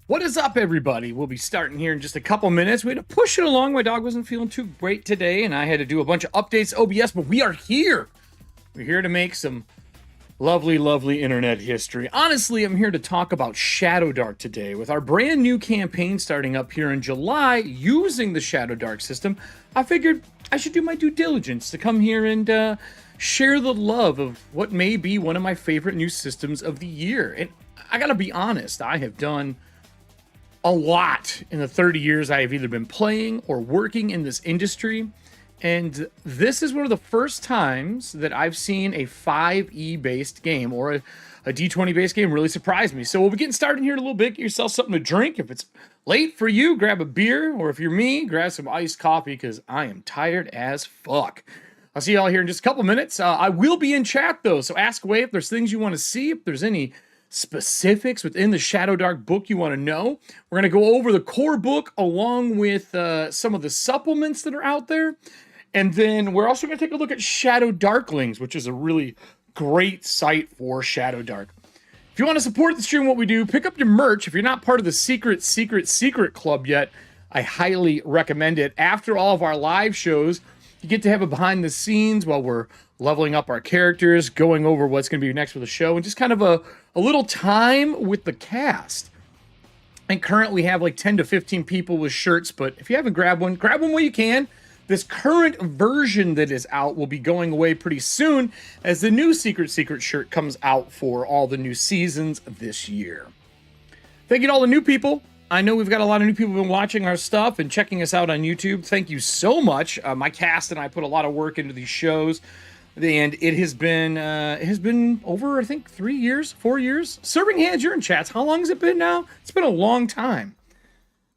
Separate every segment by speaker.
Speaker 1: What is up, everybody? We'll be starting here in just a couple minutes. We had to push it along. My dog wasn't feeling too great today, and I had to do a bunch of updates, OBS, but we are here. We're here to make some lovely, lovely internet history. Honestly, I'm here to talk about Shadowdark today. With our brand new campaign starting up here in July using the Shadowdark system, I figured I should do my due diligence to come here and share the love of what may be one of my favorite new systems of the year. And I gotta be honest, I have done a lot in the 30 years I have either been playing or working in this industry. And this is one of the first times that I've seen a 5e based game or a D20 based game really surprise me. So we'll be getting started here in a little bit. Get yourself something to drink. If it's late for you, grab a beer. Or if you're me, grab some iced coffee because I am tired as fuck. I'll see y'all here in just a couple minutes. I will be in chat though, so ask away if there's things you want to see, if there's any specifics within the Shadowdark book you want to know. We're going to go over the core book along with some of the supplements that are out there. And then we're also going to take a look at Shadow Darklings, which is a really great site for Shadowdark. If you want to support the stream, what we do, pick up your merch. If you're not part of the secret club yet, I highly recommend it. After all of our live shows, you get to have a behind the scenes while we're leveling up our characters, going over what's going to be next for the show, and just kind of a little time with the cast. And currently we have like 10 to 15 people with shirts, but if you haven't grabbed one while you can. This current version that is out will be going away pretty soon as the new secret shirt comes out for all the new seasons this year. Thank you to all the new people. I know we've got a lot of new people who've been watching our stuff and checking us out on YouTube. Thank you so much. My cast and I put a lot of work into these shows, and it has been over, I think, 3 years, 4 years. Serving Hands, you're in chats. How long has it been now? It's been a long time.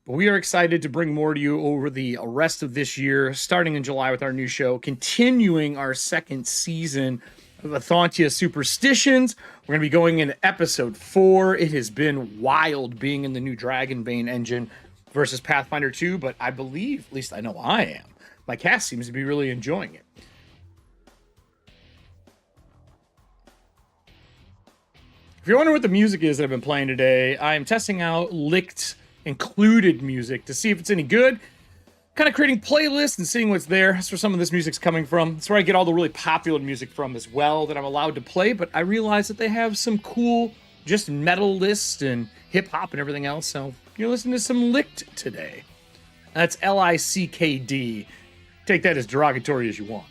Speaker 1: But we are excited to bring more to you over the rest of this year, starting in July with our new show, continuing our second season of Athantia Superstitions. We're going to be going into episode 4. It has been wild being in the new Dragonbane engine versus Pathfinder 2, but I believe, at least I know I am, my cast seems to be really enjoying it. If you're wondering what the music is that I've been playing today, I am testing out Licked included music to see if it's any good. Kind of creating playlists and seeing what's there. That's where some of this music's coming from. That's where I get all the really popular music from as well that I'm allowed to play, but I realize that they have some cool just metal lists and hip-hop and everything else, so you're listening to some Licked today. That's Lickd. Take that as derogatory as you want.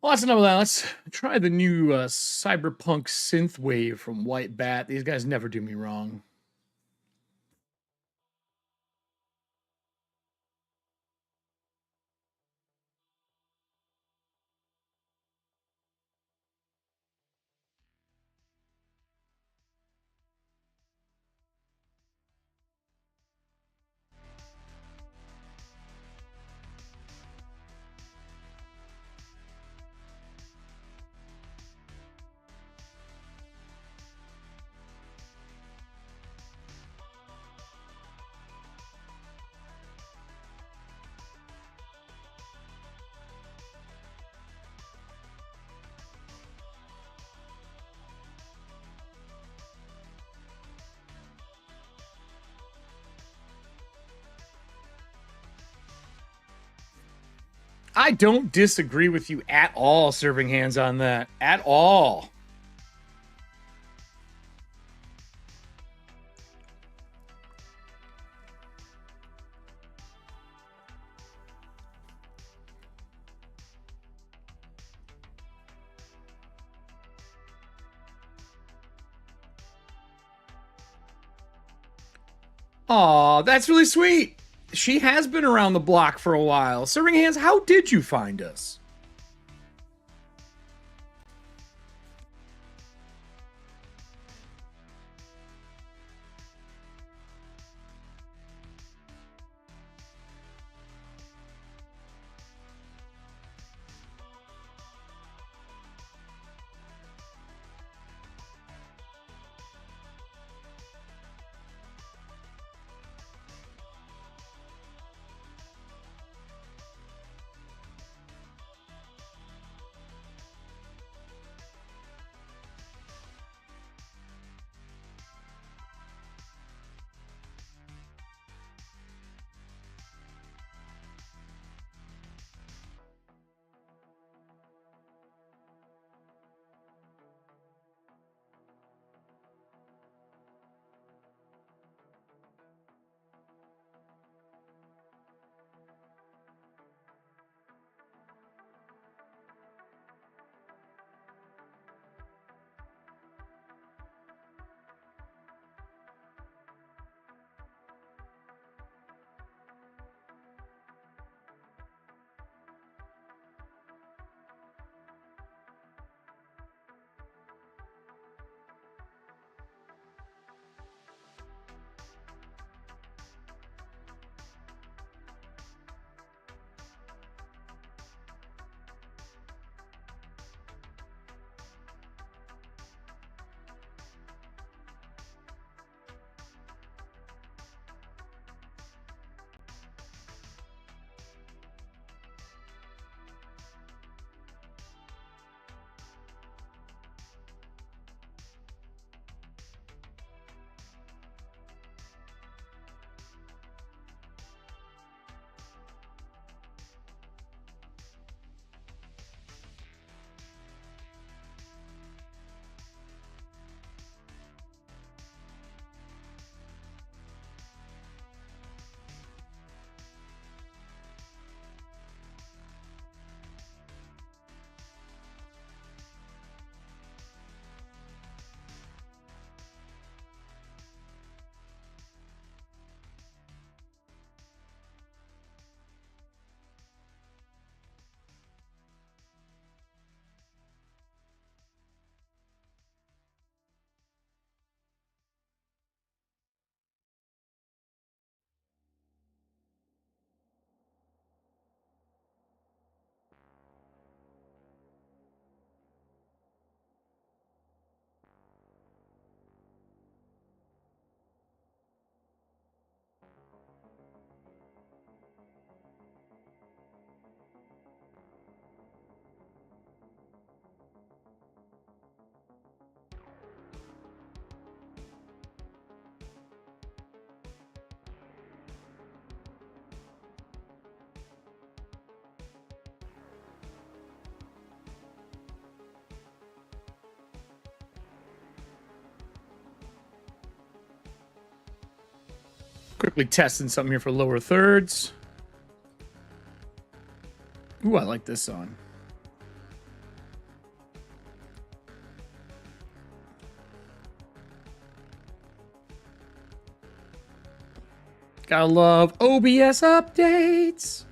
Speaker 1: Well, that's enough of that. Let's try the new cyberpunk synthwave from White Bat. These guys never do me wrong. I don't disagree with you at all, serving hands on that. At all. Aw, that's really sweet. She has been around the block for a while. Serving hands, how did you find us? Quickly testing something here for lower thirds. Ooh, I like this song. Gotta love OBS updates.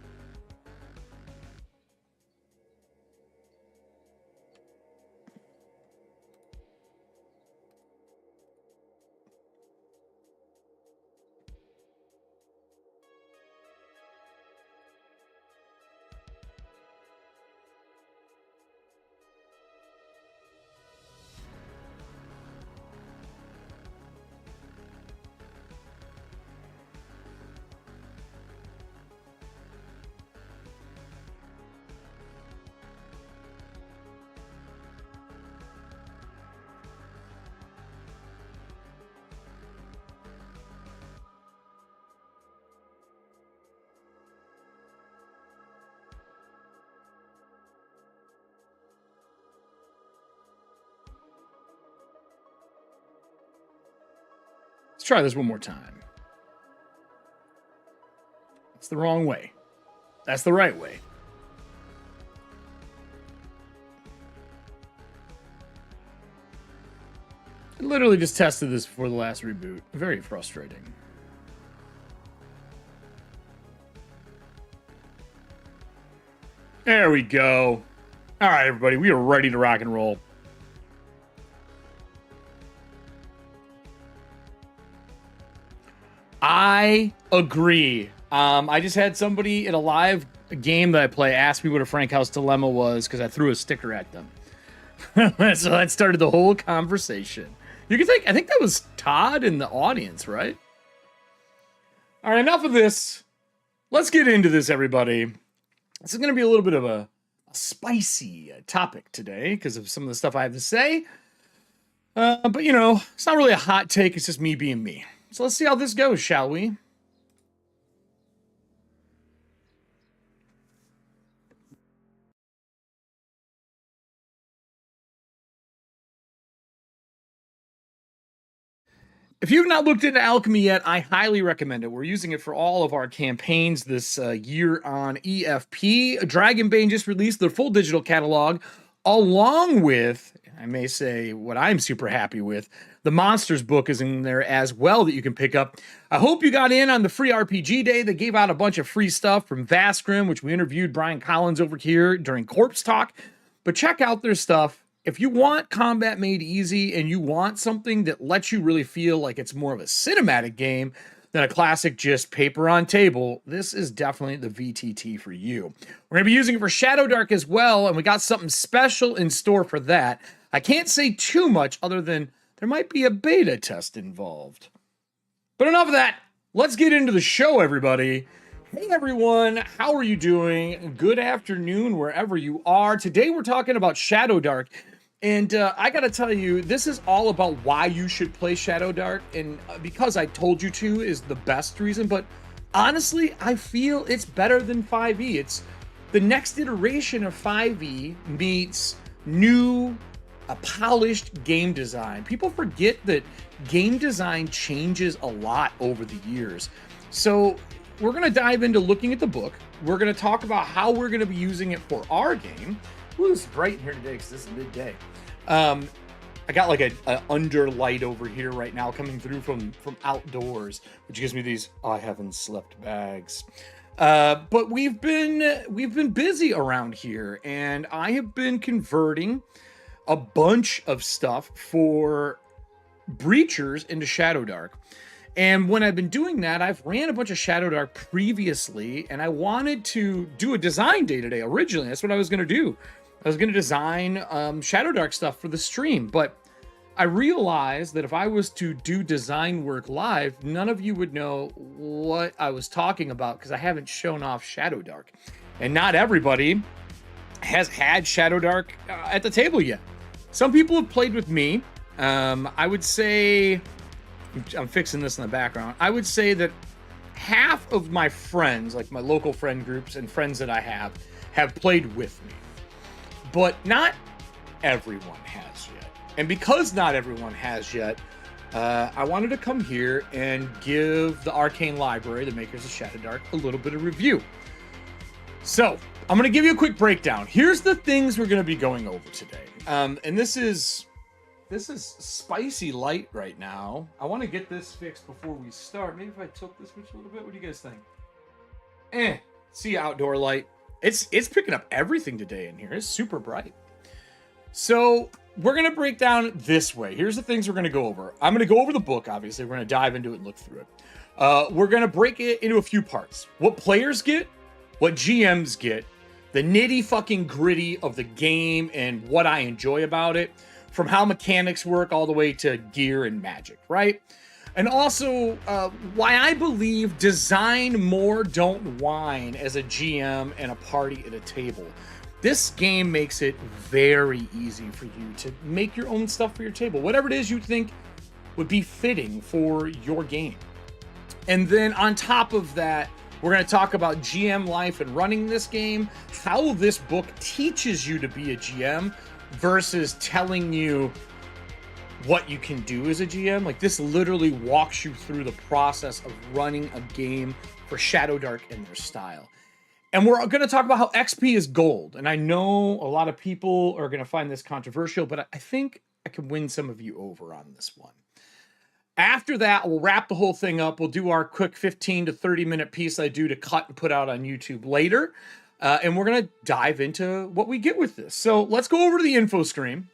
Speaker 1: Let's try this one more time. It's the wrong way. That's the right way. I literally just tested this before the last reboot. Very frustrating. There we go. All right, everybody, we are ready to rock and roll. I agree. I just had somebody in a live game that I play ask me what a Frank House dilemma was because I threw a sticker at them. So that started the whole conversation. You can think, I think that was Todd in the audience, right? All right, enough of this. Let's get into this, everybody. This is going to be a little bit of a spicy topic today because of some of the stuff I have to say. But, you know, it's not really a hot take. It's just me being me. So let's see how this goes, shall we? If you've not looked into Alchemy yet, I highly recommend it. We're using it for all of our campaigns this year on EFP. Dragonbane just released their full digital catalog, along with, I may say what I'm super happy with, the Monsters book is in there as well that you can pick up. I hope you got in on the free RPG day. They gave out a bunch of free stuff from Vaskrim, which we interviewed Brian Collins over here during Corpse Talk. But check out their stuff. If you want combat made easy and you want something that lets you really feel like it's more of a cinematic game than a classic just paper on table, this is definitely the VTT for you. We're going to be using it for Shadowdark as well, and we got something special in store for that. I can't say too much other than there might be a beta test involved. But enough of that. Let's get into the show, everybody. Hey, everyone. How are you doing? Good afternoon, wherever you are. Today, we're talking about Shadowdark. And I got to tell you, this is all about why you should play Shadowdark. And because I told you to is the best reason. But honestly, I feel it's better than 5e. It's the next iteration of 5e meets new, polished game design. People forget that game design changes a lot over the years. So we're going to dive into looking at the book. We're going to talk about how we're going to be using it for our game. Ooh, it's bright in here today because this is midday. I got like a under light over here right now coming through from outdoors, which gives me these I haven't slept bags. But we've been busy around here, and I have been converting a bunch of stuff for Breachers into Shadowdark. And when I've been doing that, I've ran a bunch of Shadowdark previously, and I wanted to do a design day today. Originally, that's what I was going to do. I was going to design Shadowdark stuff for the stream, but I realized that if I was to do design work live, none of you would know what I was talking about because I haven't shown off Shadowdark. And not everybody has had Shadowdark at the table yet. Some people have played with me. I would say, I'm fixing this in the background. I would say that half of my friends, like my local friend groups and friends that I have played with me. But not everyone has yet. And because not everyone has yet, I wanted to come here and give the Arcane Library, the makers of Shadowdark, a little bit of review. So, I'm going to give you a quick breakdown. Here's the things we're going to be going over today. And this is this is spicy light right now. I want to get this fixed before we start. Maybe if I tilt this switch a little bit. What do you guys think? See outdoor light. It's picking up everything today in here. It's super bright. So we're going to break down this way. Here's the things we're going to go over. I'm going to go over the book, obviously. We're going to dive into it and look through it. We're going to break it into a few parts. What players get, what GMs get, the nitty fucking gritty of the game and what I enjoy about it, from how mechanics work all the way to gear and magic, right? And also why I believe design more, don't whine as a GM and a party at a table. This game makes it very easy for you to make your own stuff for your table, whatever it is you think would be fitting for your game. And then on top of that, we're going to talk about GM life and running this game, how this book teaches you to be a GM versus telling you what you can do as a GM. Like, this literally walks you through the process of running a game for Shadowdark and their style. And we're going to talk about how XP is gold. And I know a lot of people are going to find this controversial, but I think I can win some of you over on this one. After that, we'll wrap the whole thing up. We'll do our quick 15 to 30 minute piece I do to cut and put out on YouTube later. And we're going to dive into what we get with this. So let's go over to the info stream.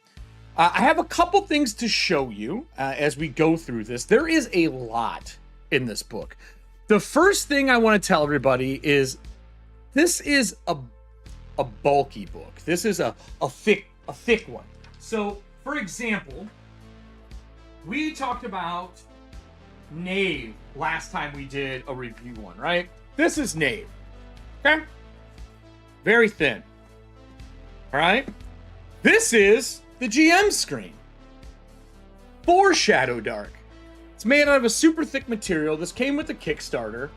Speaker 1: I have a couple things to show you as we go through this. There is a lot in this book. The first thing I want to tell everybody is this is a bulky book. This is a thick one. So, for example, we talked about Knave last time we did a review one, right? This is Knave. Okay? Very thin. All right? This is the GM screen for Shadowdark. It's made out of a super thick material. This came with the Kickstarter.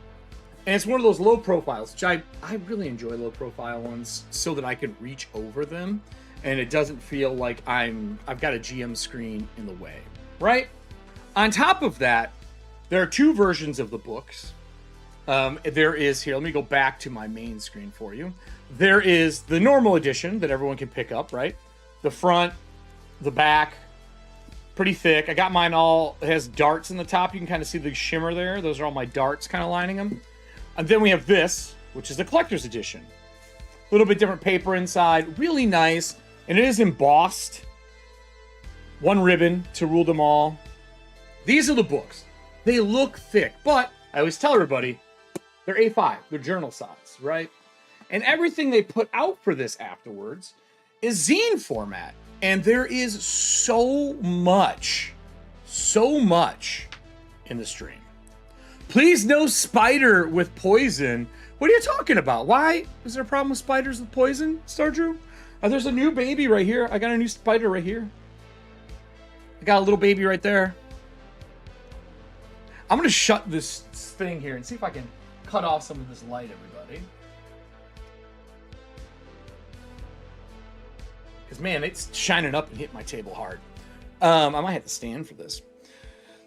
Speaker 1: And it's one of those low profiles, which I really enjoy low profile ones so that I can reach over them. And it doesn't feel like I've got a GM screen in the way. Right? On top of that, there are two versions of the books. There is here, let me go back to my main screen for you. There is the normal edition that everyone can pick up, right? The front, the back, pretty thick. I got mine all, it has darts in the top. You can kind of see the shimmer there. Those are all my darts kind of lining them. And then we have this, which is the collector's edition. A little bit different paper inside, really nice. And it is embossed. One ribbon to rule them all. These are the books. They look thick, but I always tell everybody, they're A5, they're journal size, right? And everything they put out for this afterwards is zine format. And there is so much in the stream. Please no spider with poison. What are you talking about? Why? Is there a problem with spiders with poison, Star Drew? There's a new baby right here. I got a new spider right here. I got a little baby right there. I'm going to shut this thing here and see if I can cut off some of this light, everybody. Because, man, it's shining up and hitting my table hard. I might have to stand for this.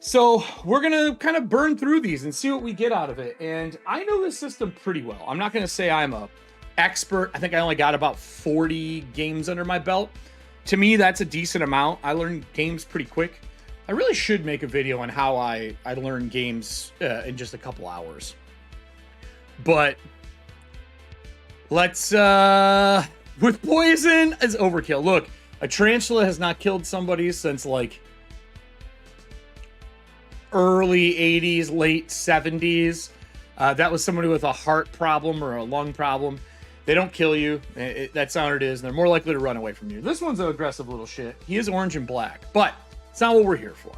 Speaker 1: So we're going to kind of burn through these and see what we get out of it. And I know this system pretty well. I'm not going to say I'm a expert. I think I only got about 40 games under my belt. To me, that's a decent amount. I learn games pretty quick. I really should make a video on how I learn games in just a couple hours. But let's, with poison is overkill. Look, a tarantula has not killed somebody since like early 80s, late 70s. That was somebody with a heart problem or a lung problem. They don't kill you. That's how it is. And they're more likely to run away from you. This one's an aggressive little shit. He is orange and black, but it's not what we're here for.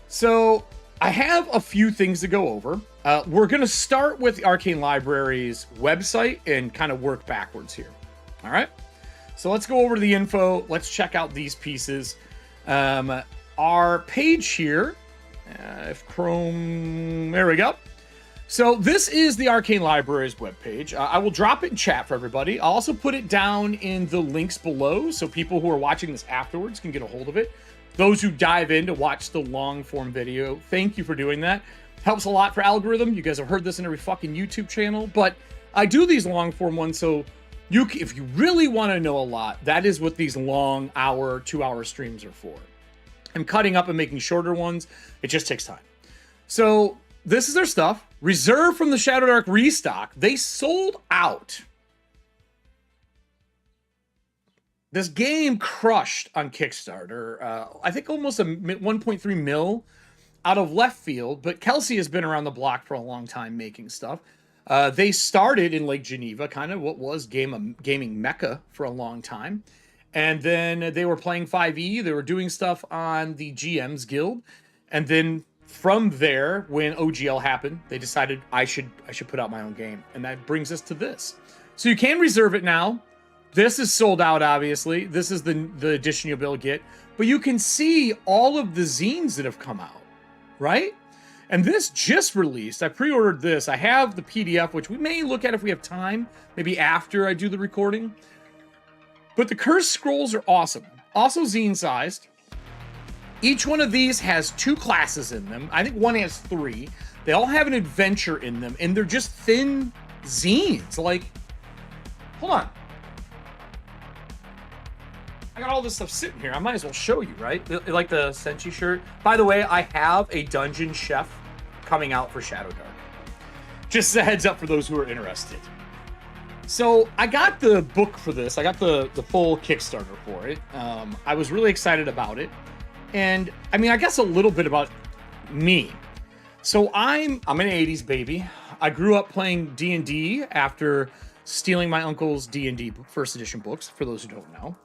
Speaker 1: So I have a few things to go over. We're going to start with the Arcane Library's website and kind of work backwards here. All right. So let's go over to the info. Let's check out these pieces. Our page here, if Chrome, there we go. So this is the Arcane Library's webpage. I will drop it in chat for everybody. I'll also put it down in the links below so people who are watching this afterwards can get a hold of it. Those who dive in to watch the long form video, thank you for doing that. Helps a lot for algorithm. You guys have heard this in every fucking YouTube channel, but I do these long form ones so if you really want to know a lot, that is what these long hour, 2-hour streams are for. I'm cutting up and making shorter ones. It just takes time. So this is their stuff. Reserved from the Shadowdark restock. They sold out. This game crushed on Kickstarter. I think almost a 1.3 mil out of left field, but Kelsey has been around the block for a long time making stuff. They started in Lake Geneva, kind of what was gaming mecca for a long time. And then they were playing 5e. They were doing stuff on the GM's Guild. And then from there, when OGL happened, they decided I should put out my own game. And that brings us to this. So you can reserve it now. This is sold out, obviously. This is the edition you'll be able to get. But you can see all of the zines that have come out, right? And this just released. I pre-ordered this. I have the PDF, which we may look at if we have time, maybe after I do the recording. But the Cursed Scrolls are awesome. Also zine-sized. Each one of these has 2 classes in them. I think one has 3. They all have an adventure in them, and they're just thin zines. Like, hold on. I got all this stuff sitting here. I might as well show you, right? Like the Senshi shirt. By the way, I have a Dungeon Chef coming out for Shadowdark. Just a heads up for those who are interested. So I got the book for this. I got the full Kickstarter for it. I was really excited about it. And I mean, I guess a little bit about me. So I'm an 80s baby. I grew up playing D&D after stealing my uncle's D&D first edition books, for those who don't know.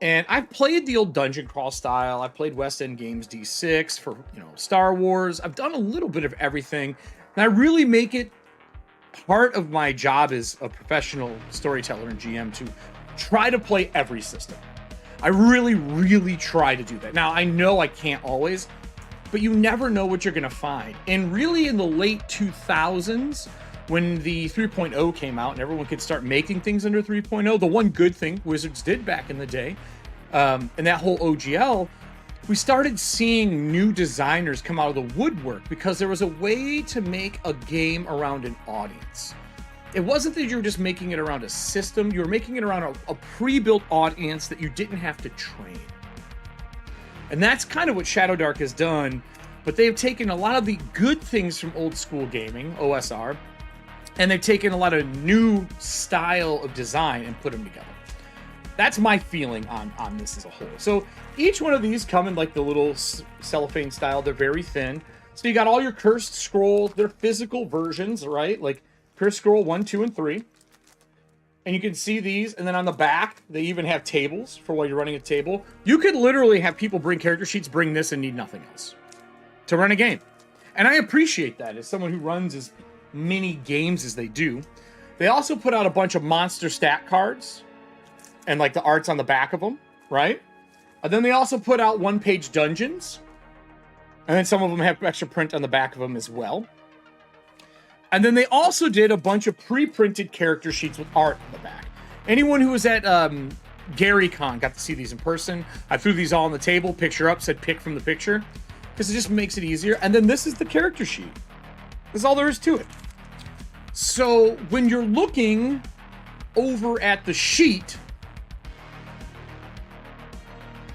Speaker 1: And I've played the old dungeon crawl style. I've played West End Games D6 for, Star Wars. I've done a little bit of everything. And I really make it part of my job as a professional storyteller and GM to try to play every system. I really, really try to do that. Now, I know I can't always, but you never know what you're going to find. And really in the late 2000s, when the 3.0 came out and everyone could start making things under 3.0, the one good thing Wizards did back in the day, and that whole OGL, we started seeing new designers come out of the woodwork because there was a way to make a game around an audience. It wasn't that you were just making it around a system, you were making it around a pre-built audience that you didn't have to train. And that's kind of what Shadowdark has done, but they've taken a lot of the good things from old school gaming, OSR, and they've taken a lot of new style of design and put them together. That's my feeling on this as a whole. So each one of these come in like the little cellophane style. They're very thin. So you got all your Cursed Scrolls. They're physical versions, right? Like Cursed Scroll 1, 2, and 3. And you can see these. And then on the back, they even have tables for while you're running a table. You could literally have people bring character sheets, bring this, and need nothing else to run a game. And I appreciate that as someone who runs as many games as they do. They also put out a bunch of monster stat cards and like the arts on the back of them, right? And then they also put out one-page dungeons, and then some of them have extra print on the back of them as well. And then they also did a bunch of pre-printed character sheets with art on the back. Anyone who was at GaryCon got to see these in person. I threw these all on the table, picture up, said pick from the picture, because it just makes it easier. And then this is the character sheet. That's all there is to it. So when you're looking over at the sheet,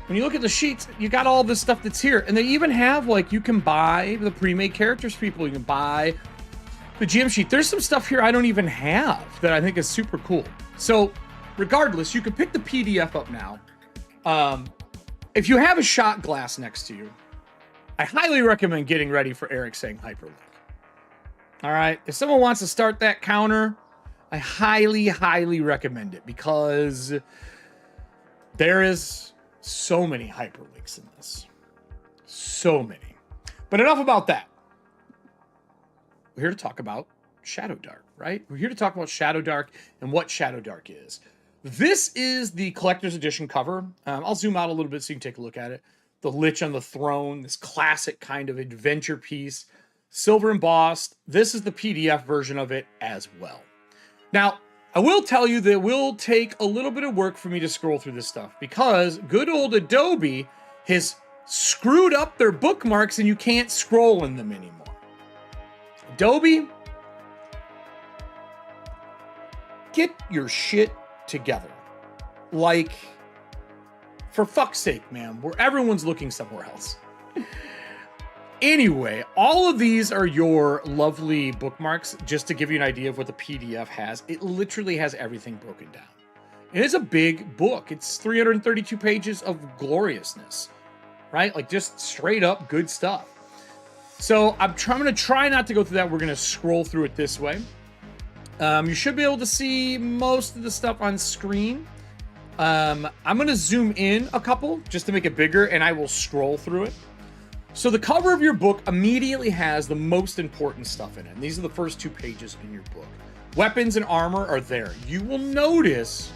Speaker 1: when you look at the sheets, you got all this stuff that's here. And they even have, like, you can buy the pre-made characters for people. You can buy the GM sheet. There's some stuff here I don't even have that I think is super cool. So regardless, you can pick the PDF up now. If you have a shot glass next to you, I highly recommend getting ready for Eric saying hyperlink. All right, if someone wants to start that counter, I highly, highly recommend it because there is so many hyperlinks in this. So many. But enough about that. We're here to talk about Shadowdark, right? We're here to talk about Shadowdark and what Shadowdark is. This is the collector's edition cover. I'll zoom out a little bit so you can take a look at it. The Lich on the Throne, this classic kind of adventure piece. Silver embossed. This is the PDF version of it as well. Now, I will tell you that it will take a little bit of work for me to scroll through this stuff because good old Adobe has screwed up their bookmarks and you can't scroll in them anymore. Adobe, get your shit together. Like, For fuck's sake, man, where everyone's looking somewhere else. Anyway, all of these are your lovely bookmarks, just to give you an idea of what the PDF has. It literally has everything broken down. It is a big book. It's 332 pages of gloriousness, right? Like just straight up good stuff. So I'm going to try not to go through that. We're going to scroll through it this way. You should be able to see most of the stuff on screen. I'm going to zoom in a couple just to make it bigger, and I will scroll through it. So the cover of your book immediately has the most important stuff in it. And these are the first 2 pages in your book. Weapons and armor are there. You will notice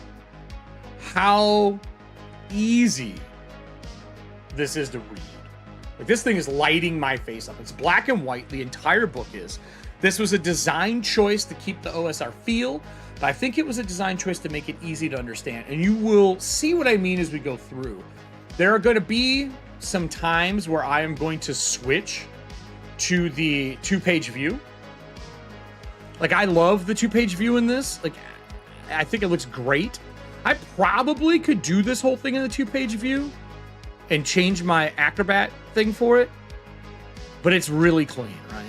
Speaker 1: how easy this is to read. Like, this thing is lighting my face up. It's black and white. The entire book is. This was a design choice to keep the OSR feel, but I think it was a design choice to make it easy to understand. And you will see what I mean as we go through. There are going to be some times where I am going to switch to the 2-page view. Like, I love the 2-page view in this. Like, I think it looks great. I probably could do this whole thing in the 2-page view and change my Acrobat thing for it, but it's really clean, right?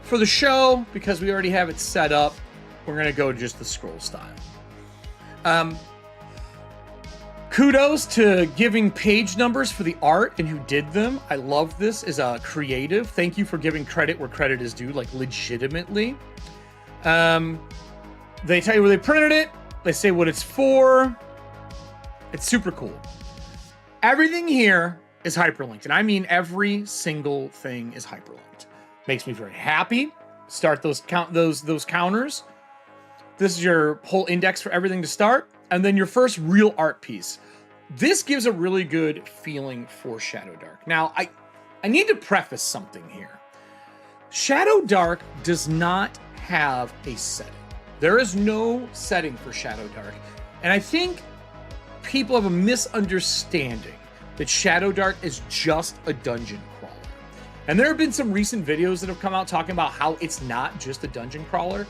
Speaker 1: For the show, because we already have it set up, we're gonna go just the scroll style. Kudos to giving page numbers for the art and who did them. I love this as a creative. Thank you for giving credit where credit is due, like legitimately. They tell you where they printed it. They say what it's for. It's super cool. Everything here is hyperlinked, and I mean every single thing is hyperlinked. Makes me very happy. Start those counters. This is your whole index for everything to start, and then your first real art piece. This gives a really good feeling for Shadowdark. Now, I need to preface something here. Shadowdark does not have a setting. There is no setting for Shadowdark, and I think people have a misunderstanding that Shadowdark is just a dungeon crawler. And there have been some recent videos that have come out talking about how it's not just a dungeon crawler,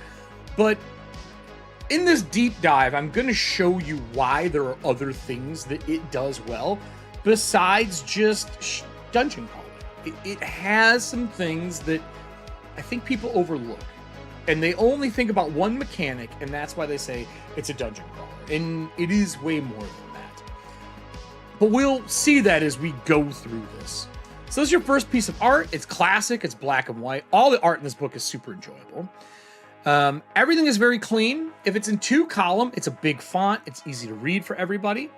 Speaker 1: but in this deep dive, I'm going to show you why there are other things that it does well besides just dungeon crawling. It has some things that I think people overlook, and they only think about one mechanic, and that's why they say it's a dungeon crawler. And it is way more than that. But we'll see that as we go through this. So this is your first piece of art. It's classic. It's black and white. All the art in this book is super enjoyable. Everything is very clean. If it's in 2-column, it's a big font. It's easy to read for everybody.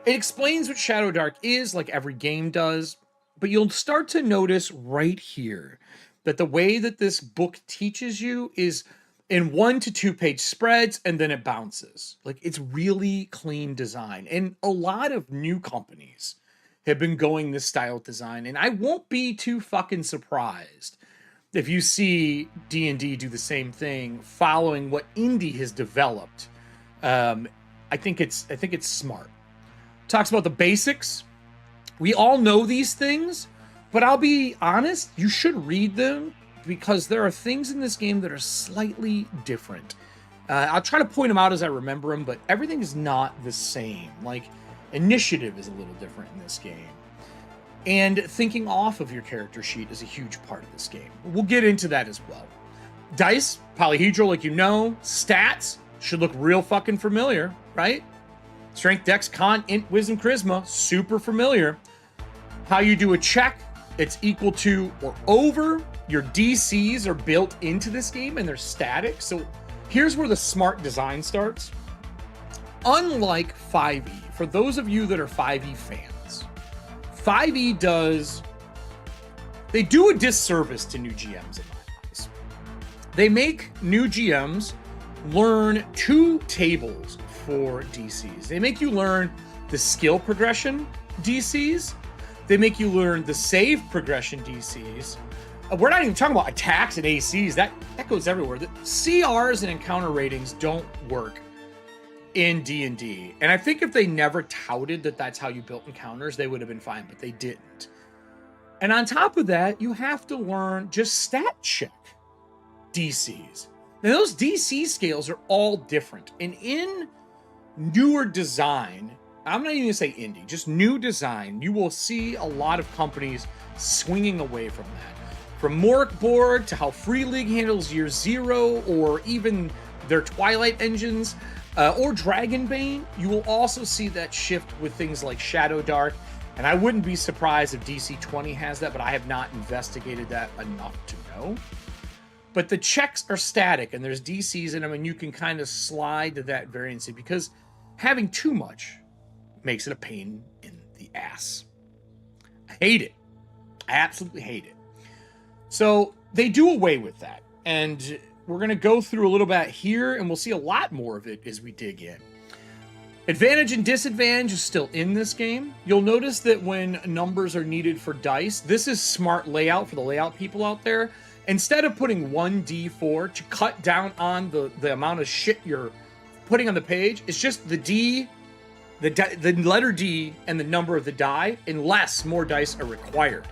Speaker 1: It explains what Shadowdark is, like every game does. But you'll start to notice right here that the way that this book teaches you is in 1 to 2 page spreads, and then it bounces. Like, it's really clean design. And a lot of new companies have been going this style of design, and I won't be too fucking surprised if you see D&D do the same thing following what indie has developed. I think it's smart. Talks about the basics. We all know these things, but I'll be honest, you should read them because there are things in this game that are slightly different. I'll try to point them out as I remember them, but everything is not the same. Like, initiative is a little different in this game. And thinking off of your character sheet is a huge part of this game. We'll get into that as well. Dice, polyhedral, like you know. Stats should look real fucking familiar, right? Strength, Dex, Con, Int, Wisdom, Charisma, super familiar. How you do a check, it's equal to or over. Your DCs are built into this game and they're static. So here's where the smart design starts. Unlike 5e, for those of you that are 5e fans, 5e they do a disservice to new GMs in my eyes. They make new GMs learn 2 tables for DCs. They make you learn the skill progression DCs. They make you learn the save progression DCs. We're not even talking about attacks and ACs. That goes everywhere. The CRs and encounter ratings don't work in D&D. And I think if they never touted that that's how you built encounters, they would have been fine, but they didn't. And on top of that, you have to learn just stat check DCs. Now, those DC scales are all different. And in newer design, I'm not even gonna say indie, just new design, you will see a lot of companies swinging away from that. From Morkborg to how Free League handles Year Zero, or even their Twilight engines, or Dragonbane, you will also see that shift with things like Shadowdark. And I wouldn't be surprised if DC20 has that, but I have not investigated that enough to know. But the checks are static, and there's DCs in them, and you can kind of slide to that variancy, because having too much makes it a pain in the ass. I hate it. I absolutely hate it. So they do away with that, and we're going to go through a little bit here, and we'll see a lot more of it as we dig in. Advantage and disadvantage is still in this game. You'll notice that when numbers are needed for dice, this is smart layout for the layout people out there. Instead of putting 1d4 to cut down on the amount of shit you're putting on the page, it's just the letter D and the number of the die, unless more dice are required.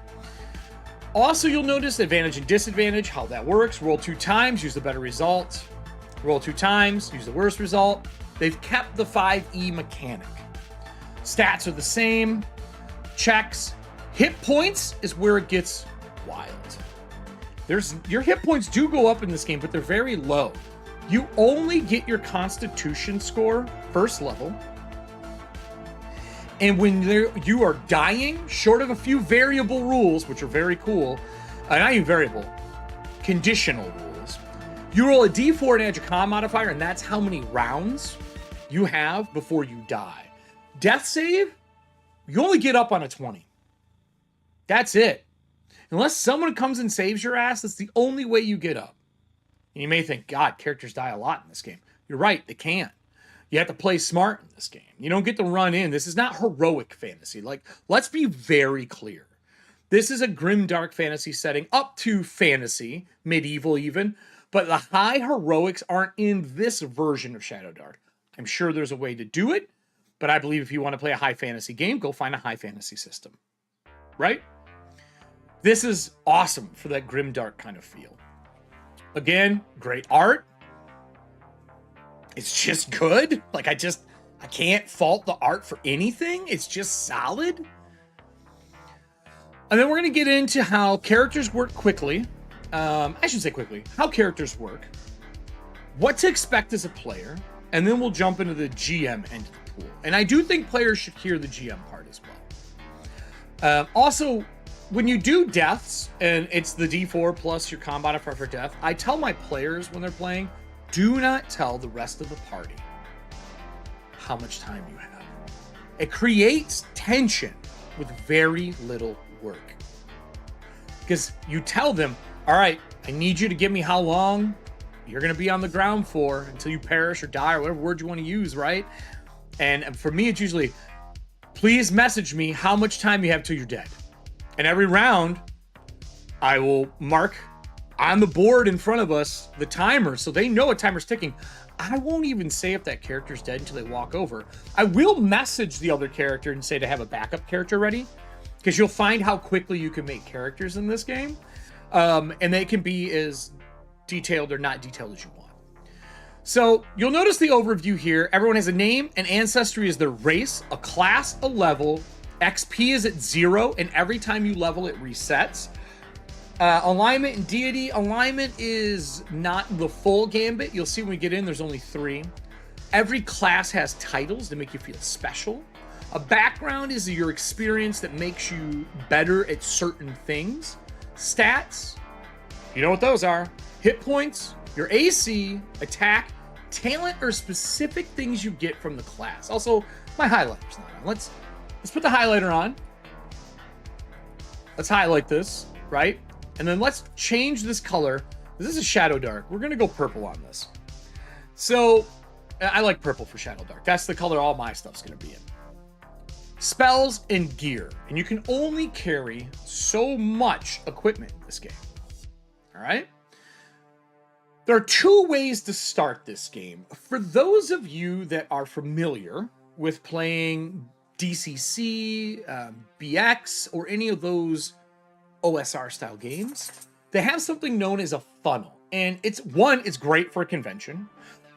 Speaker 1: Also, you'll notice advantage and disadvantage, how that works. Roll 2 times, use the better result. Roll 2 times, use the worst result. They've kept the 5e mechanic. Stats are the same. Checks. Hit points is where it gets wild. Your hit points do go up in this game, but they're very low. You only get your Constitution score first level. And when you are dying, short of a few variable rules, which are very cool, not even variable, conditional rules, you roll a d4 and add your con modifier, and that's how many rounds you have before you die. Death save, you only get up on a 20. That's it. Unless someone comes and saves your ass, that's the only way you get up. And you may think, God, characters die a lot in this game. You're right, they can. You have to play smart in this game. You don't get to run in. This is not heroic fantasy. Like, let's be very clear. This is a grim, dark fantasy setting, up to fantasy, medieval even, but the high heroics aren't in this version of Shadowdark. I'm sure there's a way to do it, but I believe if you want to play a high fantasy game, go find a high fantasy system. Right? This is awesome for that grim, dark kind of feel. Again, great art. It's just good. Like, I can't fault the art for anything. It's just solid. And then we're going to get into how characters work quickly. I should say quickly. How characters work. What to expect as a player. And then we'll jump into the GM end of the pool. And I do think players should hear the GM part as well. Also, when you do deaths, and it's the D4 plus your con modifier for death, I tell my players when they're playing, do not tell the rest of the party how much time you have. It creates tension with very little work. Because you tell them, all right, I need you to give me how long you're going to be on the ground for until you perish or die, or whatever word you want to use, right? And for me, it's usually, please message me how much time you have till you're dead. And every round, I will mark on the board in front of us the timer, so they know a timer's ticking. I won't even say if that character's dead until they walk over. I will message the other character and say to have a backup character ready, because you'll find how quickly you can make characters in this game, and they can be as detailed or not detailed as you want. So you'll notice the overview here. Everyone has a name, and Ancestry is their race, a class, a level. XP is at 0, and every time you level, it resets. Alignment and deity. Alignment is not the full gambit. You'll see when we get in, there's only 3. Every class has titles to make you feel special. A background is your experience that makes you better at certain things. Stats, you know what those are. Hit points, your AC, attack, talent, or specific things you get from the class. Also, my highlighter's not on. Let's put the highlighter on. Let's highlight this, right? And then let's change this color. This is Shadowdark. We're going to go purple on this. So I like purple for Shadowdark. That's the color all my stuff's going to be in. Spells and gear. And you can only carry so much equipment in this game. All right? There are 2 ways to start this game. For those of you that are familiar with playing DCC, BX, or any of those OSR style games, they have something known as a funnel. And it's great for a convention.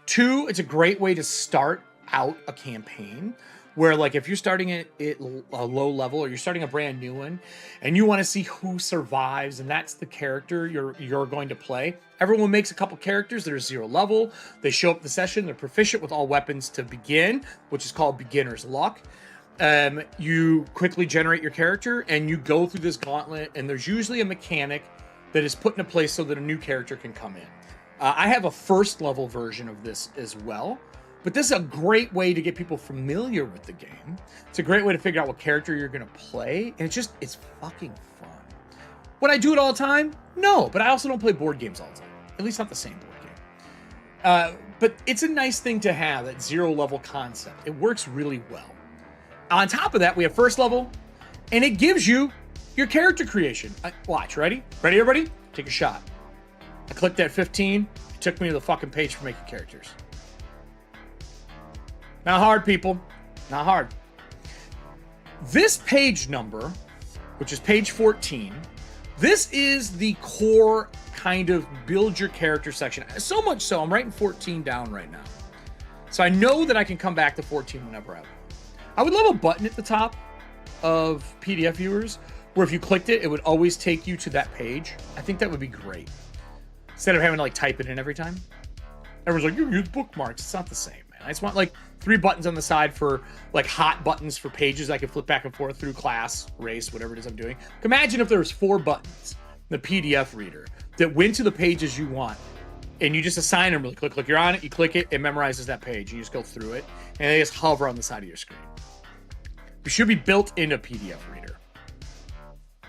Speaker 1: 2, it's a great way to start out a campaign. where like if you're starting at a low level or you're starting a brand new one and you want to see who survives and that's the character you're going to play, everyone makes a couple characters that are 0 level. They show up the session, they're proficient with all weapons to begin, which is called beginner's luck. You quickly generate your character and you go through this gauntlet, and there's usually a mechanic that is put into place so that a new character can come in. I have a first level version of this as well. But this is a great way to get people familiar with the game. It's a great way to figure out what character you're going to play. And it's fucking fun. Would I do it all the time? No, but I also don't play board games all the time. At least not the same board game. But it's a nice thing to have, that 0 level concept. It works really well. On top of that, we have first level, and it gives you your character creation. Watch, ready? Ready, everybody? Take a shot. I clicked that 15. It took me to the fucking page for making characters. Not hard, people. Not hard. This page number, which is page 14, this is the core kind of build your character section. So much so, I'm writing 14 down right now. So I know that I can come back to 14 whenever I want. I would love a button at the top of PDF viewers where if you clicked it, it would always take you to that page. I think that would be great. Instead of having to like type it in every time. Everyone's like, you use bookmarks. It's not the same. I just want like 3 buttons on the side for like hot buttons for pages I can flip back and forth through class, race, whatever it is I'm doing. Imagine if there was 4 buttons in the PDF reader that went to the pages you want, and you just assign them really quick. Click, you're on it, you click it, it memorizes that page. You just go through it, and they just hover on the side of your screen. It should be built into a PDF reader.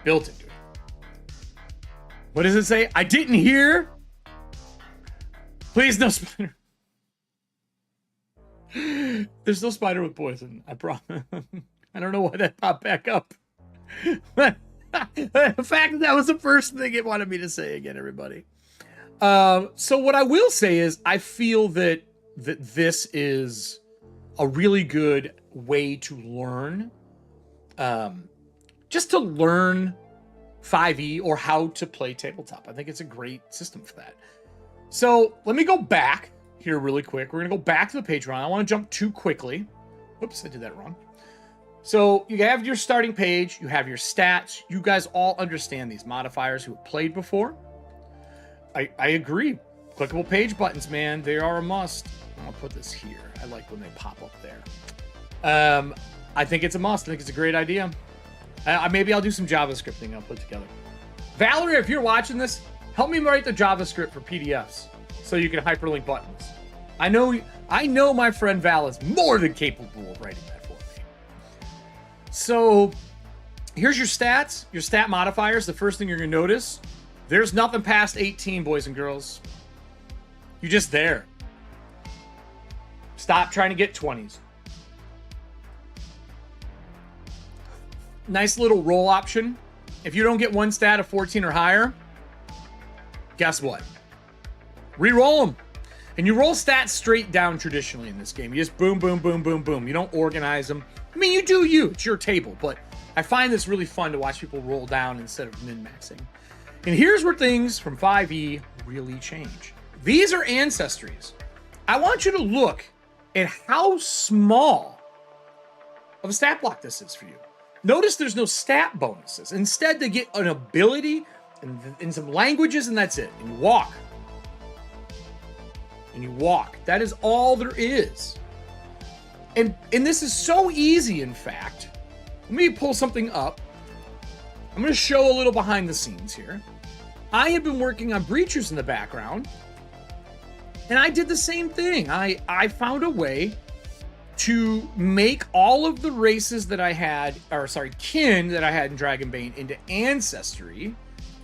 Speaker 1: Built into it. What does it say? I didn't hear. Please, no spider. There's no spider with poison. I promise. I don't know why that popped back up. The fact that was the first thing it wanted me to say again, everybody. So what I will say is I feel that this is a really good way to learn. Just to learn 5e or how to play tabletop. I think it's a great system for that. So let me go back here really quick. We're going to go back to the Patreon. I want to jump too quickly. Oops, I did that wrong. So you have your starting page. You have your stats. You guys all understand these modifiers who have played before. I agree. Clickable page buttons, man. They are a must. I'll put this here. I like when they pop up there. I think it's a must. I think it's a great idea. Maybe I'll do some JavaScripting I'll put together. Valerie, if you're watching this, help me write the JavaScript for PDFs so you can hyperlink buttons. I know my friend Val is more than capable of writing that for me. So here's your stats, your stat modifiers. The first thing you're going to notice, there's nothing past 18, boys and girls. You're just there. Stop trying to get 20s. Nice little roll option. If you don't get one stat of 14 or higher, guess what? Reroll them. And you roll stats straight down traditionally in this game. You just boom, boom, boom, boom, boom. You don't organize them. I mean, you do you. It's your table. But I find this really fun to watch people roll down instead of min-maxing. And here's where things from 5e really change. These are ancestries. I want you to look at how small of a stat block this is for you. Notice there's no stat bonuses. Instead, they get an ability and some languages, and that's it. And you walk. And you walk. That is all there is. And this is so easy, in fact. Let me pull something up. I'm going to show a little behind the scenes here. I have been working on Breachers in the background. And I did the same thing. I found a way to make all of the races that I had, kin that I had in Dragonbane into Ancestry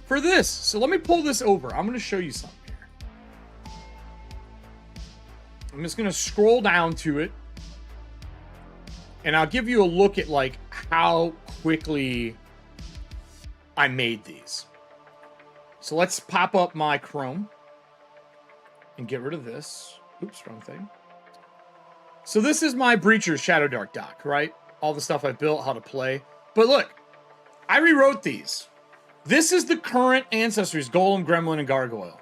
Speaker 1: for this. So let me pull this over. I'm going to show you something here. I'm just going to scroll down to it. And I'll give you a look at like how quickly I made these. So let's pop up my Chrome and get rid of this. Oops, wrong thing. So this is my Breacher's Shadowdark doc, right? All the stuff I built, how to play. But look, I rewrote these. This is the current Ancestries, Golem, Gremlin, and Gargoyle.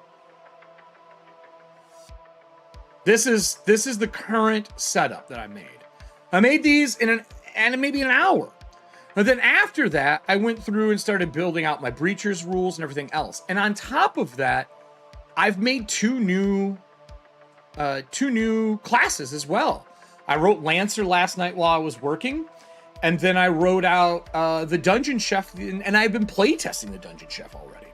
Speaker 1: This is the current setup that I made. I made these in maybe an hour. But then after that, I went through and started building out my breachers rules and everything else. And on top of that, I've made two new classes as well. I wrote Lancer last night while I was working, and then I wrote out the Dungeon Chef, and I've been playtesting the Dungeon Chef already.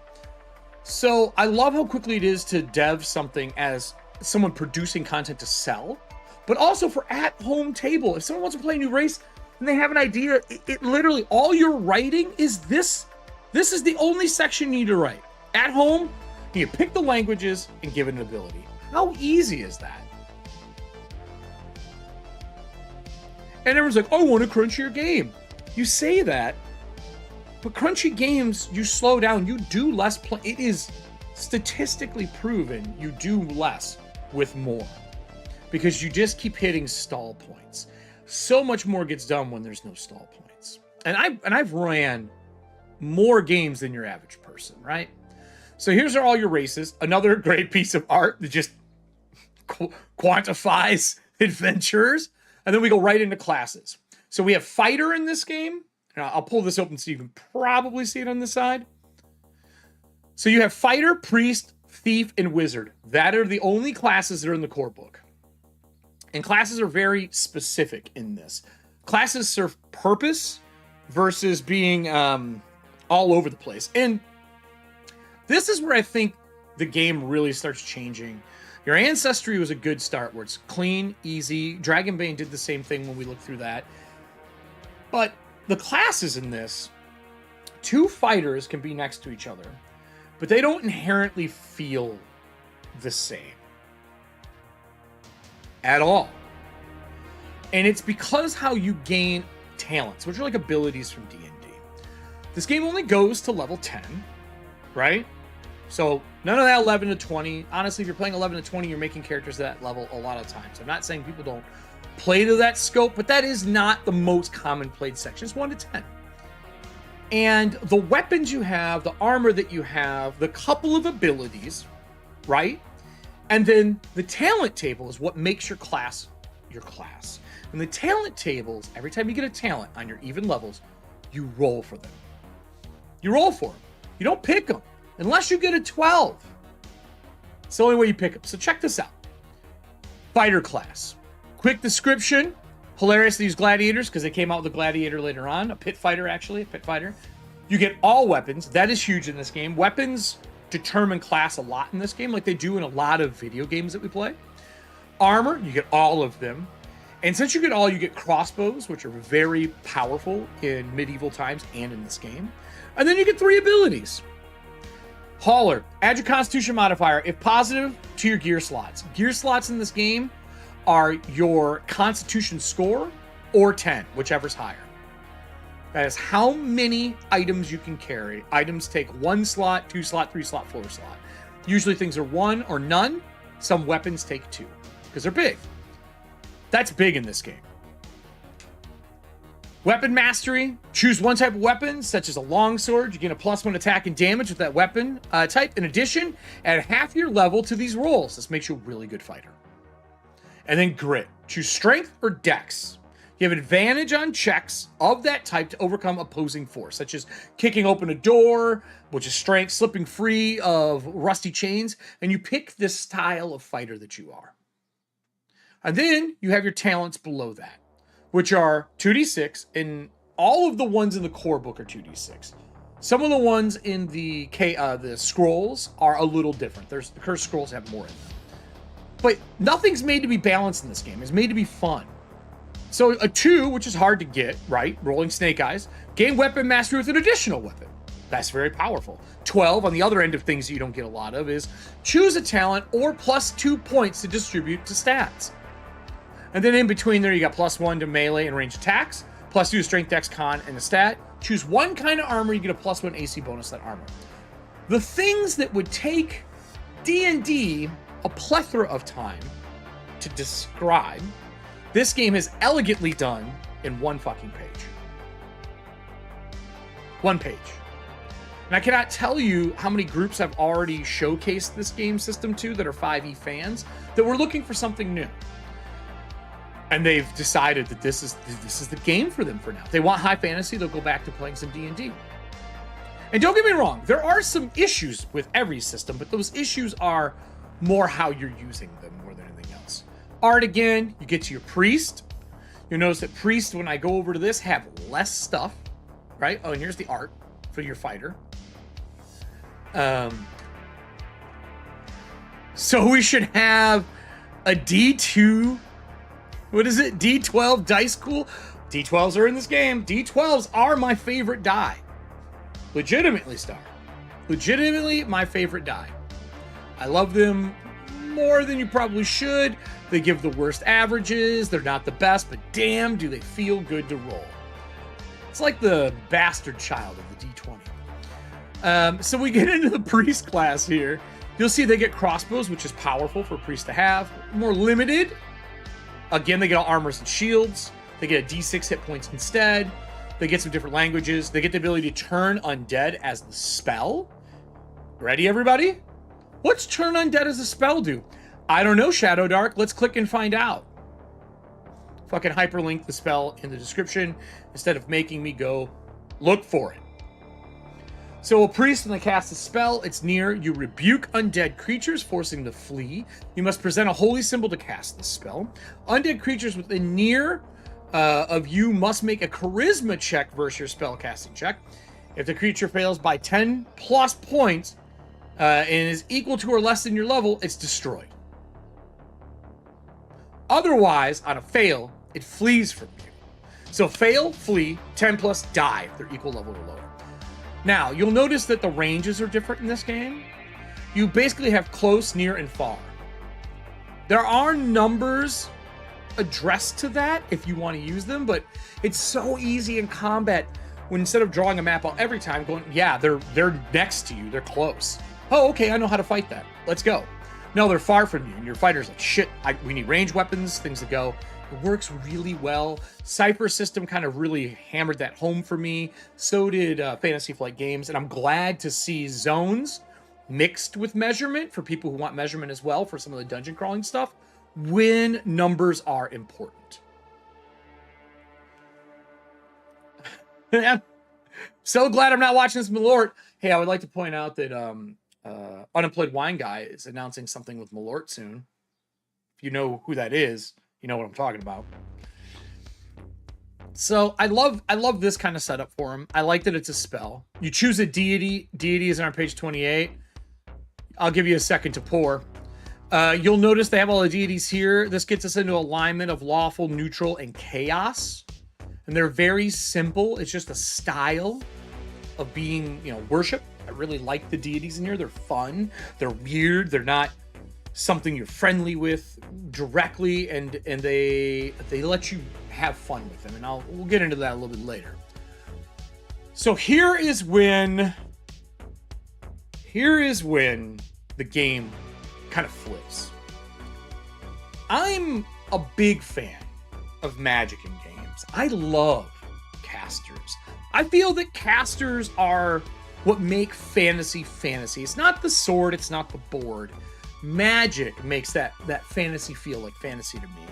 Speaker 1: So I love how quickly it is to dev something as someone producing content to sell, but also for at-home table. If someone wants to play a new race and they have an idea, it literally, all you're writing is this. This is the only section you need to write. At home, you pick the languages and give it an ability. How easy is that? And everyone's like, oh, I want to crunch your game. You say that, but crunchy games, you slow down, you do less play. It is statistically proven you do less with more because you just keep hitting stall points. So much more gets done when there's no stall points. And I've ran more games than your average person, right? So here's all your races. Another great piece of art that just quantifies adventurers. And then we go right into classes. So we have fighter in this game. I'll pull this open so you can probably see it on the side. So you have fighter, priest, thief, and wizard. That are the only classes that are in the core book. And classes are very specific in this. Classes serve purpose versus being all over the place. And this is where I think the game really starts changing. Your Ancestry was a good start where it's clean, easy. Dragonbane did the same thing when we looked through that. But the classes in this, two fighters can be next to each other, but they don't inherently feel the same at all. And it's because how you gain talents, which are like abilities from D&D. This game only goes to level 10, right? So none of that 11 to 20. Honestly, if you're playing 11 to 20, you're making characters to that level a lot of times. I'm not saying people don't play to that scope, but that is not the most common played section. It's 1 to 10. And the weapons you have, the armor that you have, the couple of abilities, right? And then the talent table is what makes your class your class. And the talent tables, every time you get a talent on your even levels, you roll for them. You roll for them. You don't pick them unless you get a 12. It's the only way you pick them. So check this out. Fighter class. Quick description. Hilarious to use gladiators because they came out with a gladiator later on. A pit fighter, actually. A pit fighter. You get all weapons. That is huge in this game. Weapons determine class a lot in this game, like they do in a lot of video games that we play. Armor, you get all of them. And since you get all, you get crossbows, which are very powerful in medieval times and in this game. And then you get 3 abilities. Hauler, add your Constitution modifier, if positive, to your gear slots. Gear slots in this game are your Constitution score or 10, whichever's higher. That is how many items you can carry. Items take 1 slot, 2 slot, 3 slot, 4 slot. Usually things are 1 or none. Some weapons take 2 because they're big. That's big in this game. Weapon mastery. Choose one type of weapon, such as a longsword. You gain a +1 attack and damage with that weapon type. In addition, add half your level to these rolls. This makes you a really good fighter. And then grit. Choose strength or dex. You have advantage on checks of that type to overcome opposing force, such as kicking open a door, which is strength, slipping free of rusty chains, and you pick this style of fighter that you are. And then you have your talents below that, which are 2d6, and all of the ones in the core book are 2d6. Some of the ones in the scrolls are a little different. The cursed scrolls have more in them. But nothing's made to be balanced in this game. It's made to be fun. So a 2, which is hard to get, right? Rolling snake eyes. Gain weapon mastery with an additional weapon. That's very powerful. 12, on the other end of things that you don't get a lot of, is choose a talent or +2 points to distribute to stats. And then in between there, you got +1 to melee and range attacks, +2 to strength, dex, con, and a stat. Choose one kind of armor, you get a +1 AC bonus to that armor. The things that would take D&D a plethora of time to describe, this game has elegantly done in one fucking page. One page. And I cannot tell you how many groups I've already showcased this game system to that are 5e fans that were looking for something new. And they've decided that this is the game for them for now. If they want high fantasy, they'll go back to playing some D&D. And don't get me wrong, there are some issues with every system, but those issues are more how you're using them more than anything else. Art again, you get to your priest. You'll notice that priests, when I go over to this, have less stuff, right? Oh, and here's the art for your fighter. So we should have a D2, what is it? D12 dice pool. D12s are in this game. D12s are my favorite die. Legitimately, Star. Legitimately my favorite die. I love them more than you probably should. They give the worst averages. They're not the best, but damn, do they feel good to roll. It's like the bastard child of the D20. So we get into the priest class here. You'll see they get crossbows, which is powerful for a priest to have. More limited. Again, they get all armors and shields. They get a D6 hit points instead. They get some different languages. They get the ability to turn undead as the spell. Ready, everybody? What's turn undead as a spell do? I don't know, Shadowdark. Let's click and find out. Fucking hyperlink the spell in the description instead of making me go look for it. So a priest, when they cast a spell, it's near. You rebuke undead creatures, forcing them to flee. You must present a holy symbol to cast the spell. Undead creatures within near of you must make a charisma check versus your spell casting check. If the creature fails by 10 plus points and is equal to or less than your level, it's destroyed. Otherwise, on a fail, it flees from you. So fail, flee, 10 plus, die if they're equal level or lower. Now, you'll notice that the ranges are different in this game. You basically have close, near, and far. There are numbers addressed to that if you want to use them, but it's so easy in combat when instead of drawing a map out every time, going, yeah, they're next to you, they're close. Oh, okay, I know how to fight that. Let's go. No, they're far from you, and your fighter's like, shit, we need ranged weapons, things to go. It works really well. Cypher system kind of really hammered that home for me. So did Fantasy Flight Games, and I'm glad to see zones mixed with measurement for people who want measurement as well for some of the dungeon crawling stuff when numbers are important. So glad I'm not watching this Malort. Hey, I would like to point out that Unemployed Wine Guy is announcing something with Malort soon. If you know who that is, you know what I'm talking about. So I love this kind of setup for him. I like that it's a spell. You choose a deity. Deity is on page 28. I'll give you a second to pour. You'll notice they have all the deities here. This gets us into alignment of lawful, neutral, and chaos. And they're very simple. It's just a style of being, worship. I really like the deities in here. They're fun. They're weird. They're not something you're friendly with directly, and they let you have fun with them. And we'll get into that a little bit later. So here is when the game kind of flips. I'm a big fan of magic in games. I love casters. I feel that casters are what make fantasy fantasy. It's not the sword, it's not the board. Magic makes that fantasy feel like fantasy to me.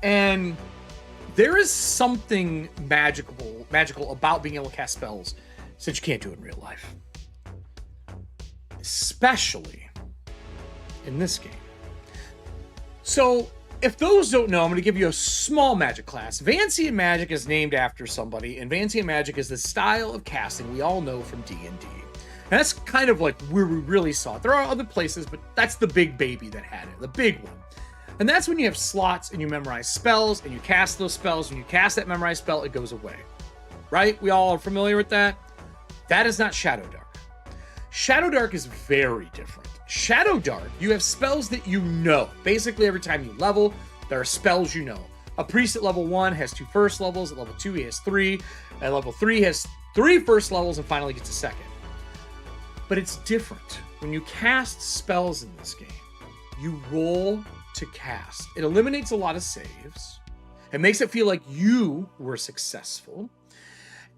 Speaker 1: And there is something magical about being able to cast spells since you can't do it in real life. Especially in this game. So, if those don't know, I'm going to give you a small magic class. Vancian Magic is named after somebody, and Vancian Magic is the style of casting we all know from D&D. And that's kind of like where we really saw it. There are other places, but that's the big baby that had it, the big one. And that's when you have slots and you memorize spells, and you cast those spells. When you cast that memorized spell, it goes away. Right? We all are familiar with that? That is not Shadowdark. Shadowdark is very different. Shadowdark, you have spells that you know. Basically, every time you level, there are spells you know. A priest at level 1 has 2 first levels. At level 2, he has 3. At level 3, he has 3 first levels and finally gets a second. But it's different. When you cast spells in this game, you roll to cast. It eliminates a lot of saves. It makes it feel like you were successful.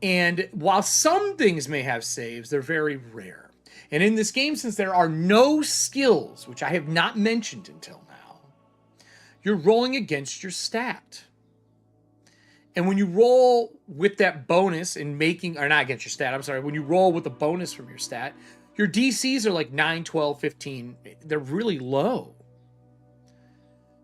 Speaker 1: And while some things may have saves, they're very rare. And in this game, since there are no skills, which I have not mentioned until now, you're rolling against your stat. And when you roll with that bonus and making, or not against your stat, I'm sorry, when you roll with the bonus from your stat, your DCs are like 9, 12, 15. They're really low.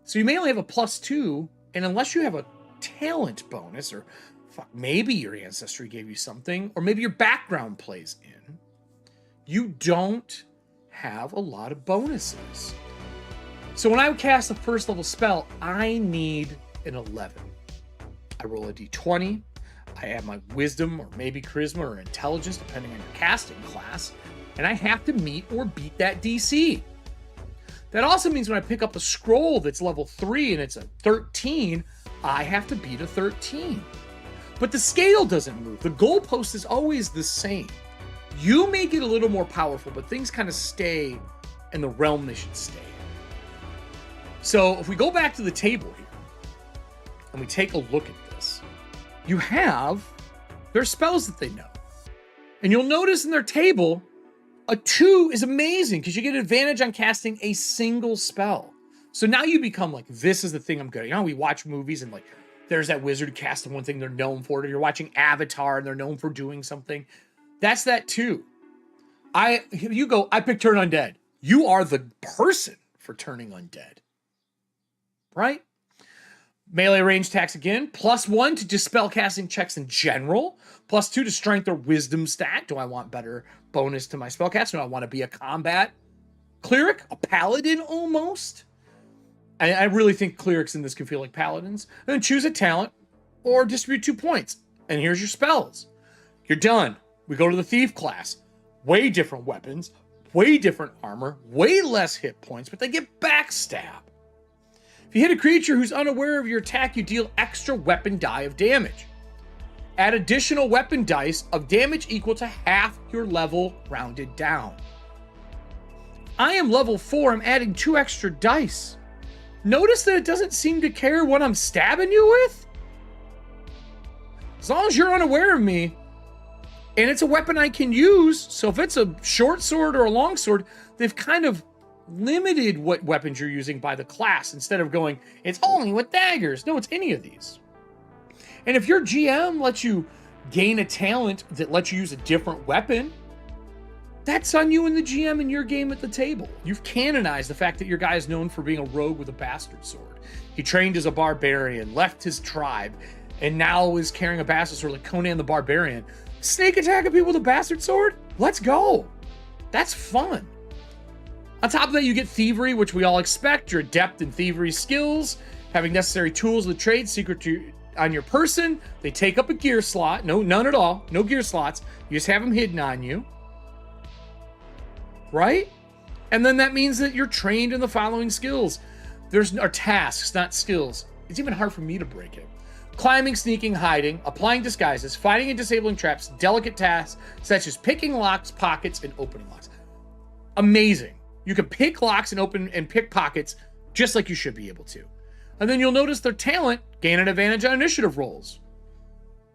Speaker 1: So you may only have a +2, and unless you have a talent bonus, or fuck, maybe your ancestry gave you something, or maybe your background plays in, you don't have a lot of bonuses. So when I cast a first level spell, I need an 11. I roll a d20, I add my wisdom or maybe charisma or intelligence, depending on your casting class, and I have to meet or beat that DC. That also means when I pick up a scroll that's level 3 and it's a 13, I have to beat a 13. But the scale doesn't move. The goalpost is always the same. You may get a little more powerful, but things kind of stay in the realm they should stay in. So if we go back to the table here and we take a look at this, you have their spells that they know. And you'll notice in their table, a 2 is amazing because you get advantage on casting a single spell. So now you become like, this is the thing I'm good at. You know, we watch movies and like, there's that wizard casting one thing they're known for. Or you're watching Avatar and they're known for doing something. That's that 2. You go, I pick turn undead. You are the person for turning undead. Right? Melee range attacks again. +1 to just spell casting checks in general. +2 to strength or wisdom stat. Do I want better bonus to my spellcast? Do I want to be a combat cleric? A paladin almost? I really think clerics in this can feel like paladins. And then choose a talent or distribute 2 points. And here's your spells. You're done. We go to the thief class. Way different weapons, way different armor, way less hit points, but they get backstab. If you hit a creature who's unaware of your attack, you deal extra weapon die of damage. Add additional weapon dice of damage equal to half your level rounded down. I am level 4, I'm adding 2 extra dice. Notice that it doesn't seem to care what I'm stabbing you with. As long as you're unaware of me, and it's a weapon I can use, so if it's a short sword or a long sword, they've kind of limited what weapons you're using by the class instead of going, it's only with daggers. No, it's any of these. And if your GM lets you gain a talent that lets you use a different weapon, that's on you and the GM in your game at the table. You've canonized the fact that your guy is known for being a rogue with a bastard sword. He trained as a barbarian, left his tribe, and now is carrying a bastard sword like Conan the Barbarian. Snake attacking people with a bastard sword? Let's go. That's fun. On top of that, you get thievery, which we all expect. You're adept in thievery skills, having necessary tools of the trade secret on your person. They take up a gear slot. No, none at all. No gear slots. You just have them hidden on you. Right? And then that means that you're trained in the following skills. Are tasks, not skills. It's even hard for me to break it. Climbing, sneaking, hiding, applying disguises, fighting and disabling traps, delicate tasks such as picking locks, pockets, and opening locks. Amazing. You can pick locks and open and pick pockets just like you should be able to. And then you'll notice their talent, gain an advantage on initiative rolls.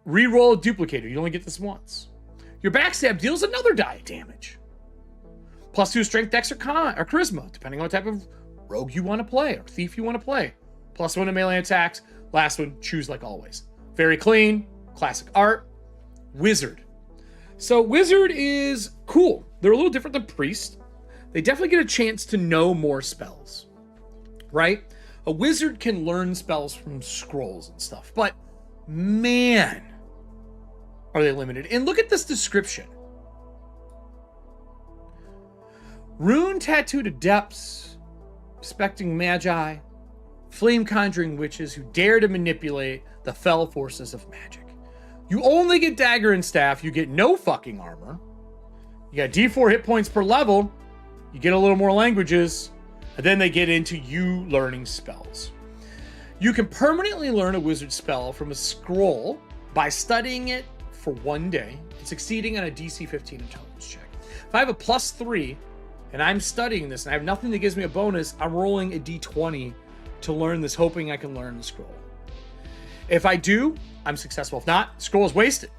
Speaker 1: Reroll a duplicator. You only get this once. Your backstab deals another die of damage. +2 strength, dex, or charisma, depending on what type of rogue you want to play or thief you want to play. +1 to melee attacks. Last one, choose like always. Very clean, classic art. Wizard. So wizard is cool. They're a little different than priest. They definitely get a chance to know more spells, right? A wizard can learn spells from scrolls and stuff, but man, are they limited. And look at this description. Rune tattooed adepts, respecting magi, flame conjuring witches who dare to manipulate the fell forces of magic. You only get dagger and staff. You get no fucking armor. You got D4 hit points per level. You get a little more languages. And then they get into you learning spells. You can permanently learn a wizard spell from a scroll by studying it for 1 day and succeeding on a DC 15 intelligence check. If I have a +3 and I'm studying this and I have nothing that gives me a bonus, I'm rolling a D20 to learn this, hoping I can learn the scroll. If I do, I'm successful. If not, scroll is wasted.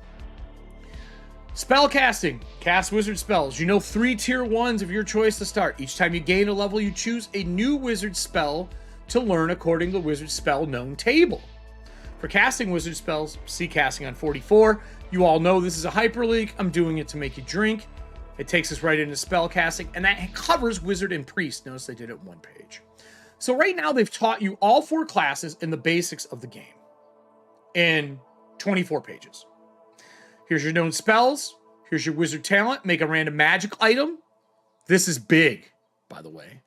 Speaker 1: Spell casting. Cast wizard spells. You know 3 tier 1s of your choice to start. Each time you gain a level, you choose a new wizard spell to learn according to the wizard spell known table. For casting wizard spells, see casting on 44. You all know this is a hyperlink. I'm doing it to make you drink. It takes us right into spell casting, and that covers wizard and priest. Notice they did it one page. So right now they've taught you all 4 classes and the basics of the game in 24 pages. Here's your known spells. Here's your wizard talent. Make a random magic item. This is big, by the way.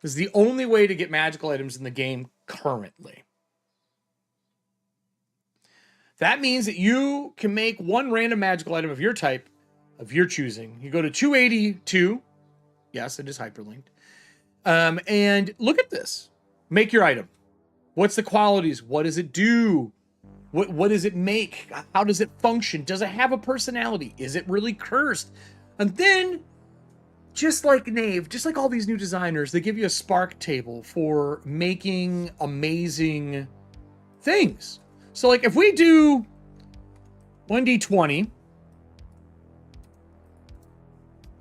Speaker 1: This is the only way to get magical items in the game currently. That means that you can make one random magical item of your type, of your choosing. You go to 282. Yes, it is hyperlinked. And look at this. Make your item. What's the qualities? What does it do? What does it make? How does it function? Does it have a personality? Is it really cursed? And then, just like Knave, just like all these new designers, they give you a spark table for making amazing things. So like if we do 1d20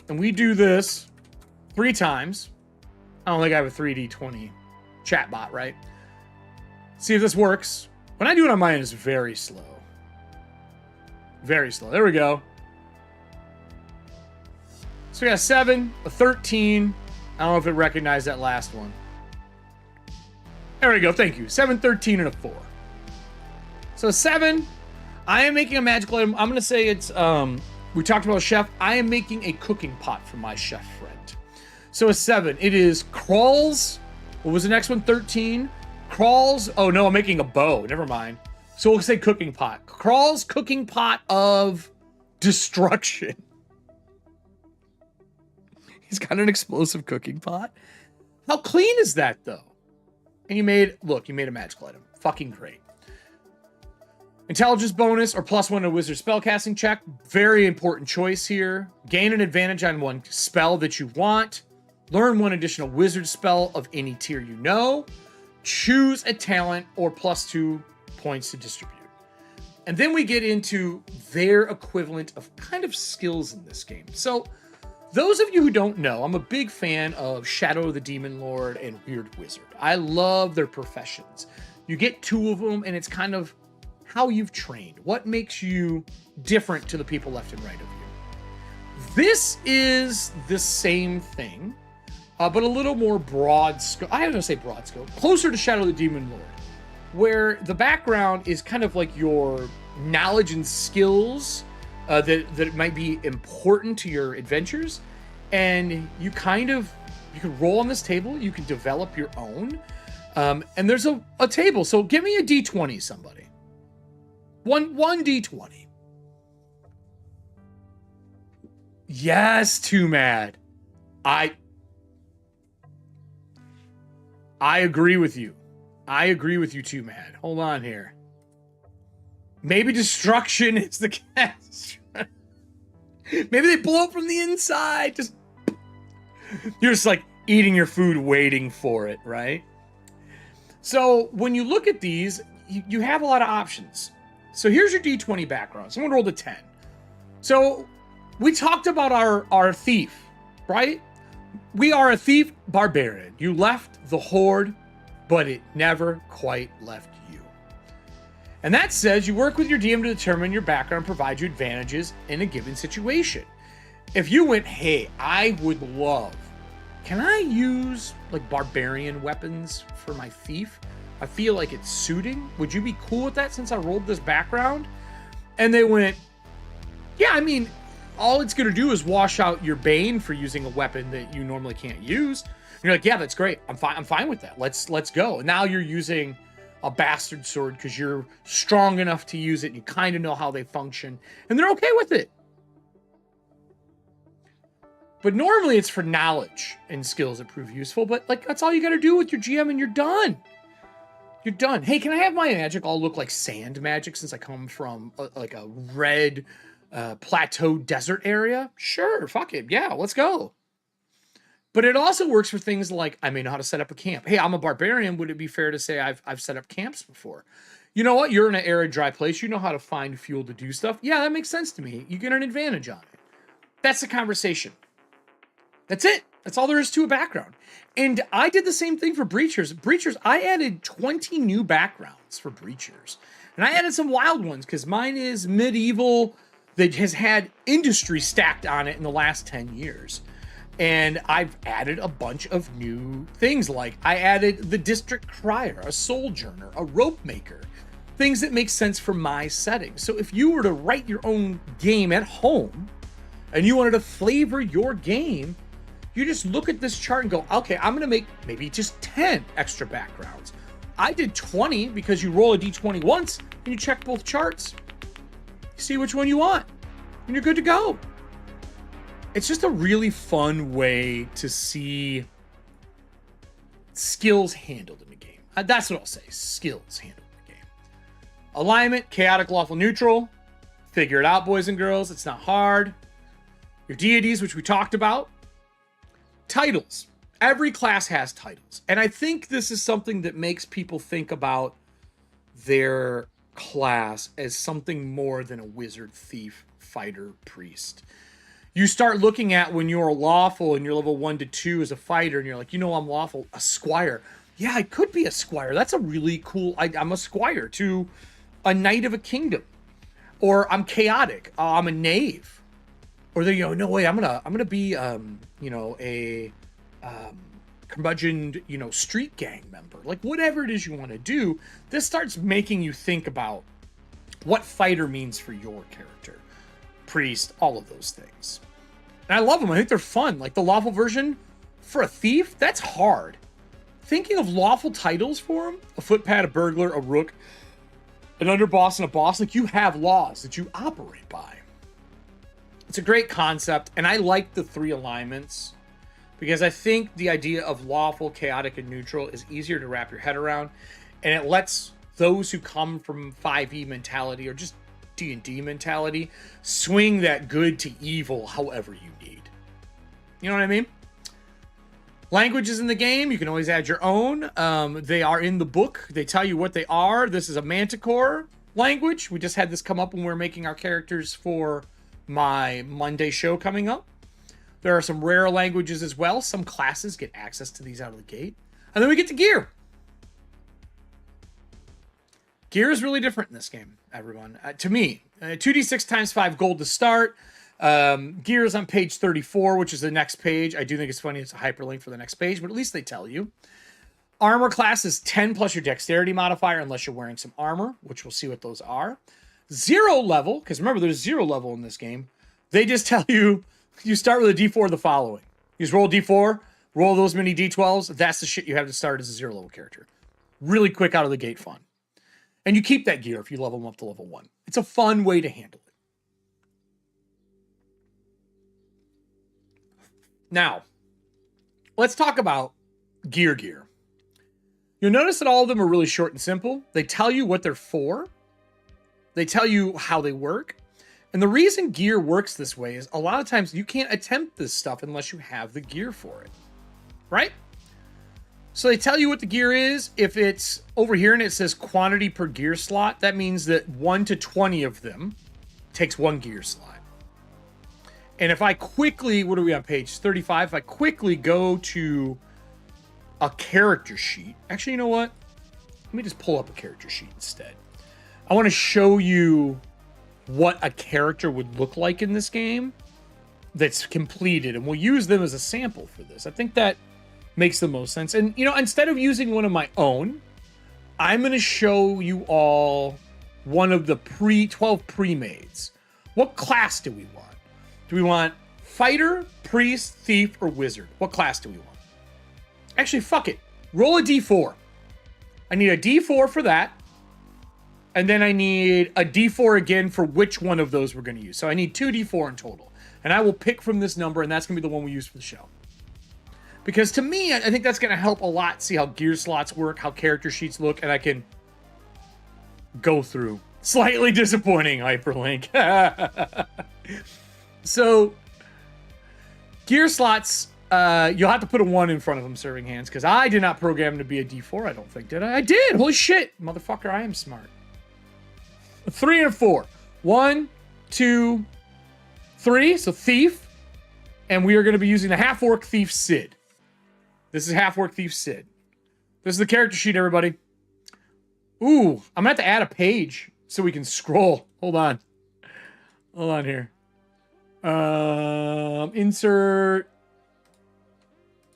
Speaker 1: and we do this 3 times, I don't think I have a 3d20 chat bot, right? See if this works. When I do it on mine, it's very slow. Very slow. There we go. So we got a 7, a 13. I don't know if it recognized that last one. There we go. Thank you. 7, 13, and a 4. So 7, I am making a magical item. I'm going to say it's, we talked about a chef. I am making a cooking pot for my chef friend. So a 7, it is crawls. What was the next one? 13. Crawls. Oh no, I'm making a bow. Never mind. So we'll say cooking pot. Crawls cooking pot of destruction. He's got an explosive cooking pot. How clean is that though? And you made a magical item. Fucking great. Intelligence bonus or +1 to wizard spellcasting check. Very important choice here. Gain an advantage on one spell that you want. Learn one additional wizard spell of any tier you know. Choose a talent or +2 points to distribute. And then we get into their equivalent of kind of skills in this game. So those of you who don't know, I'm a big fan of Shadow the Demon Lord and Weird Wizard. I love their professions. You get 2 of them, and it's kind of how you've trained. What makes you different to the people left and right of you. This is the same thing, but a little more broad scope. I don't want to say broad scope. Closer to Shadow the Demon Lord, where the background is kind of like your knowledge and skills that might be important to your adventures. And you can roll on this table. You can develop your own. And there's a table. So give me a D20, somebody. One D20. Yes, too mad. I agree with you. I agree with you, too mad. Hold on here. Maybe destruction is the catch. Maybe they blow up from the inside. You're just like eating your food, waiting for it, right? So when you look at these, you have a lot of options. So here's your D20 background. Someone rolled a 10. So we talked about our thief, right? We are a thief barbarian. You left the horde, but it never quite left you. And that says you work with your DM to determine your background provides you advantages in a given situation. If you went, hey, I would love, can I use like barbarian weapons for my thief? I feel like it's suiting. Would you be cool with that since I rolled this background? And they went, yeah, I mean, all it's going to do is wash out your bane for using a weapon that you normally can't use. And you're like, yeah, that's great. I'm fine with that. Let's go. And now you're using a bastard sword because you're strong enough to use it. And you kind of know how they function. And they're okay with it. But normally it's for knowledge and skills that prove useful. But like that's all you got to do with your GM and you're done. You're done. Hey, can I have my magic all look like sand magic since I come from like a red plateau desert area? Sure, fuck it. Yeah, let's go. But it also works for things like I may know how to set up a camp. Hey, I'm a barbarian. Would it be fair to say I've set up camps before? You know what? You're in an arid, dry place. You know how to find fuel to do stuff. Yeah, that makes sense to me. You get an advantage on it. That's the conversation. That's it. That's all there is to a background. And I did the same thing for Breachers. Breachers, I added 20 new backgrounds for Breachers. And I added some wild ones because mine is medieval that has had industry stacked on it in the last 10 years. And I've added a bunch of new things, like I added the District Crier, a Sojourner, a Rope Maker, things that make sense for my setting. So if you were to write your own game at home and you wanted to flavor your game, you just look at this chart and go, okay, I'm gonna make maybe just 10 extra backgrounds. I did 20 because you roll a d20 once and you check both charts. You see which one you want and you're good to go. It's just a really fun way to see skills handled in the game. That's what I'll say, skills handled in the game. Alignment, chaotic, lawful, neutral. Figure it out, boys and girls. It's not hard. Your deities, which we talked about. Titles. Every class has titles. And I think this is something that makes people think about their class as something more than a wizard, thief, fighter, priest. You start looking at when you're lawful and you're level 1 to 2 as a fighter, and you're like, you know, I'm lawful, a squire. Yeah, I could be a squire. That's a really cool, I'm a squire to a knight of a kingdom. Or I'm chaotic. I'm a knave. Or they go, no way, I'm gonna be you know, a curmudgeon, you know, street gang member. Like whatever it is you want to do, this starts making you think about what fighter means for your character. Priest, all of those things. And I love them. I think they're fun. Like the lawful version for a thief, that's hard. Thinking of lawful titles for him, a footpad, a burglar, a rook, an underboss, and a boss, like you have laws that you operate by. It's a great concept, and I like the 3 alignments because I think the idea of lawful, chaotic, and neutral is easier to wrap your head around, and it lets those who come from 5e mentality or just D&D mentality swing that good to evil however you need. You know what I mean? Languages in the game, you can always add your own. They are in the book. They tell you what they are. This is a Manticore language. We just had this come up when we were making our characters for my Monday show coming up. There are some rare languages as well. Some classes get access to these out of the gate. And then we get to gear. Gear is really different in this game, everyone. To me, 2d6 times 5 gold to start. Gear is on page 34, which is the next page. I do think it's funny it's a hyperlink for the next page, but at least they tell you. Armor class is 10 plus your dexterity modifier, unless you're wearing some armor, which we'll see what those are. 0 level, because remember, there's 0 level in this game. They just tell you, you start with a d4 of the following. You just roll d4, roll those many d12s. That's the shit you have to start as a 0 level character. Really quick out of the gate fun. And you keep that gear if you level them up to level 1. It's a fun way to handle it. Now, let's talk about gear. You'll notice that all of them are really short and simple. They tell you what they're for. They tell you how they work. And the reason gear works this way is a lot of times you can't attempt this stuff unless you have the gear for it. Right? So they tell you what the gear is. If it's over here and it says quantity per gear slot, that means that 1 to 20 of them takes 1 gear slot. And if I quickly, what are we on page 35? If I quickly go to a character sheet, actually, you know what? Let me just pull up a character sheet instead. I want to show you what a character would look like in this game that's completed, and we'll use them as a sample for this. I think that makes the most sense. And, you know, instead of using one of my own, I'm going to show you all one of the 12 pre-mades. What class do we want? Do we want fighter, priest, thief, or wizard? What class do we want? Actually, fuck it. Roll a d4. I need a d4 for that. And then I need a d4 again for which one of those we're going to use. So I need 2 d4 in total. And I will pick from this number, and that's going to be the one we use for the show. Because to me, I think that's going to help a lot see how gear slots work, how character sheets look, and I can go through. Slightly disappointing hyperlink. So, gear slots, you'll have to put a 1 in front of them, serving hands, because I did not program them to be a d4, I don't think, did I? I did! Holy shit! Motherfucker, I am smart. A 3 and a 4. 1, 2, 3, so thief. And we are going to be using the half-orc thief Sid. This is Half-Orc Thief Sid. This is the character sheet, everybody. Ooh, I'm gonna have to add a page so we can scroll. Hold on. Hold on here.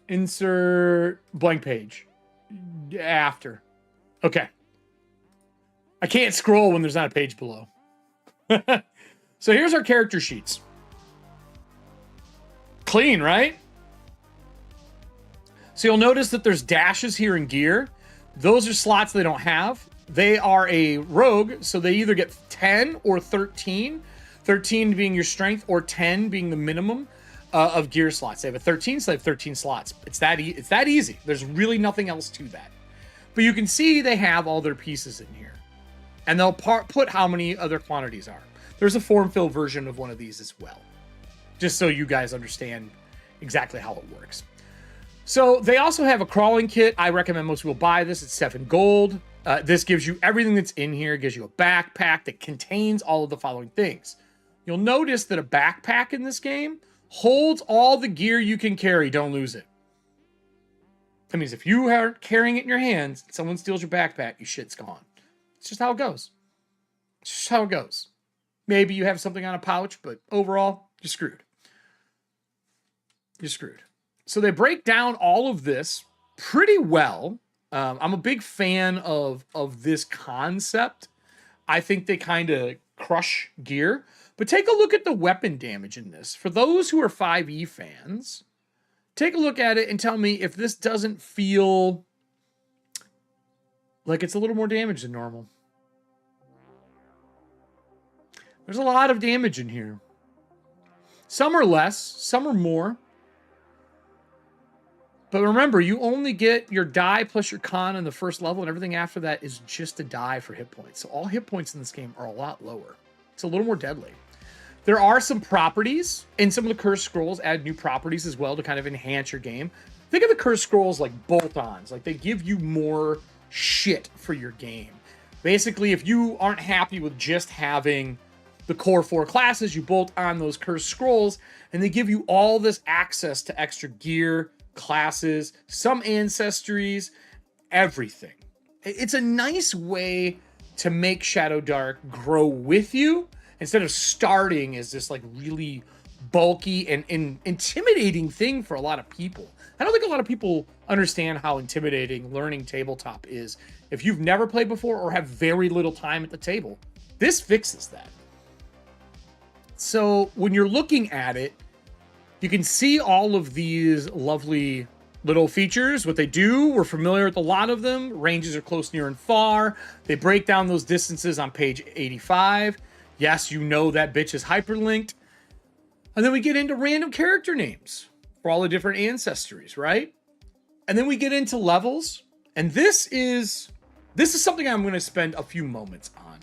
Speaker 1: Insert blank page. After. Okay. I can't scroll when there's not a page below. So here's our character sheets. Clean, right? So you'll notice that there's dashes here in gear. Those are slots they don't have. They are a rogue, so they either get 10 or 13. 13 being your strength, or 10 being the minimum of gear slots. They have a 13, so they have 13 slots. It's that easy. There's really nothing else to that. But you can see they have all their pieces in here. And they'll put how many other quantities are. There's a form-fill version of one of these as well. Just so you guys understand exactly how it works. So they also have a crawling kit. I recommend most people buy this. It's 7 gold. This gives you everything that's in here. It gives you a backpack that contains all of the following things. You'll notice that a backpack in this game holds all the gear you can carry. Don't lose it. That means if you aren't carrying it in your hands, and someone steals your backpack, your shit's gone. It's just how it goes. It's just how it goes. Maybe you have something on a pouch, but overall, you're screwed. You're screwed. So they break down all of this pretty well. I'm a big fan of this concept. I think they kind of crush gear. But take a look at the weapon damage in this. For those who are 5e fans, take a look at it and tell me if this doesn't feel like it's a little more damage than normal. There's a lot of damage in here. Some are less, some are more. But remember, you only get your die plus your con in the first level, and everything after that is just a die for hit points. So all hit points in this game are a lot lower. It's a little more deadly. There are some properties, and some of the cursed scrolls add new properties as well to kind of enhance your game. Think of the cursed scrolls like bolt-ons. Like, they give you more shit for your game. Basically, if you aren't happy with just having the core 4 classes, you bolt on those cursed scrolls, and they give you all this access to extra gear, classes, some ancestries, everything. It's a nice way to make Shadowdark grow with you instead of starting as this like really bulky and intimidating thing for a lot of people. I don't think a lot of people understand how intimidating learning tabletop is if you've never played before or have very little time at the table. This fixes that. So when you're looking at it, you can see all of these lovely little features. What they do, we're familiar with a lot of them. Ranges are close, near, and far. They break down those distances on page 85. Yes, you know that bitch is hyperlinked. And then we get into random character names for all the different ancestries, right? And then we get into levels. And this is something I'm going to spend a few moments on.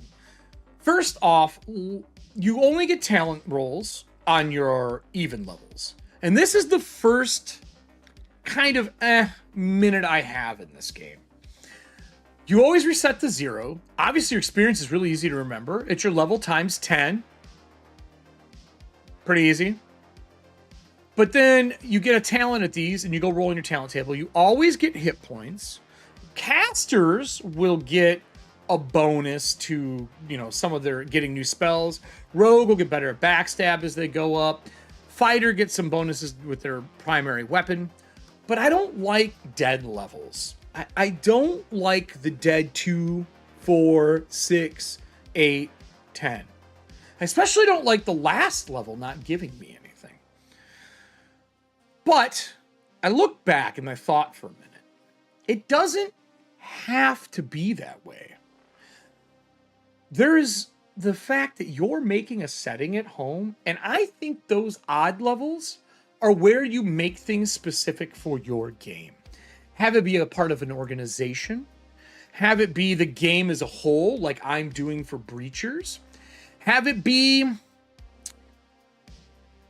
Speaker 1: First off, you only get talent rolls on your even levels. And this is the first kind of minute I have in this game. You always reset to 0. Obviously, your experience is really easy to remember. It's your level times 10. Pretty easy. But then you get a talent at these and you go roll in your talent table. You always get hit points. Casters will get a bonus to, you know, some of their getting new spells. Rogue will get better at backstab as they go up. Fighter gets some bonuses with their primary weapon. But I don't like dead levels. I don't like the dead 2, 4, 6, 8, 10. I especially don't like the last level not giving me anything. But I look back and I thought for a minute. It doesn't have to be that way. There is the fact that you're making a setting at home, and I think those odd levels are where you make things specific for your game. Have it be a part of an organization. Have it be the game as a whole, like I'm doing for Breachers. Have it be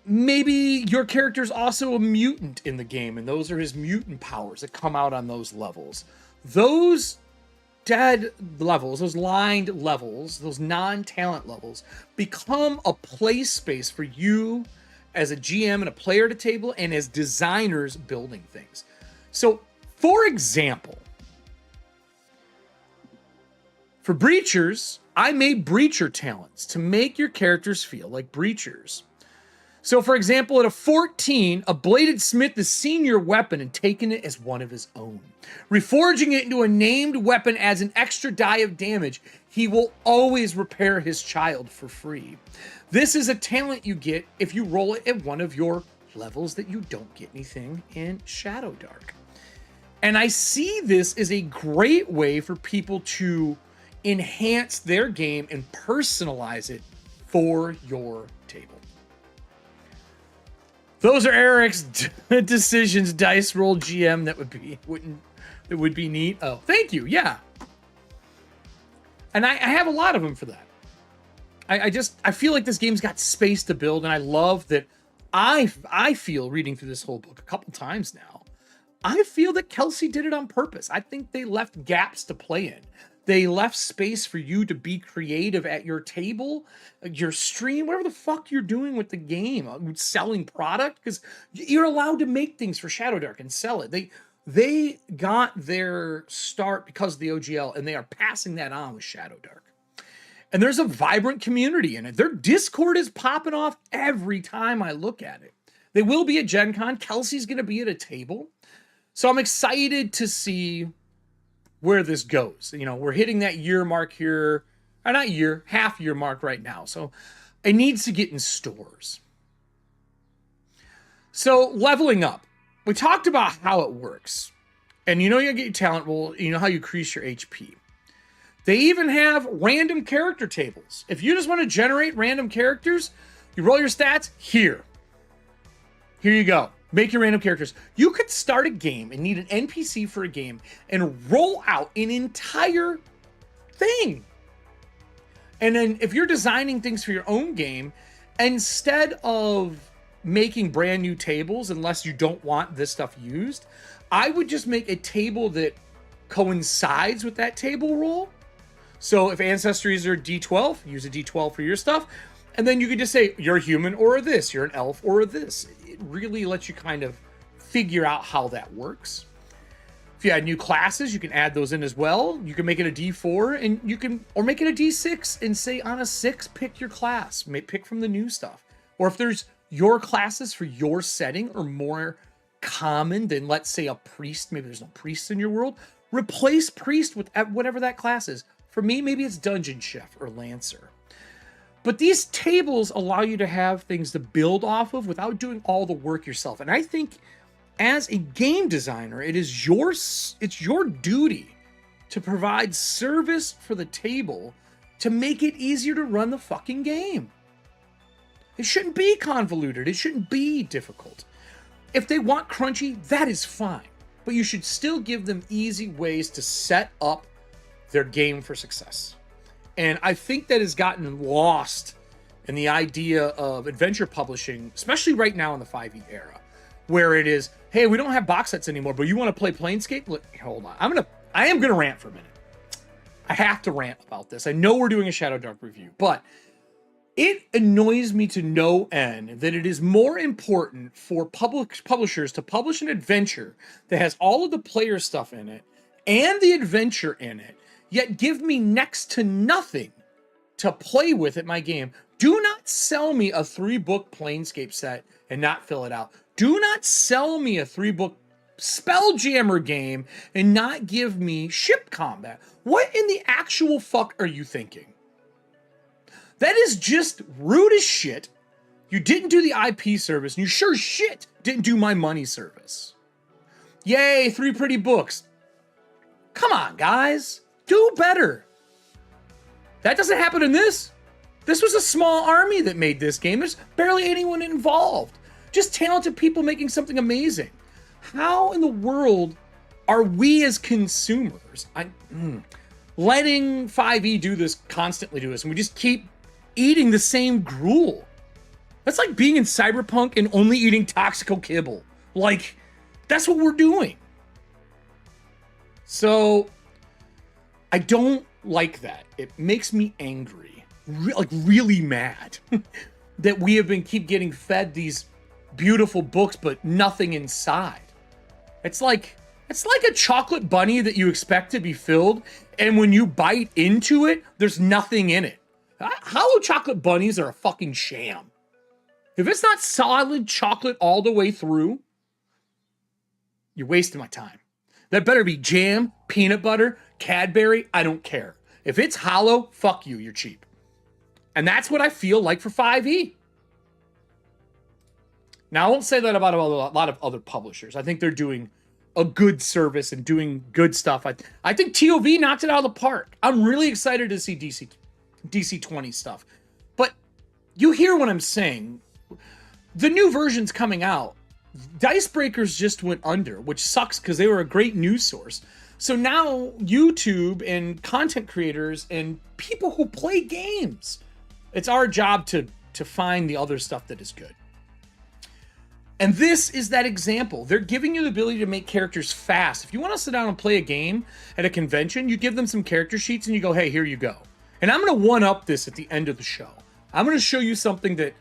Speaker 1: maybe your character's also a mutant in the game, and those are his mutant powers that come out on those levels. Those dead levels, those lined levels, those non-talent levels, become a play space for you as a GM and a player at a table and as designers building things. So, for example, for breachers, I made breacher talents to make your characters feel like breachers. So, for example, at a 14, a bladed smith has seen your weapon and taken it as one of his own. Reforging it into a named weapon adds an extra die of damage. He will always repair his child for free. This is a talent you get if you roll it at one of your levels that you don't get anything in Shadowdark. And I see this as a great way for people to enhance their game and personalize it for your table. Those are Eric's decisions, dice roll GM. That would be neat. Oh, thank you. Yeah. And I have a lot of them for that. I feel like this game's got space to build, and I love that I feel, reading through this whole book a couple times now, I feel that Kelsey did it on purpose. I think they left gaps to play in. They left space for you to be creative at your table, your stream, whatever the fuck you're doing with the game, selling product, because you're allowed to make things for Shadowdark and sell it. They got their start because of the OGL, and they are passing that on with Shadowdark. And there's a vibrant community in it. Their Discord is popping off every time I look at it. They will be at Gen Con. Kelsey's going to be at a table. So I'm excited to see where this goes. You know, we're hitting that year mark here, or not year, half year mark right now. So it needs to get in stores. So leveling up, we talked about how it works. And you know, you get your talent roll, you know how you increase your HP. They even have random character tables. If you just want to generate random characters, you roll your stats here. Here you go. Make your random characters. You could start a game and need an NPC for a game and roll out an entire thing. And then if you're designing things for your own game, instead of making brand new tables, unless you don't want this stuff used, I would just make a table that coincides with that table roll. So if ancestries are D12, use a D12 for your stuff. And then you could just say, you're a human or a this, you're an elf or a this. It really lets you kind of figure out how that works. If you add new classes, you can add those in as well. You can make it a D4 and you can, or make it a D6 and say on a 6, pick your class, pick from the new stuff. Or if there's your classes for your setting are more common than, let's say, a priest, maybe there's no priests in your world, replace priest with whatever that class is. For me, maybe it's Dungeon Chef or Lancer. But these tables allow you to have things to build off of without doing all the work yourself. And I think as a game designer, it's your duty to provide service for the table to make it easier to run the fucking game. It shouldn't be convoluted. It shouldn't be difficult. If they want crunchy, that is fine. But you should still give them easy ways to set up their game for success. And I think that has gotten lost in the idea of adventure publishing, especially right now in the 5e era, where it is, hey, we don't have box sets anymore, but you want to play Planescape? Look, hold on. I am gonna rant for a minute. I have to rant about this. I know we're doing a Shadowdark review, but it annoys me to no end that it is more important for publishers to publish an adventure that has all of the player stuff in it and the adventure in it, yet give me next to nothing to play with at my game. Do not sell me a 3-book Planescape set and not fill it out. Do not sell me a 3-book Spelljammer game and not give me ship combat. What in the actual fuck are you thinking? That is just rude as shit. You didn't do the IP service, and you sure as shit didn't do my money service. Yay, 3 pretty books. Come on, guys. Do better. That doesn't happen in this. This was a small army that made this game. There's barely anyone involved. Just talented people making something amazing. How in the world are we as consumers letting 5e do this, constantly do this, and we just keep eating the same gruel? That's like being in Cyberpunk and only eating Toxical Kibble. Like, that's what we're doing. So I don't like that. It makes me angry, like really mad that we have been keep getting fed these beautiful books, but nothing inside. It's like It's like a chocolate bunny that you expect to be filled, and when you bite into it, there's nothing in it. Hollow chocolate bunnies are a fucking sham. If it's not solid chocolate all the way through, you're wasting my time. That better be jam, peanut butter, Cadbury, I don't care. If it's hollow, fuck you, you're cheap. And that's what I feel like for 5e. Now, I won't say that about a lot of other publishers. I think they're doing a good service and doing good stuff. I think TOV knocked it out of the park. I'm really excited to see DC 20 stuff. But you hear what I'm saying. The new version's coming out. Dicebreakers just went under, which sucks because they were a great news source. So now YouTube and content creators and people who play games, it's our job to find the other stuff that is good. And this is that example. They're giving you the ability to make characters fast. If you want to sit down and play a game at a convention, you give them some character sheets and you go, hey, here you go. And I'm going to one-up this at the end of the show. I'm going to show you something that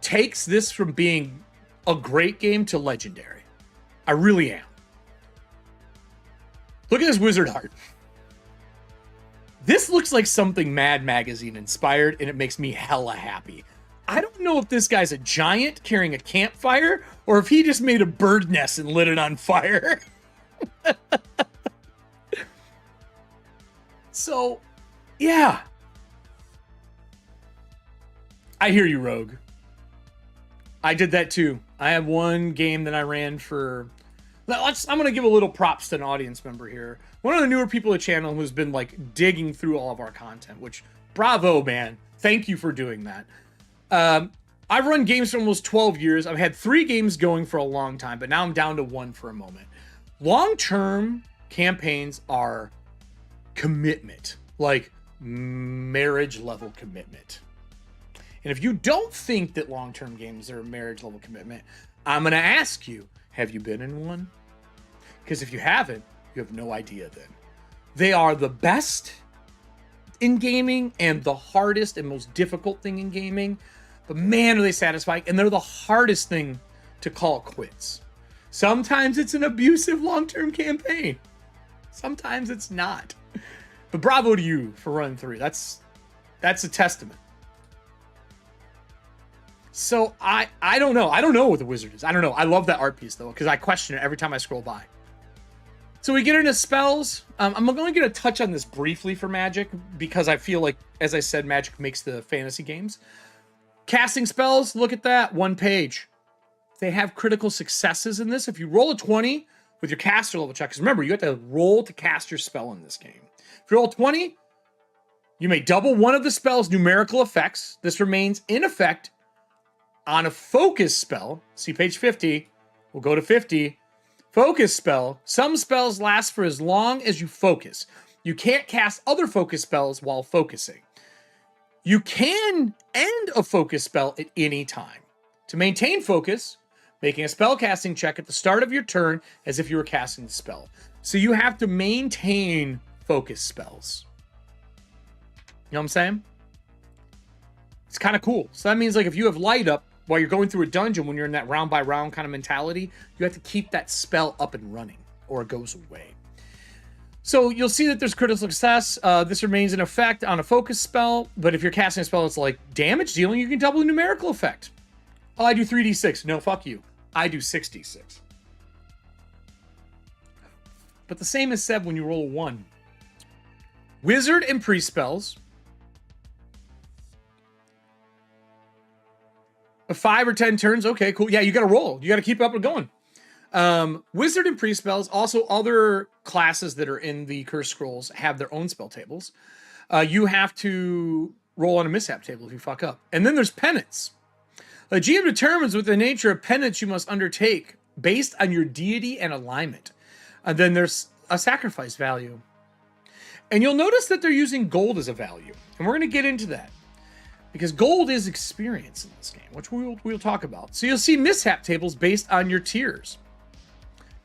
Speaker 1: takes this from being a great game to legendary. I really am. Look at this wizard art. This looks like something Mad Magazine inspired, and it makes me hella happy. I don't know if this guy's a giant carrying a campfire or if he just made a bird nest and lit it on fire. So, yeah. I hear you, Rogue. I did that too. I have one game that I ran for... I'm going to give a little props to an audience member here. One of the newer people at the channel who's been like digging through all of our content, which bravo, man. Thank you for doing that. I've run games for almost 12 years. I've had 3 games going for a long time, but now I'm down to 1 for a moment. Long-term campaigns are commitment, like marriage level commitment. And if you don't think that long-term games are a marriage level commitment, I'm going to ask you, have you been in one? Because if you haven't, you have no idea then. They are the best in gaming and the hardest and most difficult thing in gaming. But man, are they satisfying. And they're the hardest thing to call quits. Sometimes it's an abusive long-term campaign. Sometimes it's not. But bravo to you for running through. That's a testament. So I don't know. I don't know what the wizard is. I don't know. I love that art piece though, because I question it every time I scroll by. So we get into spells. I'm going to get a touch on this briefly for Magic because I feel like, as I said, Magic makes the fantasy games. Casting spells, look at that, 1 page. They have critical successes in this. If you roll a 20 with your caster level check, because remember, you have to roll to cast your spell in this game. If you roll 20, you may double one of the spell's numerical effects. This remains in effect on a focus spell. See page 50. We'll go to 50. Focus spell. Some spells last for as long as you focus. You can't cast other focus spells while focusing. You can end a focus spell at any time. To maintain focus, making a spell casting check at the start of your turn as if you were casting the spell. So you have to maintain focus spells. You know what I'm saying? It's kind of cool. So that means like if you have light up while you're going through a dungeon, when you're in that round by round kind of mentality, you have to keep that spell up and running or it goes away. So you'll see that there's critical success. This remains in effect on a focus spell, but if you're casting a spell that's like damage dealing, you can double the numerical effect. Oh, I do 3d6. No, fuck you. I do 6d6. But the same is said when you roll a 1. Wizard and priest spells. A 5 or 10 turns. Okay, cool. Yeah, you got to roll. You got to keep up and going. Wizard and priest spells, also other classes that are in the Curse Scrolls have their own spell tables. You have to roll on a mishap table if you fuck up. And then there's penance. The GM determines what the nature of penance you must undertake based on your deity and alignment. And then there's a sacrifice value. And you'll notice that they're using gold as a value. And we're going to get into that. Because gold is experience in this game, which we'll talk about. So you'll see mishap tables based on your tiers.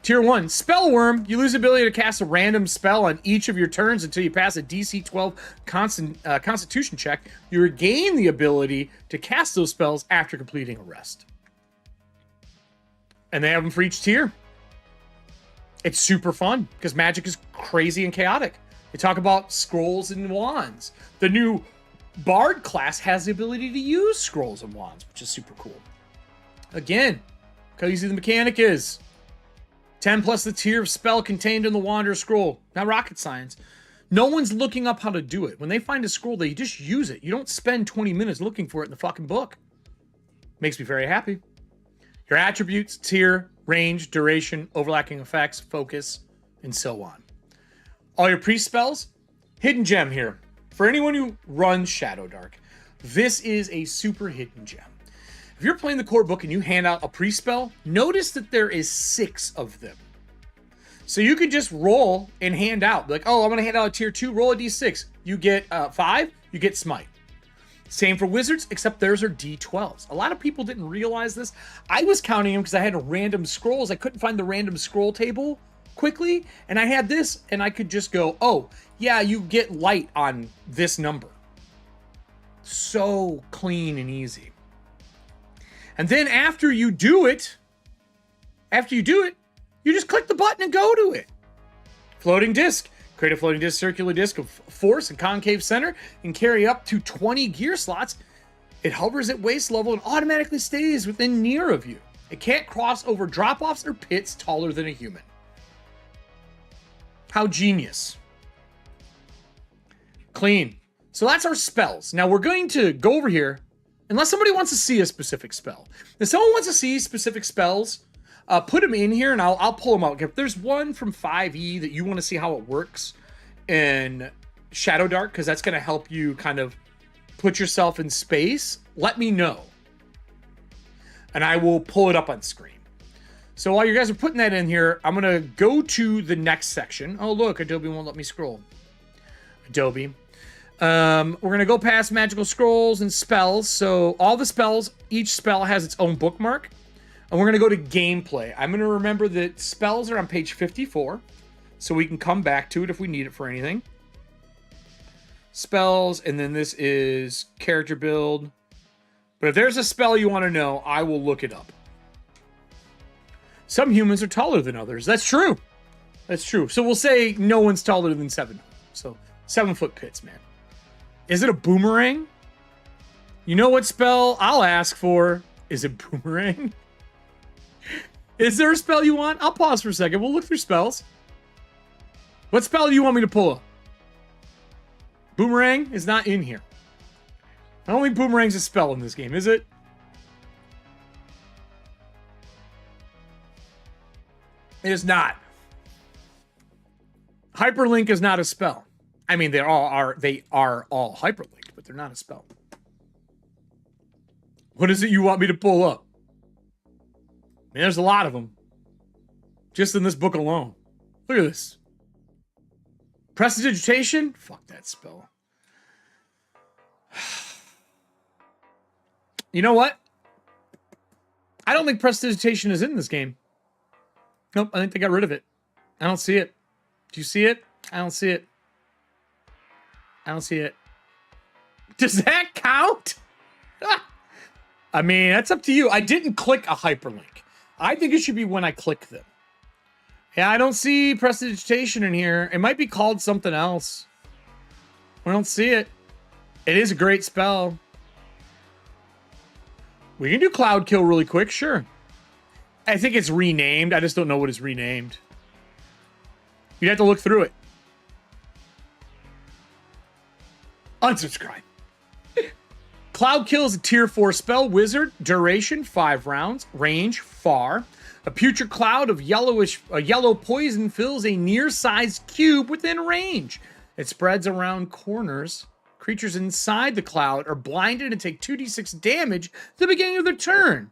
Speaker 1: Tier 1, Spellworm. You lose the ability to cast a random spell on each of your turns until you pass a DC 12 Constitution check. You regain the ability to cast those spells after completing a rest. And they have them for each tier. It's super fun because magic is crazy and chaotic. They talk about scrolls and wands. The new Bard class has the ability to use scrolls and wands, which is super cool. Again, look how easy the mechanic is. 10 plus the tier of spell contained in the Wanderer scroll. Not rocket science. No one's looking up how to do it. When they find a scroll, they just use it. You don't spend 20 minutes looking for it in the fucking book. Makes me very happy. Your attributes, tier, range, duration, overlapping effects, focus, and so on. All your priest spells, hidden gem here. For anyone who runs Shadowdark, this is a super hidden gem. If you're playing the core book and you hand out a priest spell, notice that there is 6 of them. So you can just roll and hand out. Like, oh, I'm going to hand out a tier 2, roll a d6. You get 5, you get smite. Same for wizards, except theirs are d12s. A lot of people didn't realize this. I was counting them because I had random scrolls. I couldn't find the random scroll table quickly. And I had this, and I could just go, oh, yeah, you get light on this number. So clean and easy. And then after you do it, you just click the button and go to it. Floating disc. Create a floating disc, circular disc of force and concave center and carry up to 20 gear slots. It hovers at waist level and automatically stays within near of you. It can't cross over drop-offs or pits taller than a human. How genius. Clean. So that's our spells. Now we're going to go over here, unless somebody wants to see a specific spell. If someone wants to see specific spells, put them in here and I'll pull them out. If there's one from 5e that you want to see how it works in Shadowdark, because that's going to help you kind of put yourself in space, let me know. And I will pull it up on screen. So while you guys are putting that in here, I'm going to go to the next section. Oh, look, Adobe won't let me scroll. Adobe. We're going to go past magical scrolls and spells. So all the spells, each spell has its own bookmark. And we're going to go to gameplay. I'm going to remember that spells are on page 54. So we can come back to it if we need it for anything. Spells, and then this is character build. But if there's a spell you want to know, I will look it up. Some humans are taller than others. That's true. That's true. So we'll say no one's taller than 7. So 7-foot pits, man. Is it a boomerang? You know what spell I'll ask for? Is it boomerang? Is there a spell you want? I'll pause for a second. We'll look through spells. What spell do you want me to pull? Boomerang is not in here. I don't think boomerang's a spell in this game, is it? It is not. Hyperlink is not a spell. I mean, they are all hyperlinked, but they're not a spell. What is it you want me to pull up? I mean, there's a lot of them. Just in this book alone. Look at this. Prestidigitation? Fuck that spell. You know what? I don't think prestidigitation is in this game. Nope, I think they got rid of it. I don't see it. Do you see it? I don't see it. I don't see it. Does that count? I mean, that's up to you. I didn't click a hyperlink. I think it should be when I click them. Yeah, I don't see prestidigitation in here. It might be called something else. I don't see it. It is a great spell. We can do Cloud Kill really quick, sure. I think it's renamed. I just don't know what it's renamed. You'd have to look through it. Unsubscribe. Cloud Kill is a tier 4 spell. Wizard. Duration 5 rounds. Range far. A putrid cloud of yellow poison fills a near-sized cube within range. It spreads around corners. Creatures inside the cloud are blinded and take 2d6 damage at the beginning of their turn.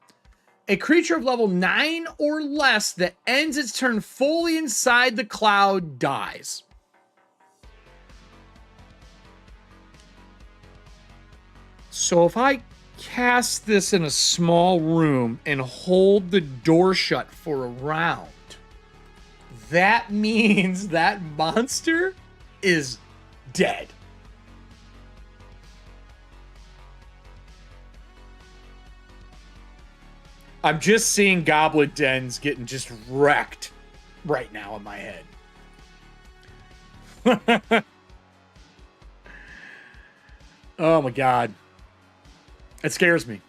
Speaker 1: A creature of level 9 or less that ends its turn fully inside the cloud dies. So if I cast this in a small room and hold the door shut for a round, that means that monster is dead. I'm just seeing Goblin Dens getting just wrecked right now in my head. Oh my God. It scares me.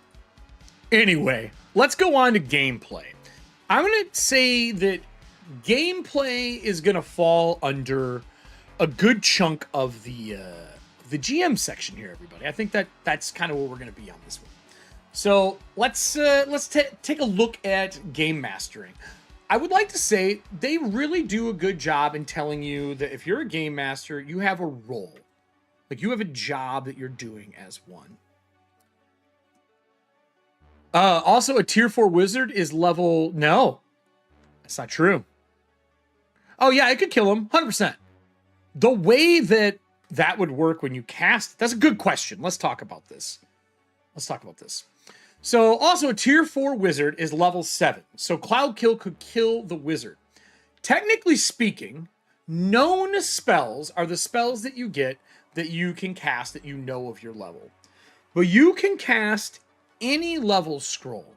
Speaker 1: Anyway, let's go on to gameplay. I'm going to say that gameplay is going to fall under a good chunk of the GM section here, everybody. I think that's kind of where we're going to be on this one. So let's take a look at game mastering. I would like to say they really do a good job in telling you that if you're a game master, you have a role. Like, you have a job that you're doing as one. Also, a tier 4 wizard is level... No, that's not true. Oh, yeah, I could kill him, 100%. The way that would work when you cast... That's a good question. Let's talk about this. So, also, a tier 4 wizard is level 7. So, Cloud Kill could kill the wizard. Technically speaking, known spells are the spells that you get that you can cast that you know of your level. But you can cast any level scroll.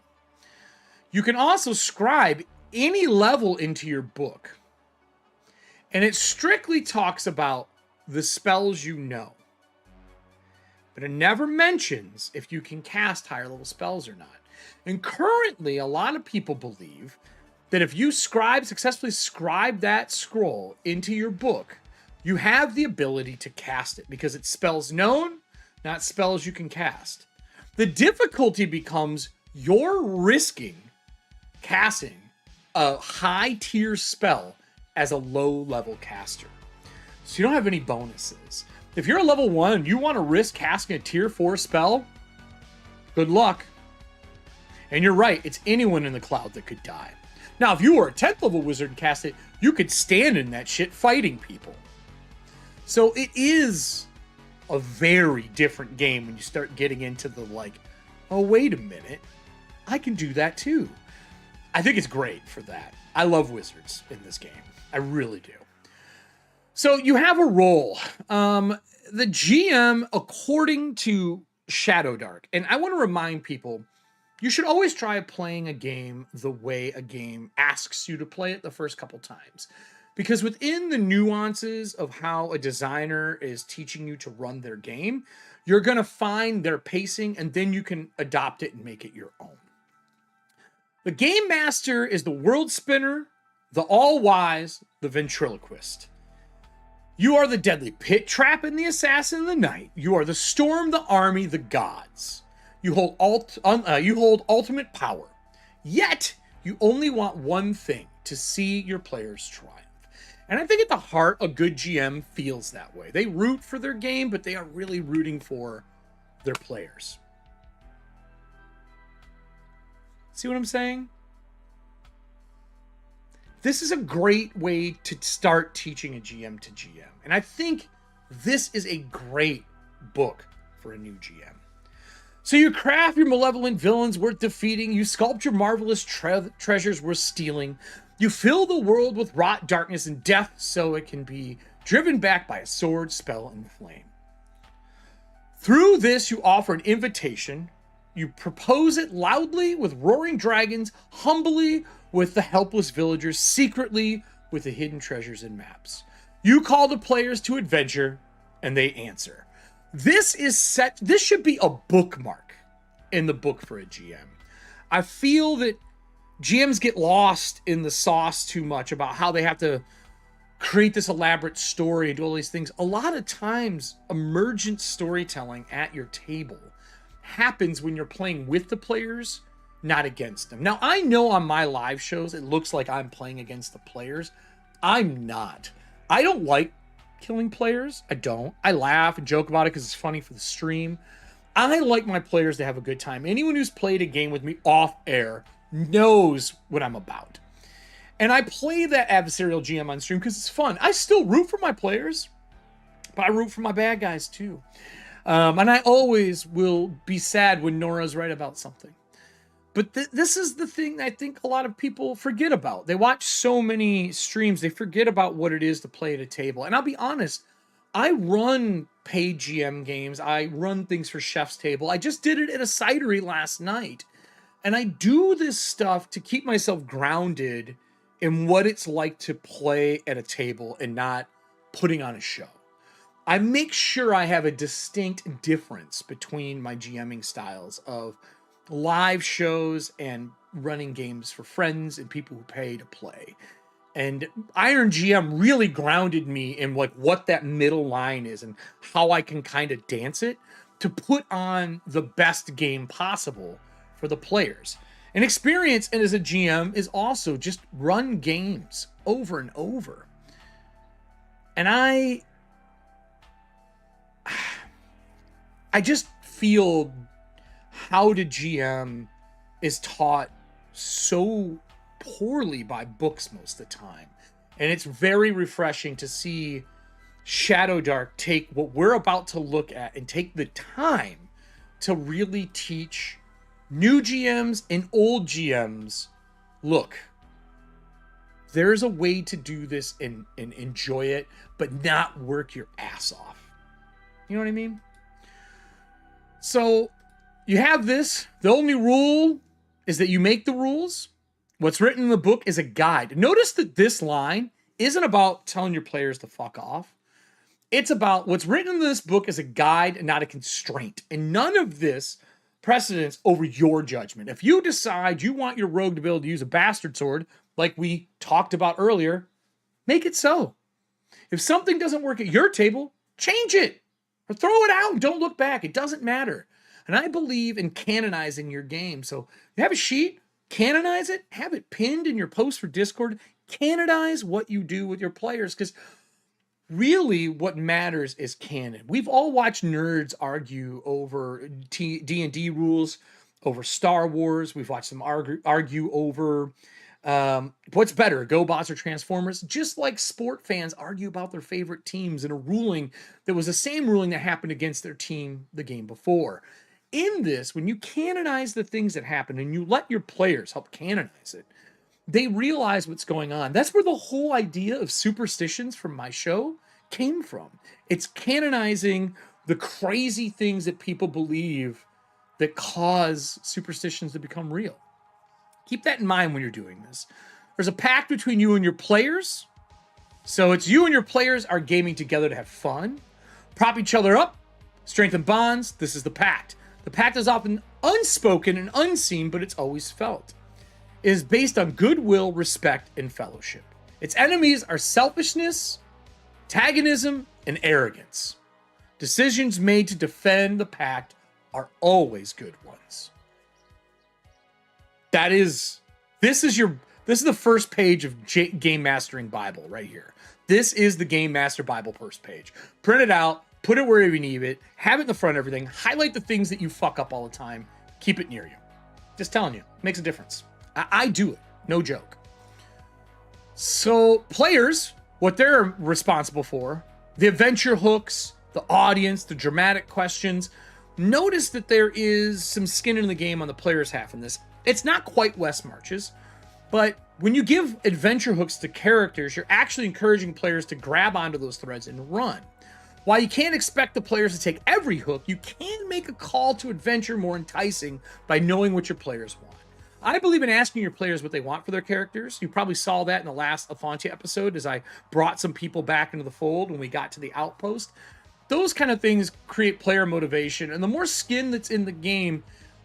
Speaker 1: You can also scribe any level into your book. And it strictly talks about the spells you know. But it never mentions if you can cast higher level spells or not. And currently, a lot of people believe that if you successfully scribe that scroll into your book, you have the ability to cast it because it's spells known, not spells you can cast. The difficulty becomes you're risking casting a high tier spell as a low level caster. So you don't have any bonuses. If you're a level 1 and you want to risk casting a tier 4 spell, good luck. And you're right, it's anyone in the cloud that could die. Now, if you were a 10th level wizard and cast it, you could stand in that shit fighting people. So it is a very different game when you start getting into the like, oh, wait a minute, I can do that too. I think it's great for that. I love wizards in this game. I really do. So you have a role. The GM, according to Shadowdark, and I want to remind people, you should always try playing a game the way a game asks you to play it the first couple times. Because within the nuances of how a designer is teaching you to run their game, you're going to find their pacing, and then you can adopt it and make it your own. The Game Master is the World Spinner, the All-Wise, the Ventriloquist. You are the Deadly Pit Trap and the Assassin of the Night. You are the Storm, the Army, the Gods. You hold ultimate power. Yet, you only want one thing, to see your players triumph. And I think at the heart, a good GM feels that way. They root for their game, but they are really rooting for their players. See what I'm saying? This is a great way to start teaching a GM to GM. And I think this is a great book for a new GM. So you craft your malevolent villains worth defeating. You sculpt your marvelous treasures worth stealing. You fill the world with rot, darkness, and death so it can be driven back by a sword, spell, and flame. Through this, you offer an invitation. You propose it loudly with roaring dragons, humbly with the helpless villagers, secretly with the hidden treasures and maps. You call the players to adventure, and they answer. This should be a bookmark in the book for a GM. I feel that GMs get lost in the sauce too much about how they have to create this elaborate story and do all these things. A lot of times, emergent storytelling at your table happens when you're playing with the players, not against them. Now, I know on my live shows, it looks like I'm playing against the players. I'm not. I don't like killing players. I don't. I laugh and joke about it because it's funny for the stream. I like my players to have a good time. Anyone who's played a game with me off air knows what I'm about. And I play that adversarial GM on stream because it's fun. I still root for my players, but I root for my bad guys too. And I always will be sad when Nora's right about something. But this is the thing I think a lot of people forget about. They watch so many streams, they forget about what it is to play at a table. And I'll be honest, I run paid GM games. I run things for Chef's Table. I just did it at a cidery last night. And I do this stuff to keep myself grounded and what it's like to play at a table and not putting on a show. I make sure I have a distinct difference between my GMing styles of live shows and running games for friends and people who pay to play. And Iron GM really grounded me in like what that middle line is and how I can kind of dance it to put on the best game possible for the players. And experience and as a GM is also just run games over and over. And I just feel how to GM is taught so poorly by books most of the time. And it's very refreshing to see Shadowdark take what we're about to look at and take the time to really teach new GMs and old GMs, look, there's a way to do this and enjoy it, but not work your ass off. You know what I mean? So you have this. The only rule is that you make the rules. What's written in the book is a guide. Notice that this line isn't about telling your players to fuck off. It's about what's written in this book is a guide and not a constraint. And none of this precedence over your judgment. If you decide you want your rogue to be able to use a bastard sword, like we talked about earlier, make it so. If something doesn't work at your table, change it. Or throw it out and don't look back. It doesn't matter. And I believe in canonizing your game. So you have a sheet, canonize it, have it pinned in your post for Discord, canonize what you do with your players, because really what matters is canon. We've all watched nerds argue over D&D rules, over Star Wars. We've watched them argue over what's better, GoBots or Transformers, just like sport fans argue about their favorite teams in a ruling that was the same ruling that happened against their team the game before. In this, when you canonize the things that happen and you let your players help canonize it, they realize what's going on. That's where the whole idea of superstitions from my show came from. It's canonizing the crazy things that people believe that cause superstitions to become real. Keep that in mind when you're doing this. There's a pact between you and your players. So it's you and your players are gaming together to have fun, prop each other up, strengthen bonds. This is the pact. The pact is often unspoken and unseen, but it's always felt. It is based on goodwill, respect, and fellowship. Its enemies are selfishness, antagonism, and arrogance. Decisions made to defend the pact are always good ones. This is the first page of Game Mastering Bible right here. This is the Game Master Bible first page. Print it out, put it wherever you need it, have it in the front of everything, highlight the things that you fuck up all the time, keep it near you. Just telling you, makes a difference. I do it, no joke. So players, what they're responsible for, the adventure hooks, the audience, the dramatic questions. Notice that there is some skin in the game on the player's half in this. It's not quite West Marches, but when you give adventure hooks to characters, you're actually encouraging players to grab onto those threads and run. While you can't expect the players to take every hook, you can make a call to adventure more enticing by knowing what your players want. I believe in asking your players what they want for their characters. You probably saw that in the last Afontia episode as I brought some people back into the fold when we got to the outpost. Those kind of things create player motivation, and the more skin that's in the game,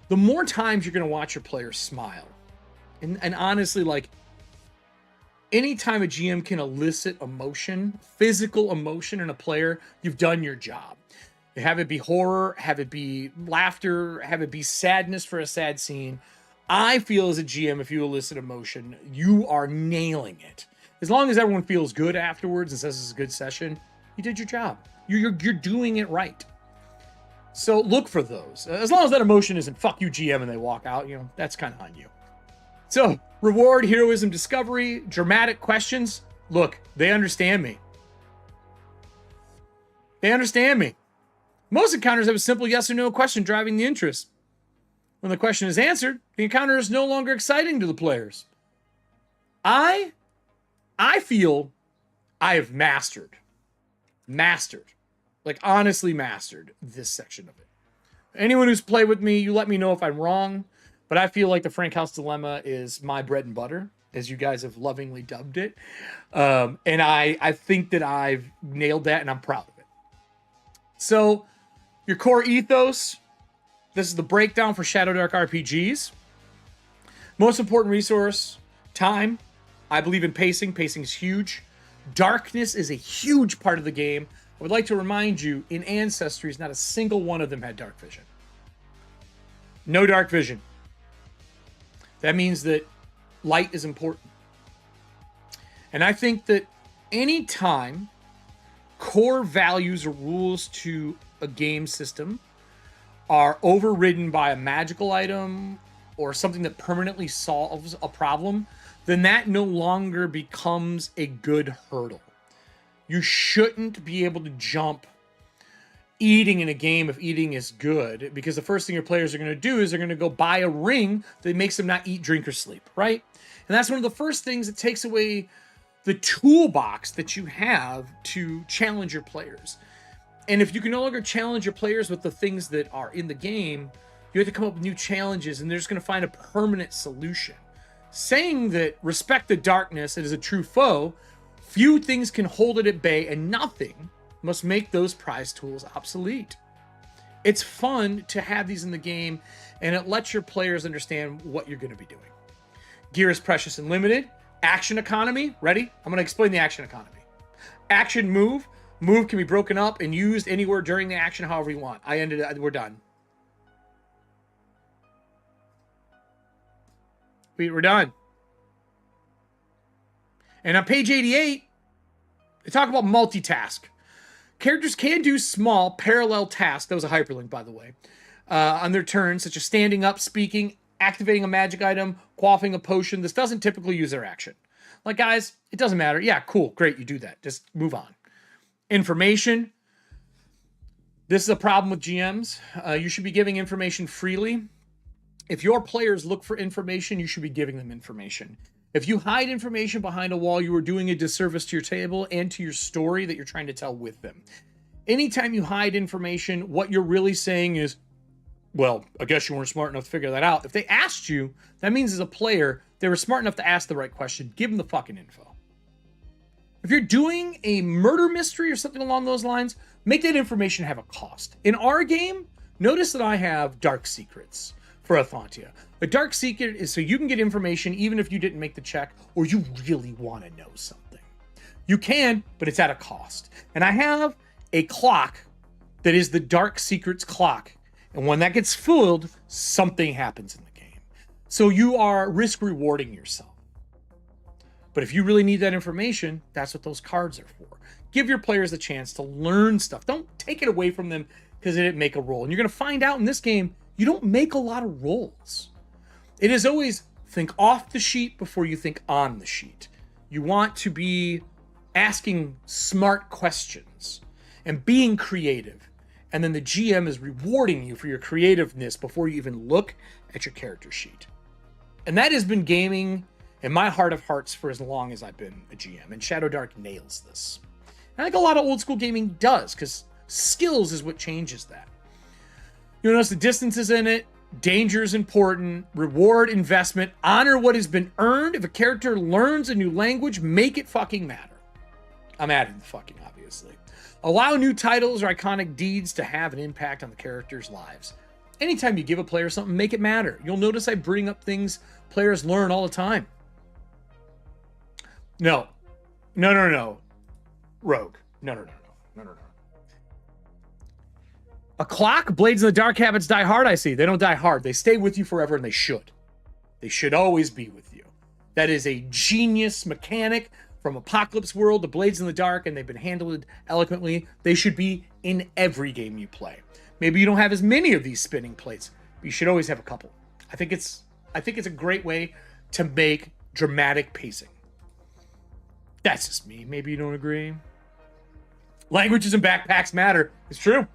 Speaker 1: the more times you're going to watch your players smile. And honestly, like, anytime a GM can elicit emotion, physical emotion in a player, you've done your job. Have it be horror, have it be laughter, have it be sadness for a sad scene. I feel as a GM, if you elicit emotion, you are nailing it. As long as everyone feels good afterwards and says it's a good session, you did your job. You're doing it right. So look for those. As long as that emotion isn't fuck you GM and they walk out, that's kind of on you. So reward, heroism, discovery, dramatic questions. Look, they understand me. They understand me. Most encounters have a simple yes or no question driving the interest. When the question is answered, the encounter is no longer exciting to the players. I feel I have mastered, like honestly mastered this section of it. Anyone who's played with me, you let me know if I'm wrong, but I feel like the Frank House Dilemma is my bread and butter. as you guys have lovingly dubbed it. And I think that I've nailed that, and I'm proud of it. So your core ethos, this is the breakdown for Shadowdark RPGs. Most important resource, time. I believe in pacing. Pacing is huge. Darkness is a huge part of the game. I would like to remind you, in Ancestry, not a single one of them had dark vision. No dark vision. That means that light is important. And I think that any time core values or rules to a game system are overridden by a magical item or something that permanently solves a problem, then that no longer becomes a good hurdle. You shouldn't be able to jump eating in a game if eating is good, because the first thing your players are going to do is they're going to go buy a ring that makes them not eat, drink, or sleep, right? And that's one of the first things that takes away the toolbox that you have to challenge your players. And if you can no longer challenge your players with the things that are in the game, you have to come up with new challenges, and they're just going to find a permanent solution. Saying that respect the darkness, it is a true foe, few things can hold it at bay, and nothing must make those prize tools obsolete. It's fun to have these in the game, and it lets your players understand what you're going to be doing. Gear is precious and limited. Action economy, ready? I'm going to explain the action economy. Action move. Move can be broken up and used anywhere during the action however you want. We're done. We're done. And on page 88, they talk about multitask. Characters can do small parallel tasks. That was a hyperlink, by the way. On their turn, such as standing up, speaking, activating a magic item, quaffing a potion. This doesn't typically use their action. Like, guys, it doesn't matter. Yeah, cool, great, you do that. Just move on. Information. This is a problem with GMs. You should be giving information freely. If your players look for information, you should be giving them information. If you hide information behind a wall, you are doing a disservice to your table and to your story that you're trying to tell with them. Anytime you hide information, what you're really saying is, well, I guess you weren't smart enough to figure that out. If they asked you, that means as a player, they were smart enough to ask the right question. Give them the fucking info. If you're doing a murder mystery or something along those lines, make that information have a cost. In our game, notice that I have dark secrets for Athantia. A dark secret is so you can get information even if you didn't make the check or you really want to know something. You can, but it's at a cost. And I have a clock that is the dark secrets clock. And when that gets fooled, something happens in the game. So you are risk rewarding yourself. But if you really need that information, that's what those cards are for. Give your players a chance to learn stuff. Don't take it away from them because they didn't make a roll. And you're going to find out in this game, you don't make a lot of rolls. It is always think off the sheet before you think on the sheet. You want to be asking smart questions and being creative. And then the GM is rewarding you for your creativeness before you even look at your character sheet. And that has been gaming in my heart of hearts for as long as I've been a GM. And Shadowdark nails this. And I think a lot of old school gaming does, because skills is what changes that. You'll notice the distance is in it. Danger is important. Reward, investment, honor what has been earned. If a character learns a new language, make it fucking matter. I'm adding the fucking, obviously. Allow new titles or iconic deeds to have an impact on the characters' lives. Anytime you give a player something, make it matter. You'll notice I bring up things players learn all the time. No. Rogue. No. A clock? Blades in the Dark habits die hard, I see. They don't die hard. They stay with you forever, and they should. They should always be with you. That is a genius mechanic from Apocalypse World, the Blades in the Dark, and they've been handled eloquently. They should be in every game you play. Maybe you don't have as many of these spinning plates, but you should always have a couple. I think it's a great way to make dramatic pacing. That's just me. Maybe you don't agree. Languages and backpacks matter. It's true.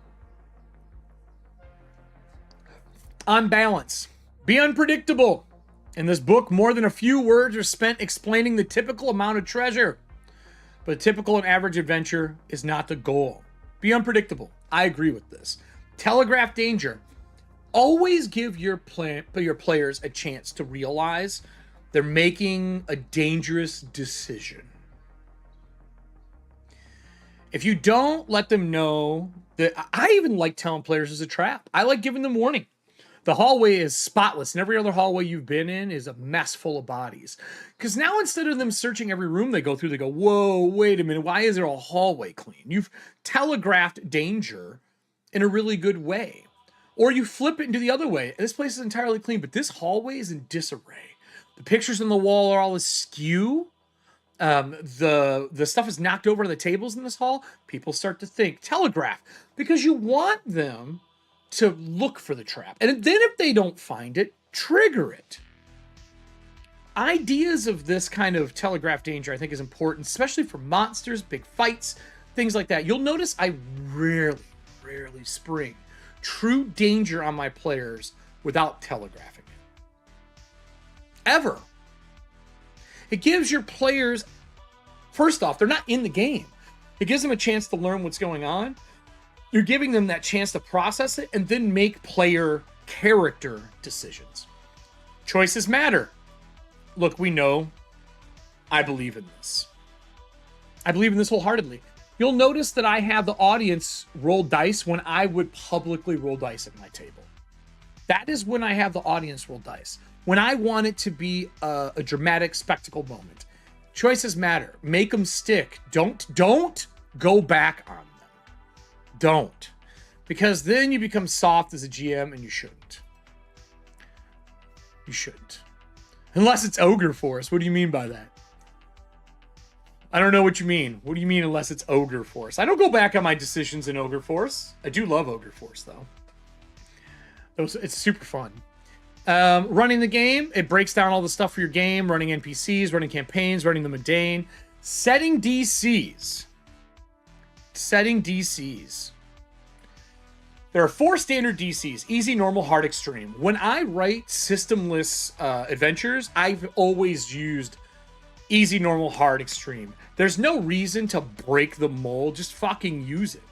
Speaker 1: On balance, be unpredictable. In this book, more than a few words are spent explaining the typical amount of treasure. But a typical and average adventure is not the goal. Be unpredictable. I agree with this. Telegraph danger. Always give your players a chance to realize They're making a dangerous decision. If you don't let them know that, I even like telling players it's a trap. I like giving them warning. The hallway is spotless, and every other hallway you've been in is a mess full of bodies. Because now instead of them searching every room they go through, they go, whoa, wait a minute, why is there a hallway clean? You've telegraphed danger in a really good way. Or you flip it into the other way. This place is entirely clean, but this hallway is in disarray. The pictures on the wall are all askew. The stuff is knocked over on the tables in this hall. People start to think, telegraph, because you want them to look for the trap. And then if they don't find it, trigger it. Ideas of this kind of telegraph danger, I think, is important, especially for monsters, big fights, things like that. You'll notice I rarely spring true danger on my players without telegraphing it. Ever. It gives your players, first off, they're not in the game. It gives them a chance to learn what's going on. You're giving them that chance to process it and then make player character decisions. Choices matter. Look, we know I believe in this. I believe in this wholeheartedly. You'll notice that I have the audience roll dice when I would publicly roll dice at my table. That is when I have the audience roll dice. When I want it to be a dramatic spectacle moment. Choices matter. Make them stick. Don't go back on them. Don't. Because then you become soft as a GM, and you shouldn't. You shouldn't. Unless it's Ogre Force. What do you mean by that? I don't know what you mean. What do you mean unless it's Ogre Force? I don't go back on my decisions in Ogre Force. I do love Ogre Force, though. It's super fun. Running the game, it breaks down all the stuff for your game, running NPCs, running campaigns, running the mundane, setting DCs. Setting DCs. There are 4 standard DCs: easy, normal, hard, extreme. When I write systemless adventures, I've always used easy, normal, hard, extreme. There's no reason to break the mold, just fucking use it.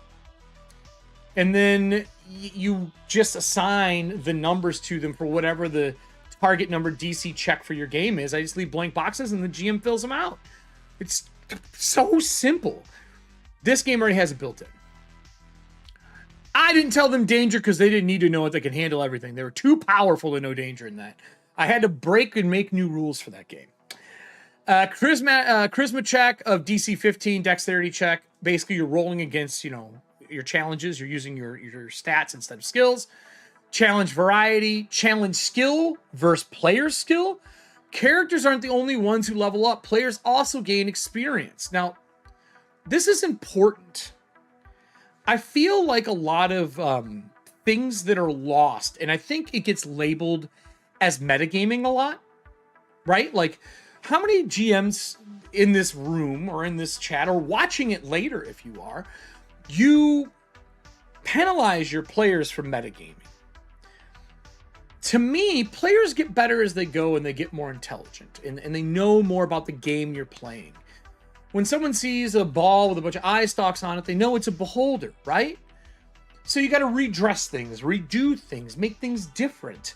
Speaker 1: And then you just assign the numbers to them for whatever the target number DC check for your game is. I just leave blank boxes and the GM fills them out. It's so simple. This game already has it built in. I didn't tell them danger because they didn't need to know it. They can handle everything. They were too powerful to know danger in that. I had to break and make new rules for that game. Charisma check of DC 15, dexterity check. Basically, you're rolling against, your challenges. You're using your stats instead of skills. Challenge variety, challenge skill versus player skill. Characters aren't the only ones who level up. Players also gain experience. Now, this is important. I feel like a lot of things that are lost, and I think it gets labeled as metagaming a lot, right? Like, how many GMs in this room or in this chat, or watching it later if you are, you penalize your players for metagaming? To me, players get better as they go and they get more intelligent and they know more about the game you're playing. When someone sees a ball with a bunch of eye stalks on it, they know it's a beholder, right? So you got to redress things, redo things, make things different.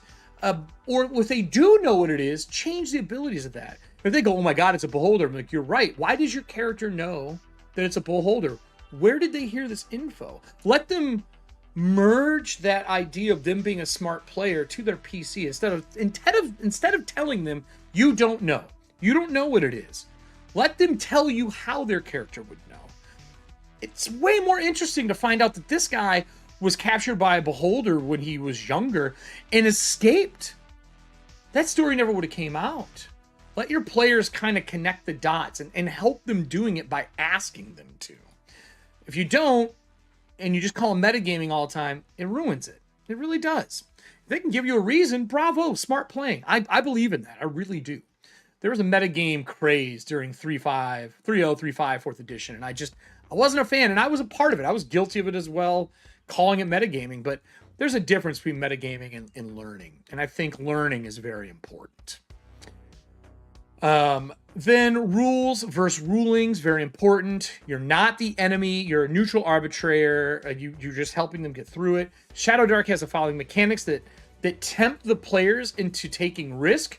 Speaker 1: Or if they do know what it is, change the abilities of that. If they go, oh my God, it's a beholder, I'm like, you're right. Why does your character know that it's a beholder? Where did they hear this info? Let them merge that idea of them being a smart player to their PC instead of telling them you don't know. You don't know what it is. Let them tell you how their character would know. It's way more interesting to find out that this guy was captured by a beholder when he was younger and escaped. That story never would have came out. Let your players kind of connect the dots and help them doing it by asking them to. If you don't, and you just call them metagaming all the time, it ruins it. It really does. If they can give you a reason, bravo, smart playing. I believe in that. I really do. There was a metagame craze during 3.5, 3.0, 3.5, 4th edition, and I wasn't a fan, and I was a part of it. I was guilty of it as well, calling it metagaming, but there's a difference between metagaming and learning, and I think learning is very important. Then rules versus rulings, very important. You're not the enemy. You're a neutral arbitrator. You're just helping them get through it. Shadowdark has the following mechanics that tempt the players into taking risk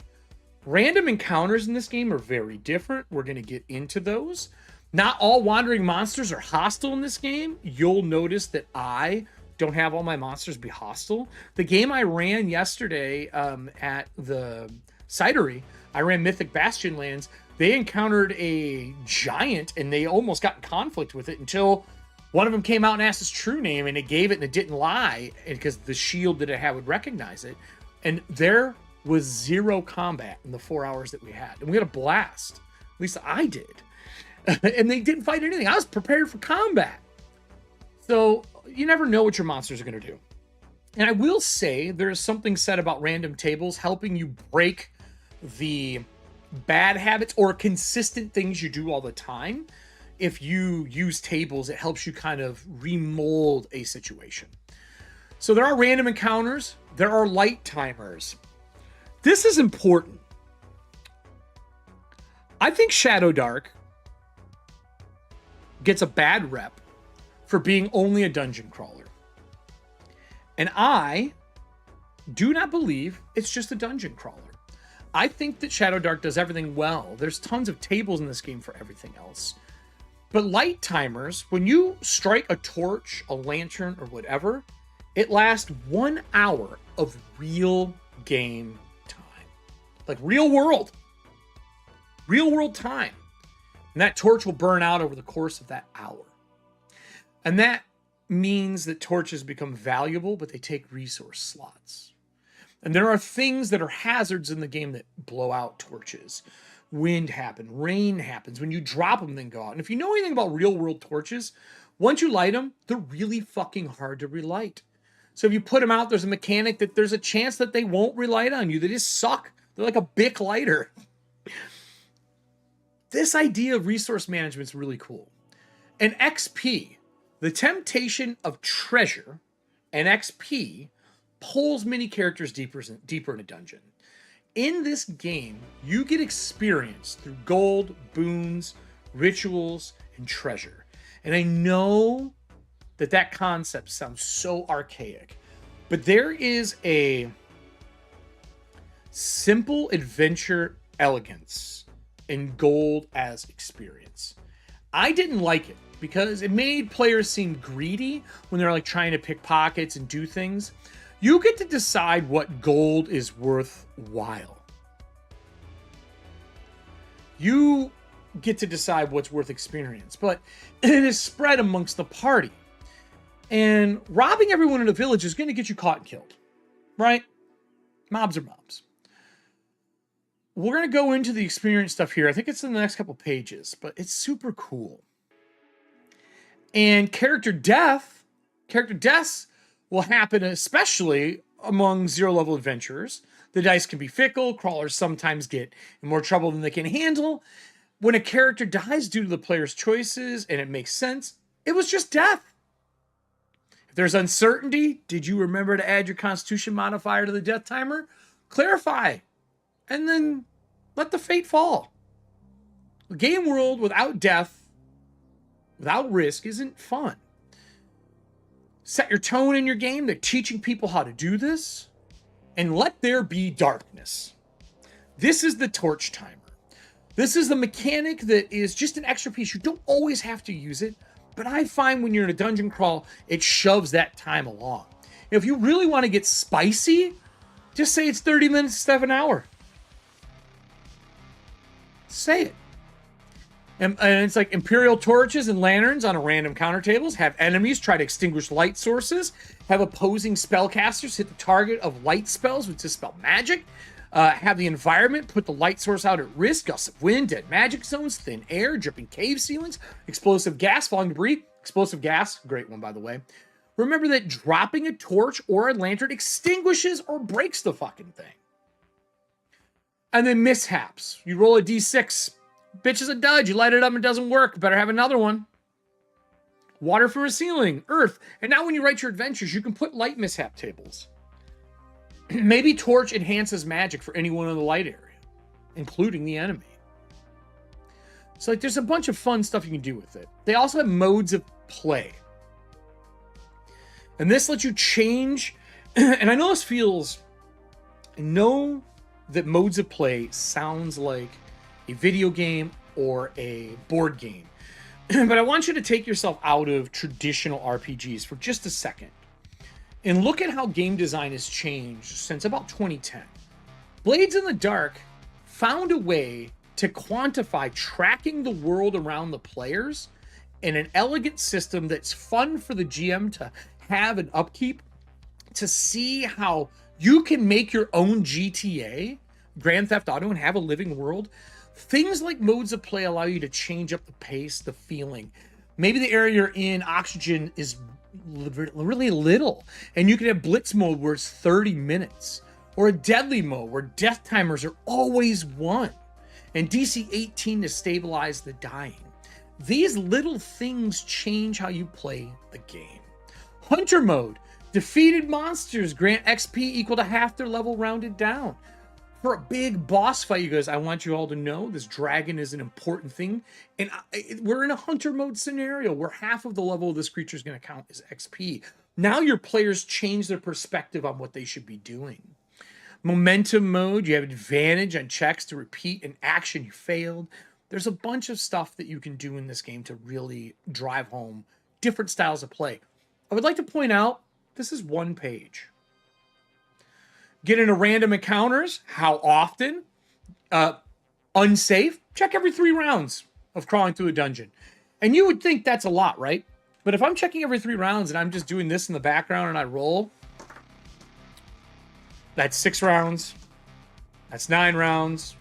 Speaker 1: Random encounters in this game are very different. We're going to get into those. Not all wandering monsters are hostile in this game. You'll notice that I don't have all my monsters be hostile. The game I ran yesterday at the Cidery, I ran Mythic Bastion Lands. They encountered a giant and they almost got in conflict with it until one of them came out and asked its true name, and it gave it and it didn't lie because the shield that it had would recognize it. And there was 0 combat in the 4 hours that we had. And we had a blast. At least I did. And they didn't fight anything. I was prepared for combat. So you never know what your monsters are going to do. And I will say there's something said about random tables helping you break the bad habits or consistent things you do all the time. If you use tables, it helps you kind of remold a situation. So there are random encounters. There are light timers. This is important. I think Shadowdark gets a bad rep for being only a dungeon crawler. And I do not believe it's just a dungeon crawler. I think that Shadowdark does everything well. There's tons of tables in this game for everything else. But light timers, when you strike a torch, a lantern, or whatever, it lasts 1 hour of real game time. Like real world time. And that torch will burn out over the course of that hour. And that means that torches become valuable, but they take resource slots. And there are things that are hazards in the game that blow out torches. Wind happens, rain happens. When you drop them, then go out. And if you know anything about real world torches, once you light them, they're really fucking hard to relight. So if you put them out, there's a mechanic that there's a chance that they won't relight on you. They just suck. They're like a Bic lighter. This idea of resource management is really cool. And XP, the temptation of treasure and XP pulls many characters deeper in a dungeon. In this game, you get experience through gold, boons, rituals, and treasure. And I know that that concept sounds so archaic, but there is a simple adventure elegance in gold as experience. I didn't like it because it made players seem greedy when they're like trying to pick pockets and do things. You get to decide what gold is worthwhile. You get to decide what's worth experience, but it is spread amongst the party. And robbing everyone in a village is going to get you caught and killed, right? Mobs are mobs. We're going to go into the experience stuff here. I think it's in the next couple pages, but it's super cool. And character deaths will happen, especially among zero-level adventurers. The dice can be fickle. Crawlers sometimes get in more trouble than they can handle. When a character dies due to the player's choices, and it makes sense, it was just death. If there's uncertainty, did you remember to add your Constitution modifier to the death timer? Clarify, and then let the fate fall. A game world without death, without risk, isn't fun. Set your tone in your game. They're teaching people how to do this. And let there be darkness. This is the torch timer. This is the mechanic that is just an extra piece. You don't always have to use it, but I find when you're in a dungeon crawl, it shoves that time along. If you really want to get spicy, just say it's 30 minutes instead of an hour. Say it. And it's like Imperial torches and lanterns on a random counter tables. Have enemies try to extinguish light sources. Have opposing spellcasters hit the target of light spells with dispel magic. Have the environment put the light source out at risk. Gusts of wind, dead magic zones, thin air, dripping cave ceilings, explosive gas, falling debris. Explosive gas, great one by the way. Remember that dropping a torch or a lantern extinguishes or breaks the fucking thing. And then mishaps. You roll a d6. Bitch is a dud. You light it up and it doesn't work. Better have another one. Water from a ceiling. Earth. And now when you write your adventures, you can put light mishap tables. Maybe torch enhances magic for anyone in the light area, including the enemy. So like, there's a bunch of fun stuff you can do with it. They also have modes of play. And this lets you change. And I know this feels... I know that modes of play sounds like a video game or a board game. But I want you to take yourself out of traditional RPGs for just a second and look at how game design has changed since about 2010. Blades in the Dark found a way to quantify tracking the world around the players in an elegant system that's fun for the GM to have and upkeep, to see how you can make your own GTA, Grand Theft Auto, and have a living world. Things like modes of play allow you to change up the pace, the feeling. Maybe the area you're in, oxygen is really little, and you can have blitz mode where it's 30 minutes, or a deadly mode where death timers are always 1, and DC 18 to stabilize the dying. These little things change how you play the game. Hunter mode, defeated monsters grant XP equal to half their level rounded down. For a big boss fight, you guys, I want you all to know this dragon is an important thing. And we're in a hunter mode scenario where half of the level of this creature is going to count as XP. Now your players change their perspective on what they should be doing. Momentum mode, you have advantage on checks to repeat an action you failed. There's a bunch of stuff that you can do in this game to really drive home different styles of play. I would like to point out, this is one page. Get into random encounters. How often? Unsafe. Check every 3 rounds of crawling through a dungeon. And you would think that's a lot, right? But if I'm checking every 3 rounds and I'm just doing this in the background and I roll, that's 6 rounds. That's 9 rounds.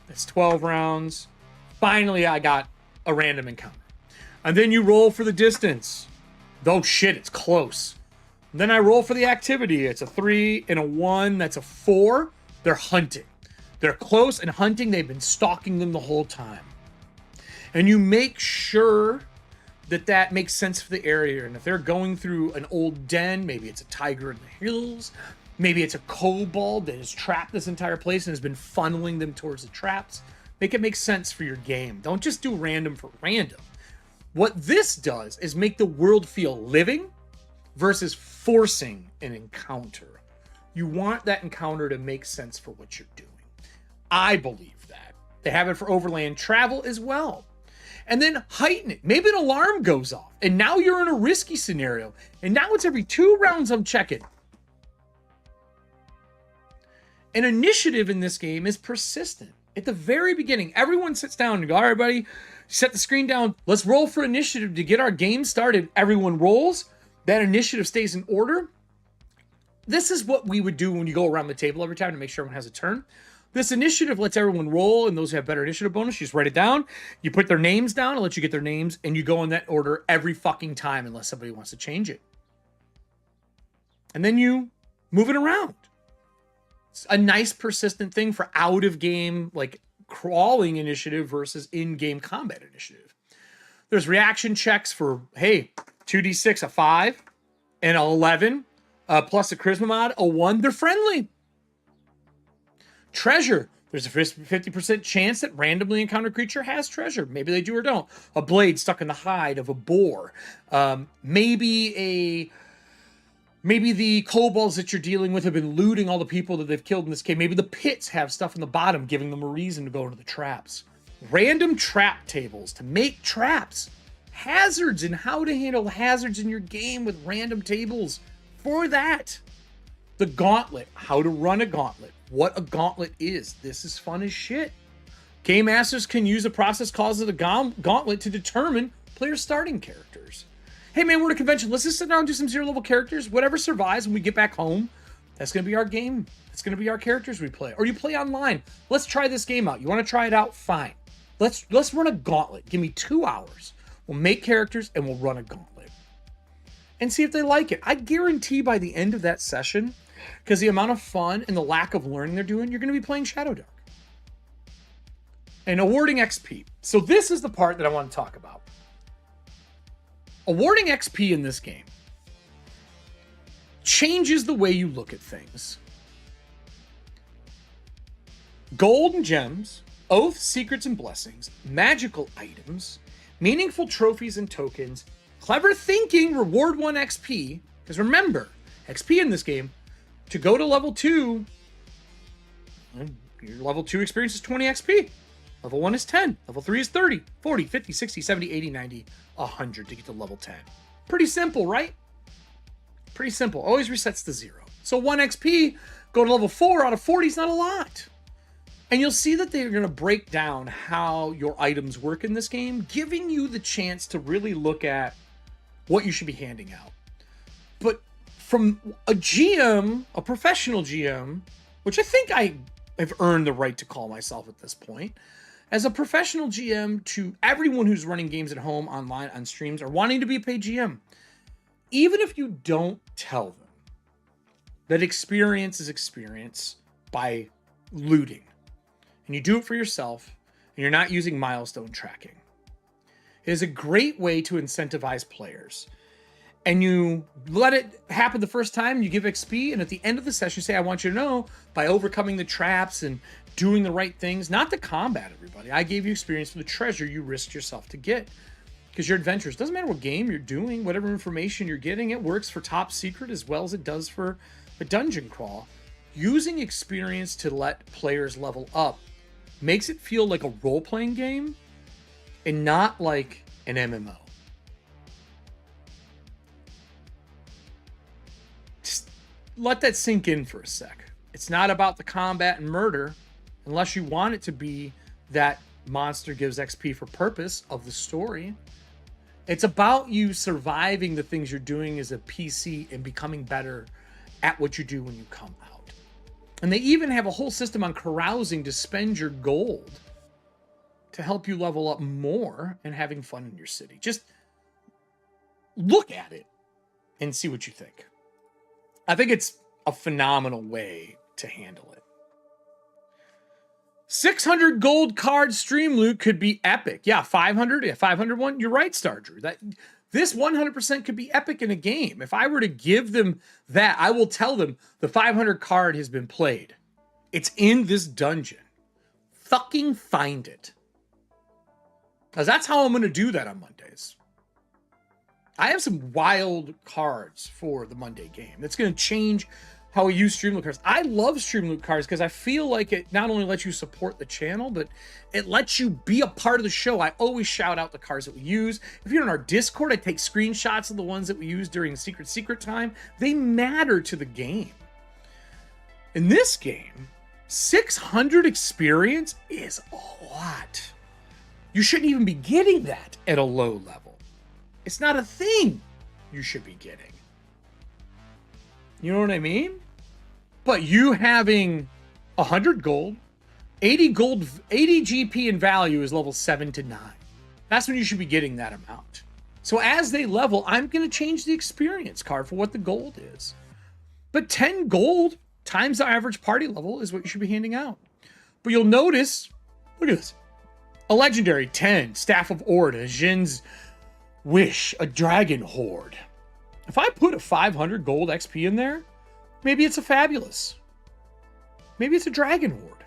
Speaker 1: That's 12 rounds. Finally, I got a random encounter. And then you roll for the distance. Oh shit, it's close. Then I roll for the activity. It's a 3 and a 1. That's a 4. They're hunting. They're close and hunting. They've been stalking them the whole time. And you make sure that that makes sense for the area. And if they're going through an old den, maybe it's a tiger in the hills. Maybe it's a kobold that has trapped this entire place and has been funneling them towards the traps. Make it make sense for your game. Don't just do random for random. What this does is make the world feel living versus forcing an encounter. You want that encounter to make sense for what you're doing. I believe that. They have it for overland travel as well. And then heighten it. Maybe an alarm goes off, and now you're in a risky scenario. And now it's every 2 rounds I'm checking. An initiative in this game is persistent. At the very beginning, everyone sits down and go, all right, buddy, set the screen down. Let's roll for initiative to get our game started. Everyone rolls. That initiative stays in order. This is what we would do when you go around the table every time to make sure everyone has a turn. This initiative lets everyone roll, and those who have better initiative bonus, you just write it down. You put their names down, I'll let you get their names, and you go in that order every fucking time unless somebody wants to change it. And then you move it around. It's a nice persistent thing for out-of-game, like crawling initiative versus in-game combat initiative. There's reaction checks for, hey, 2d6, a 5, and an 11, plus a charisma mod, a 1. They're friendly. Treasure. There's a 50% chance that randomly encountered creature has treasure. Maybe they do or don't. A blade stuck in the hide of a boar. Maybe the kobolds that you're dealing with have been looting all the people that they've killed in this game. Maybe the pits have stuff in the bottom, giving them a reason to go into the traps. Random trap tables to make traps. Hazards and how to handle hazards in your game with random tables for that. The Gauntlet, how to run a gauntlet, what a gauntlet is. This is fun as shit. Game masters can use a process called the Gauntlet to determine player starting characters. Hey man, we're at a convention. Let's just sit down and do some 0-level characters. Whatever survives when we get back home, that's going to be our game. That's going to be our characters we play. Or you play online. Let's try this game out. You want to try it out? Fine. Let's run a gauntlet. Give me 2 hours. We'll make characters and we'll run a gauntlet. And see if they like it. I guarantee by the end of that session, because the amount of fun and the lack of learning they're doing, you're going to be playing Shadowdark. And awarding XP. So this is the part that I want to talk about. Awarding XP in this game changes the way you look at things. Gold and gems, oaths, secrets, and blessings, magical items, meaningful trophies and tokens, clever thinking, reward 1 XP. Because remember, XP in this game, to go to level 2, Your level 2 experience is 20 XP. Level 1 is 10. Level 3 is 30, 40, 50, 60, 70, 80, 90, 100 to get to level 10. Pretty simple, right? Pretty simple. Always resets to 0. So 1 XP, go to level 4 out of 40 is not a lot. And you'll see that they're going to break down how your items work in this game, giving you the chance to really look at what you should be handing out. But from a GM, a professional GM, which I think I have earned the right to call myself at this point, as a professional GM to everyone who's running games at home, online, on streams, or wanting to be a paid GM, even if you don't tell them that experience is experience by looting, and you do it for yourself, and you're not using milestone tracking, it is a great way to incentivize players. And you let it happen the first time, you give XP, and at the end of the session, you say, I want you to know, by overcoming the traps and doing the right things, not to combat everybody, I gave you experience for the treasure you risked yourself to get. Because your adventures, doesn't matter what game you're doing, whatever information you're getting, it works for top secret as well as it does for a dungeon crawl. Using experience to let players level up makes it feel like a role-playing game and not like an MMO. Just let that sink in for a sec. It's not about the combat and murder unless you want it to be that monster gives XP for purpose of the story. It's about you surviving the things you're doing as a PC and becoming better at what you do when you come out. And they even have a whole system on carousing to spend your gold to help you level up more and having fun in your city. Just look at it and see what you think. I think it's a phenomenal way to handle it. 600 gold card Streamloot could be epic. Yeah, 500. Yeah, 501. You're right, Star Drew. This 100% could be epic in a game. If I were to give them that, I will tell them the 500 card has been played. It's in this dungeon. Fucking find it. Because that's how I'm going to do that on Mondays. I have some wild cards for the Monday game. It's going to change how we use Streamloot cards. I love Streamloot cards because I feel like it not only lets you support the channel, but it lets you be a part of the show. I always shout out the cards that we use. If you're in our Discord, I take screenshots of the ones that we use during Secret time. They matter to the game. In this game, 600 experience is a lot. You shouldn't even be getting that at a low level. It's not a thing you should be getting. You know what I mean? But you having 100 gold, 80 gold, 80 GP in value is level 7 to 9. That's when you should be getting that amount. So as they level, I'm going to change the experience card for what the gold is. But 10 gold times the average party level is what you should be handing out. But you'll notice, look at this. A legendary 10, Staff of Orda, Jin's Wish, a Dragon Horde. If I put a 500 gold XP in there, maybe it's a Fabulous. Maybe it's a Dragon Horde.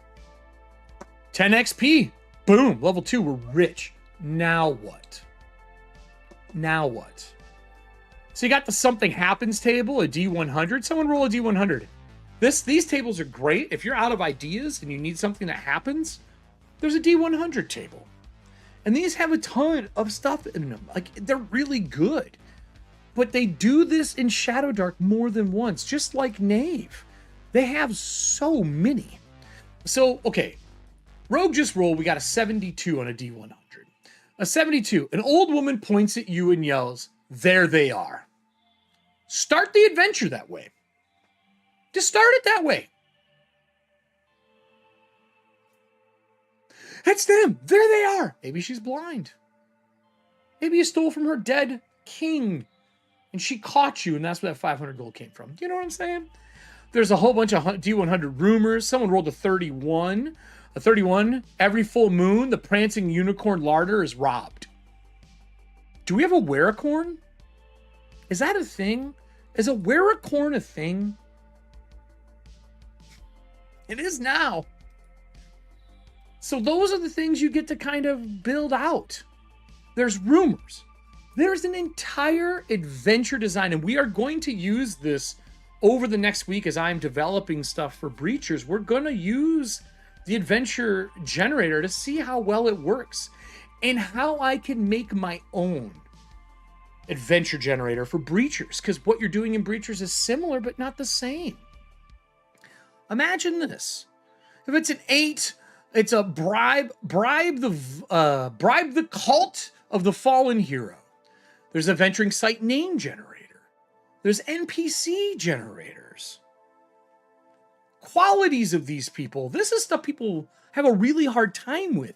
Speaker 1: 10 XP. Boom. Level 2. We're rich. Now what? Now what? So you got the Something Happens table, a D100. Someone roll a D100. These tables are great. If you're out of ideas and you need something that happens, there's a D100 table. And these have a ton of stuff in them. Like, they're really good. But they do this in Shadowdark more than once, just like Knave. They have so many. So, okay. Rogue just rolled. We got a 72 on a D100. A 72. An old woman points at you and yells, "There they are." Start the adventure that way. Just start it that way. That's them. There they are. Maybe she's blind. Maybe you stole from her dead king and she caught you, and that's where that 500 gold came from. Do you know what I'm saying? There's a whole bunch of D100 rumors. Someone rolled a 31. A 31. Every full moon, the prancing unicorn larder is robbed. Do we have a Weracorn? Is that a thing? Is a Weracorn a thing? It is now. So those are the things you get to kind of build out. There's rumors. There's an entire adventure design, and we are going to use this over the next week, as I'm developing stuff for Breachers, we're going to use the adventure generator to see how well it works and how I can make my own adventure generator for Breachers, because what you're doing in Breachers is similar but not the same. Imagine this. If it's an 8, it's a bribe the cult of the fallen hero. There's a venturing site name generator. There's NPC generators. Qualities of these people. This is stuff people have a really hard time with.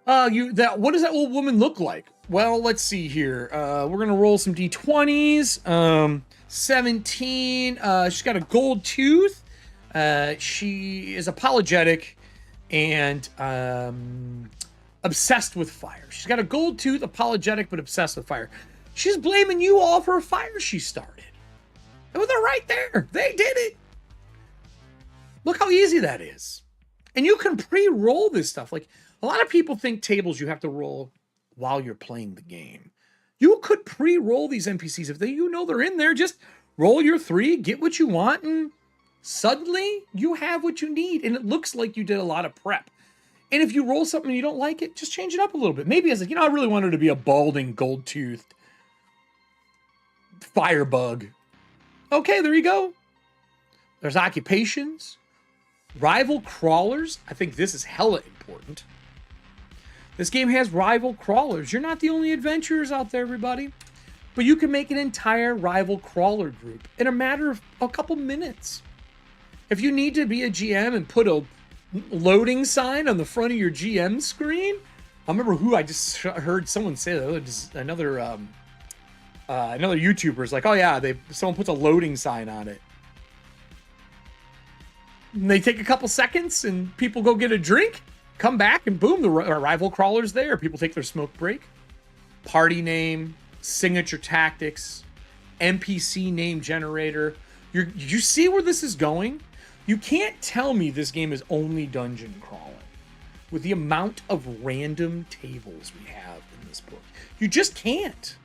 Speaker 1: What does that old woman look like? Well, let's see here. We're gonna roll some d20s. 17. She's got a gold tooth. She is apologetic and obsessed with fire. She's got a gold tooth, apologetic but obsessed with fire. She's blaming you all for a fire she started. And they're right there. They did it. Look how easy that is. And you can pre-roll this stuff. Like, a lot of people think tables you have to roll while you're playing the game. You could pre-roll these NPCs. If they're in there, just roll your 3, get what you want, and suddenly you have what you need. And it looks like you did a lot of prep. And if you roll something and you don't like it, just change it up a little bit. Maybe it's like, I really wanted to be a balding, gold-toothed firebug. Okay, there you go. There's occupations. Rival crawlers. I think this is hella important. This game has rival crawlers. You're not the only adventurers out there, everybody. But you can make an entire rival crawler group in a matter of a couple minutes. If you need to be a GM and put a loading sign on the front of your GM screen, I remember who I just heard someone say that. Another YouTuber's like, oh yeah, someone puts a loading sign on it. And they take a couple seconds and people go get a drink, come back, and boom, the rival crawler's there. People take their smoke break. Party name, signature tactics, NPC name generator. You see where this is going? You can't tell me this game is only dungeon crawling with the amount of random tables we have in this book. You just can't.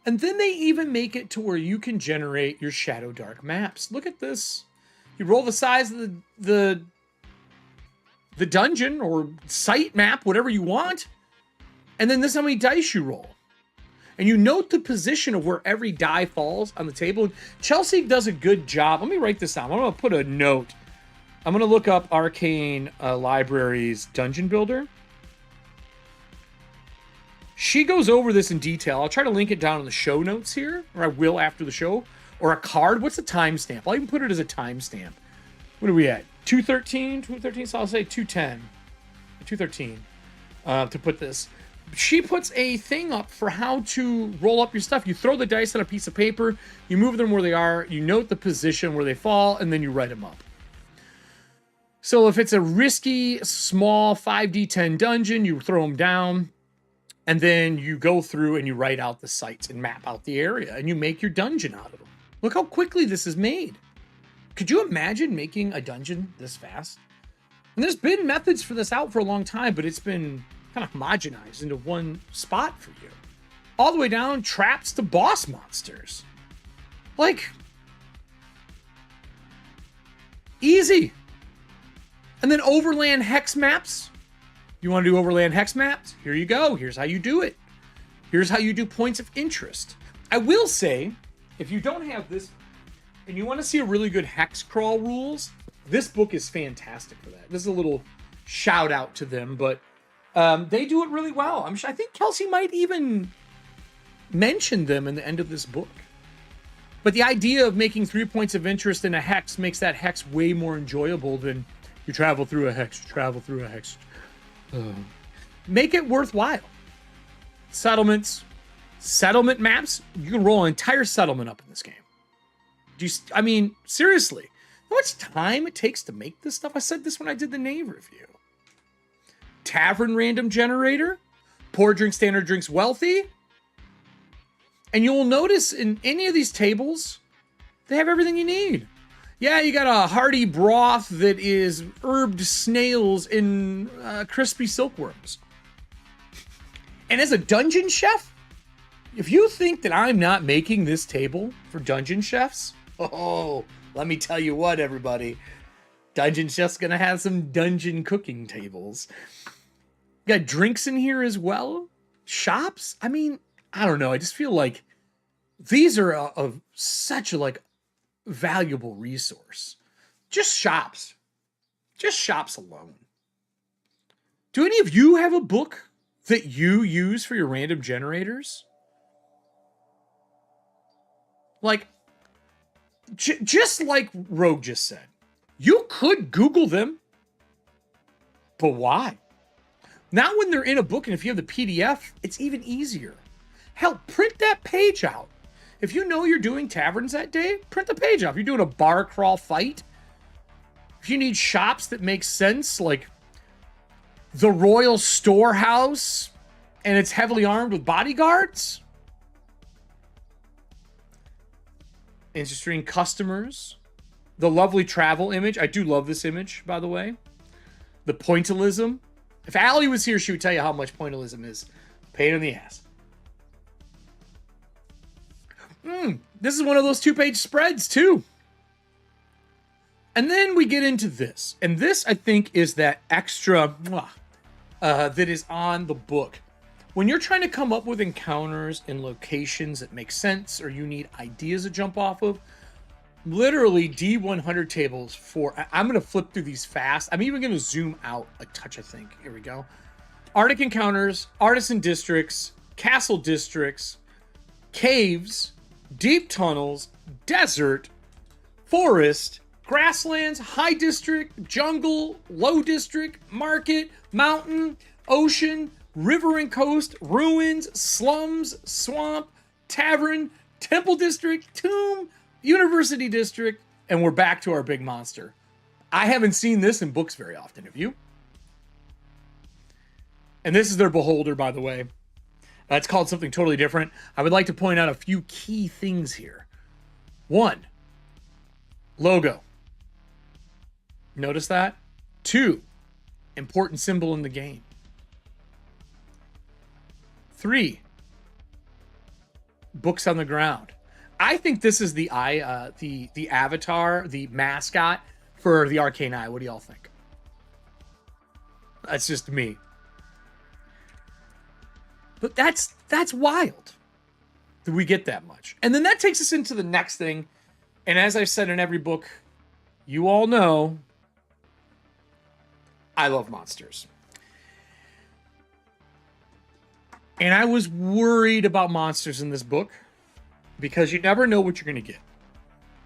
Speaker 1: And then they even make it to where you can generate your Shadowdark maps. Look at this. You roll the size of the dungeon or site map, whatever you want, and then this is how many dice you roll. And you note the position of where every die falls on the table. Chelsea does a good job. Let me write this down. I'm going to put a note. I'm going to look up Arcane Library's Dungeon Builder. She goes over this in detail. I'll try to link it down in the show notes here, or I will after the show. Or a card. What's the timestamp? I'll even put it as a timestamp. What are we at? 213? 213, so I'll say 210. 213 to put this. She puts a thing up for how to roll up your stuff. You throw the dice on a piece of paper, you move them where they are, you note the position where they fall, and then you write them up. So if it's a risky, small 5d10 dungeon, you throw them down, and then you go through and you write out the sites and map out the area, and you make your dungeon out of them. Look how quickly this is made. Could you imagine making a dungeon this fast? And there's been methods for this out for a long time, but it's been kind of homogenized into one spot for you. All the way down, traps to boss monsters. Like, easy. And then overland hex maps. You want to do overland hex maps? Here you go. Here's how you do it. Here's how you do points of interest. I will say, if you don't have this and you want to see a really good hex crawl rules, this book is fantastic for that. This is a little shout out to them, but they do it really well. I think Kelsey might even mention them in the end of this book. But the idea of making 3 points of interest in a hex makes that hex way more enjoyable than you travel through a hex, Make it worthwhile. Settlements, settlement maps. You can roll an entire settlement up in this game. Seriously, how much time it takes to make this stuff? I said this when I did the Knave review. Tavern random generator, poor drinks, standard drinks, wealthy. And you'll notice in any of these tables, they have everything you need. Yeah, you got a hearty broth that is herbed snails in crispy silkworms. And as a dungeon chef, if you think that I'm not making this table for dungeon chefs, Oh, let me tell you what, everybody. Dungeon's just gonna have some dungeon cooking tables. Got drinks in here as well. Shops. I mean, I don't know. I just feel like these are such a like valuable resource. Just shops. Just shops alone. Do any of you have a book that you use for your random generators? Like, just like Rogue just said, you could Google them, but why? Now when they're in a book, and if you have the PDF, it's even easier. Hell, print that page out. If you know you're doing taverns that day, print the page out. If you're doing a bar crawl fight, if you need shops that make sense, like the Royal Storehouse, and it's heavily armed with bodyguards. Interesting customers. The lovely travel image. I do love this image, by the way. The pointillism. If Allie was here, she would tell you how much pointillism is. Pain in the ass. This is one of those 2-page spreads, too. And then we get into this. And this, I think, is that extra that is on the book. When you're trying to come up with encounters in locations that make sense, or you need ideas to jump off of, literally D100 tables for... I'm going to flip through these fast. I'm even going to zoom out a touch, I think. Here we go. Arctic encounters, artisan districts, castle districts, caves, deep tunnels, desert, forest, grasslands, high district, jungle, low district, market, mountain, ocean, river and coast, ruins, slums, swamp, tavern, temple district, tomb, university district, and we're back to our big monster. I haven't seen this in books very often. Have you? And this is their beholder, by the way. It's called something totally different. I would like to point out a few key things here. 1, logo. Notice that? 2, important symbol in the game. 3, books on the ground. I think this is the avatar, the mascot for the Arcane Eye. What do y'all think? That's just me. But that's wild that we get that much. And then that takes us into the next thing. And as I've said in every book, you all know, I love monsters. And I was worried about monsters in this book because you never know what you're going to get.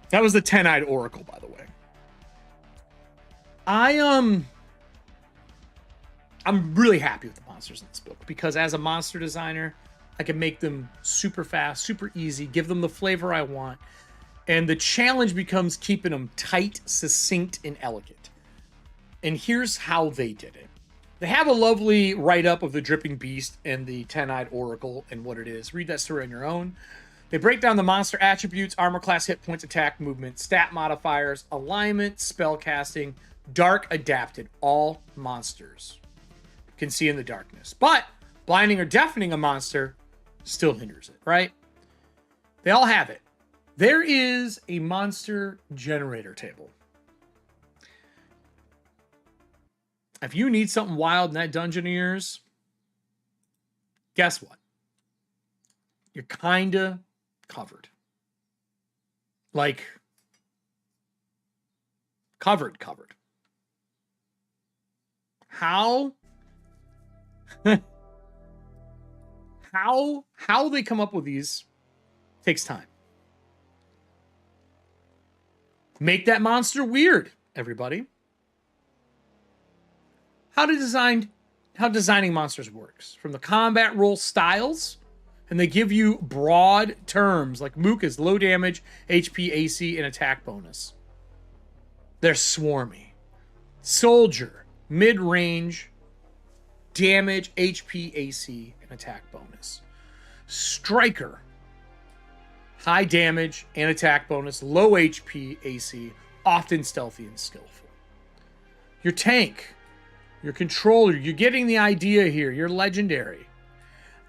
Speaker 1: That was the 10-eyed oracle, by the way. I'm really happy with the monsters in this book because as a monster designer, I can make them super fast, super easy, give them the flavor I want. And the challenge becomes keeping them tight, succinct, and elegant. And here's how they did it. They have a lovely write-up of the Dripping Beast and the 10-eyed oracle and what it is. Read that story on your own. They break down the monster attributes, armor class, hit points, attack, movement, stat modifiers, alignment, spell casting, dark adapted. All monsters can see in the darkness. But blinding or deafening a monster still hinders it, right? They all have it. There is a monster generator table. If you need something wild in that dungeon of yours, guess what? You're kind of covered. Like, covered. How they come up with these takes time. Make that monster weird, everybody. How designing monsters works. From the combat role styles, and they give you broad terms like Mook is low damage, HP, AC, and attack bonus. They're swarmy. Soldier, mid-range, damage, HP, AC, and attack bonus. Striker, high damage and attack bonus, low HP, AC, often stealthy and skillful. Your tank, your controller, you're getting the idea here. You're legendary.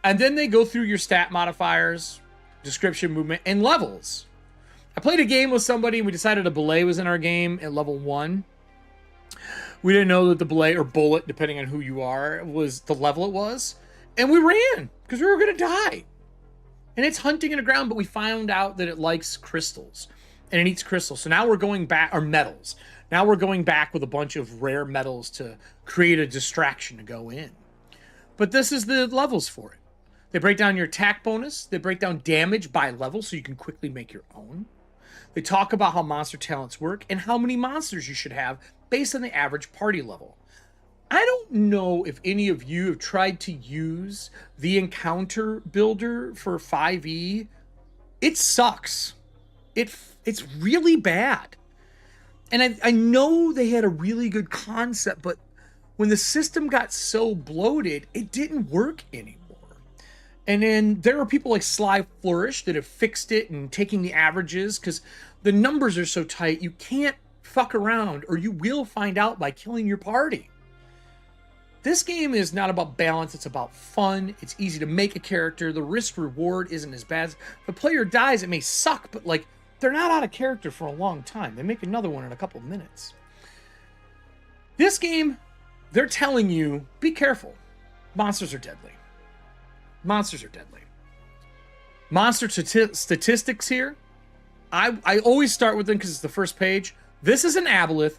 Speaker 1: And then they go through your stat modifiers, description, movement, and levels. I played a game with somebody and we decided a belay was in our game at level 1. We didn't know that the belay or bullet, depending on who you are, was the level it was. And we ran because we were going to die. And it's hunting in the ground, but we found out that it likes crystals. And it eats crystals. So now we're going back, or metals. Now we're going back with a bunch of rare metals to create a distraction to go in. But this is the levels for it. They break down your attack bonus. They break down damage by level so you can quickly make your own. They talk about how monster talents work and how many monsters you should have based on the average party level. I don't know if any of you have tried to use the encounter builder for 5e. It sucks. It's really bad. And I know they had a really good concept, but when the system got so bloated, it didn't work anymore. And then there are people like Sly Flourish that have fixed it and taking the averages because the numbers are so tight, you can't fuck around or you will find out by killing your party. This game is not about balance, it's about fun. It's easy to make a character. The risk reward isn't as bad. If a player dies, it may suck, but like they're not out of character for a long time. They make another one in a couple of minutes. This game, they're telling you, be careful. Monsters are deadly. Monsters are deadly. Monster statistics here. I always start with them because it's the first page. This is an aboleth,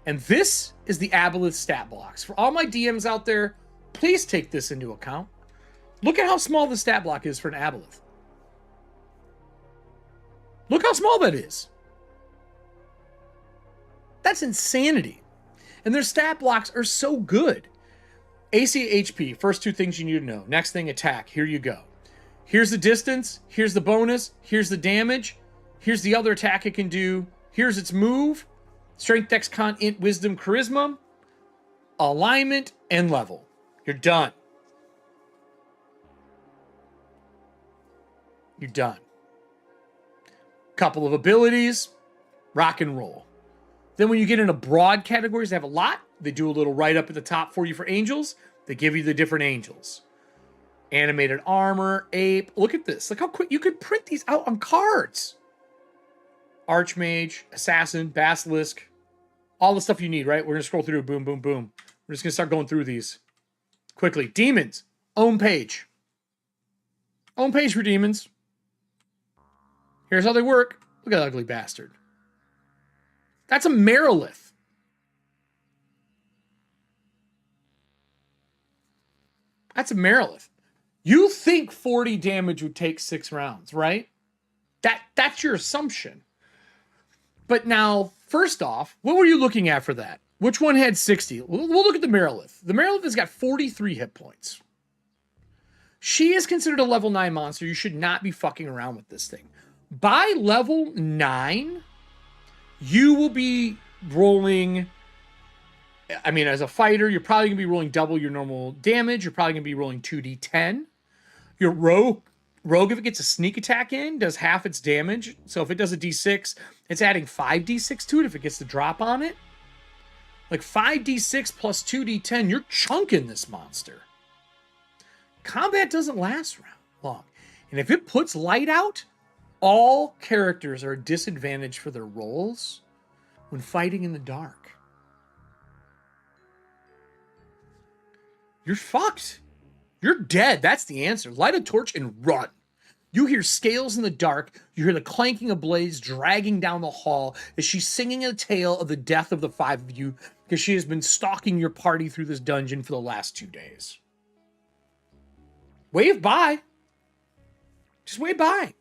Speaker 1: and this is the aboleth stat blocks. For all my DMs out there, please take this into account. Look at how small the stat block is for an aboleth. Look how small that is. That's insanity. And their stat blocks are so good. AC, HP, first two things you need to know. Next thing, attack. Here you go. Here's the distance. Here's the bonus. Here's the damage. Here's the other attack it can do. Here's its move. Strength, Dex, Con, Int, Wisdom, Charisma. Alignment, and level. You're done. You're done. Couple of abilities. Rock and roll. Then when you get into broad categories, they have a lot. They do a little write-up at the top for you for angels. They give you the different angels. Animated armor, ape. Look at this. Look how quick you could print these out on cards. Archmage, assassin, basilisk. All the stuff you need, right? We're going to scroll through. Boom, boom, boom. We're just going to start going through these quickly. Demons. Own page. Own page for demons. Here's how they work. Look at that ugly bastard. That's a Merilith. That's a Merilith. You think 40 damage would take 6 rounds, right? That's your assumption. But now, first off, what were you looking at for that? Which one had 60? We'll look at the Merilith. The Merilith has got 43 hit points. She is considered a level 9 monster. You should not be fucking around with this thing. By level 9, you will be rolling... I mean, as a fighter, you're probably going to be rolling double your normal damage. You're probably going to be rolling 2d10. Your rogue, if it gets a sneak attack in, does half its damage. So if it does a d6, it's adding 5d6 to it if it gets the drop on it. Like 5d6 plus 2d10, you're chunking this monster. Combat doesn't last long. And if it puts light out, all characters are disadvantaged for their rolls when fighting in the dark. You're fucked. You're dead. That's the answer. Light a torch and run. You hear scales in the dark. You hear the clanking of blades dragging down the hall as she's singing a tale of the death of the 5 of you because she has been stalking your party through this dungeon for the last 2 days. Wave by. Just wave by.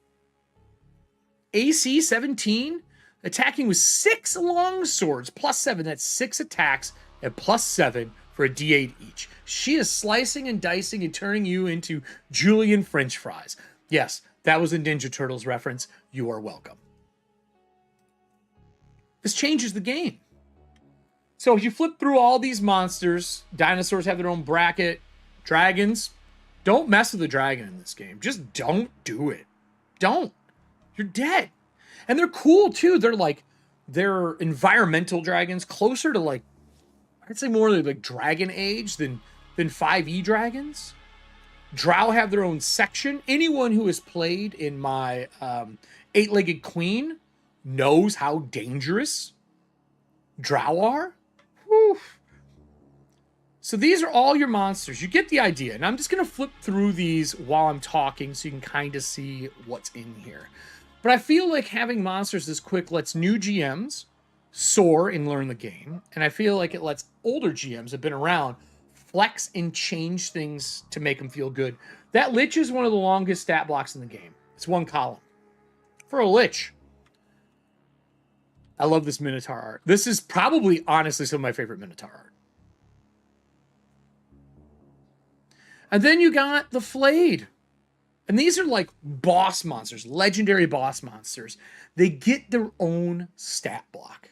Speaker 1: AC 17. Attacking with 6 long swords. Plus 7. That's 6 attacks at plus 7 for a d8 each. She is slicing and dicing and turning you into Julian French fries. Yes, that was a Ninja Turtles reference. You are welcome. This changes the game. So if you flip through all these monsters, dinosaurs have their own bracket, dragons, don't mess with the dragon in this game. Just don't do it. Don't. You're dead. And they're cool too. They're environmental dragons, closer to like, I'd say more like Dragon Age than 5e dragons. Drow have their own section. Anyone who has played in my Eight-legged queen knows how dangerous drow are. Whew. So these are all your monsters. You get the idea. And I'm just going to flip through these while I'm talking so you can kind of see what's in here. But I feel like having monsters this quick lets new GMs soar and learn the game. And I feel like it lets older GMs that have been around flex and change things to make them feel good. That Lich is one of the longest stat blocks in the game. It's one column. For a Lich. I love this Minotaur art. This is probably, honestly, some of my favorite Minotaur art. And then you got the Flayed. And these are like boss monsters, legendary boss monsters. They get their own stat block.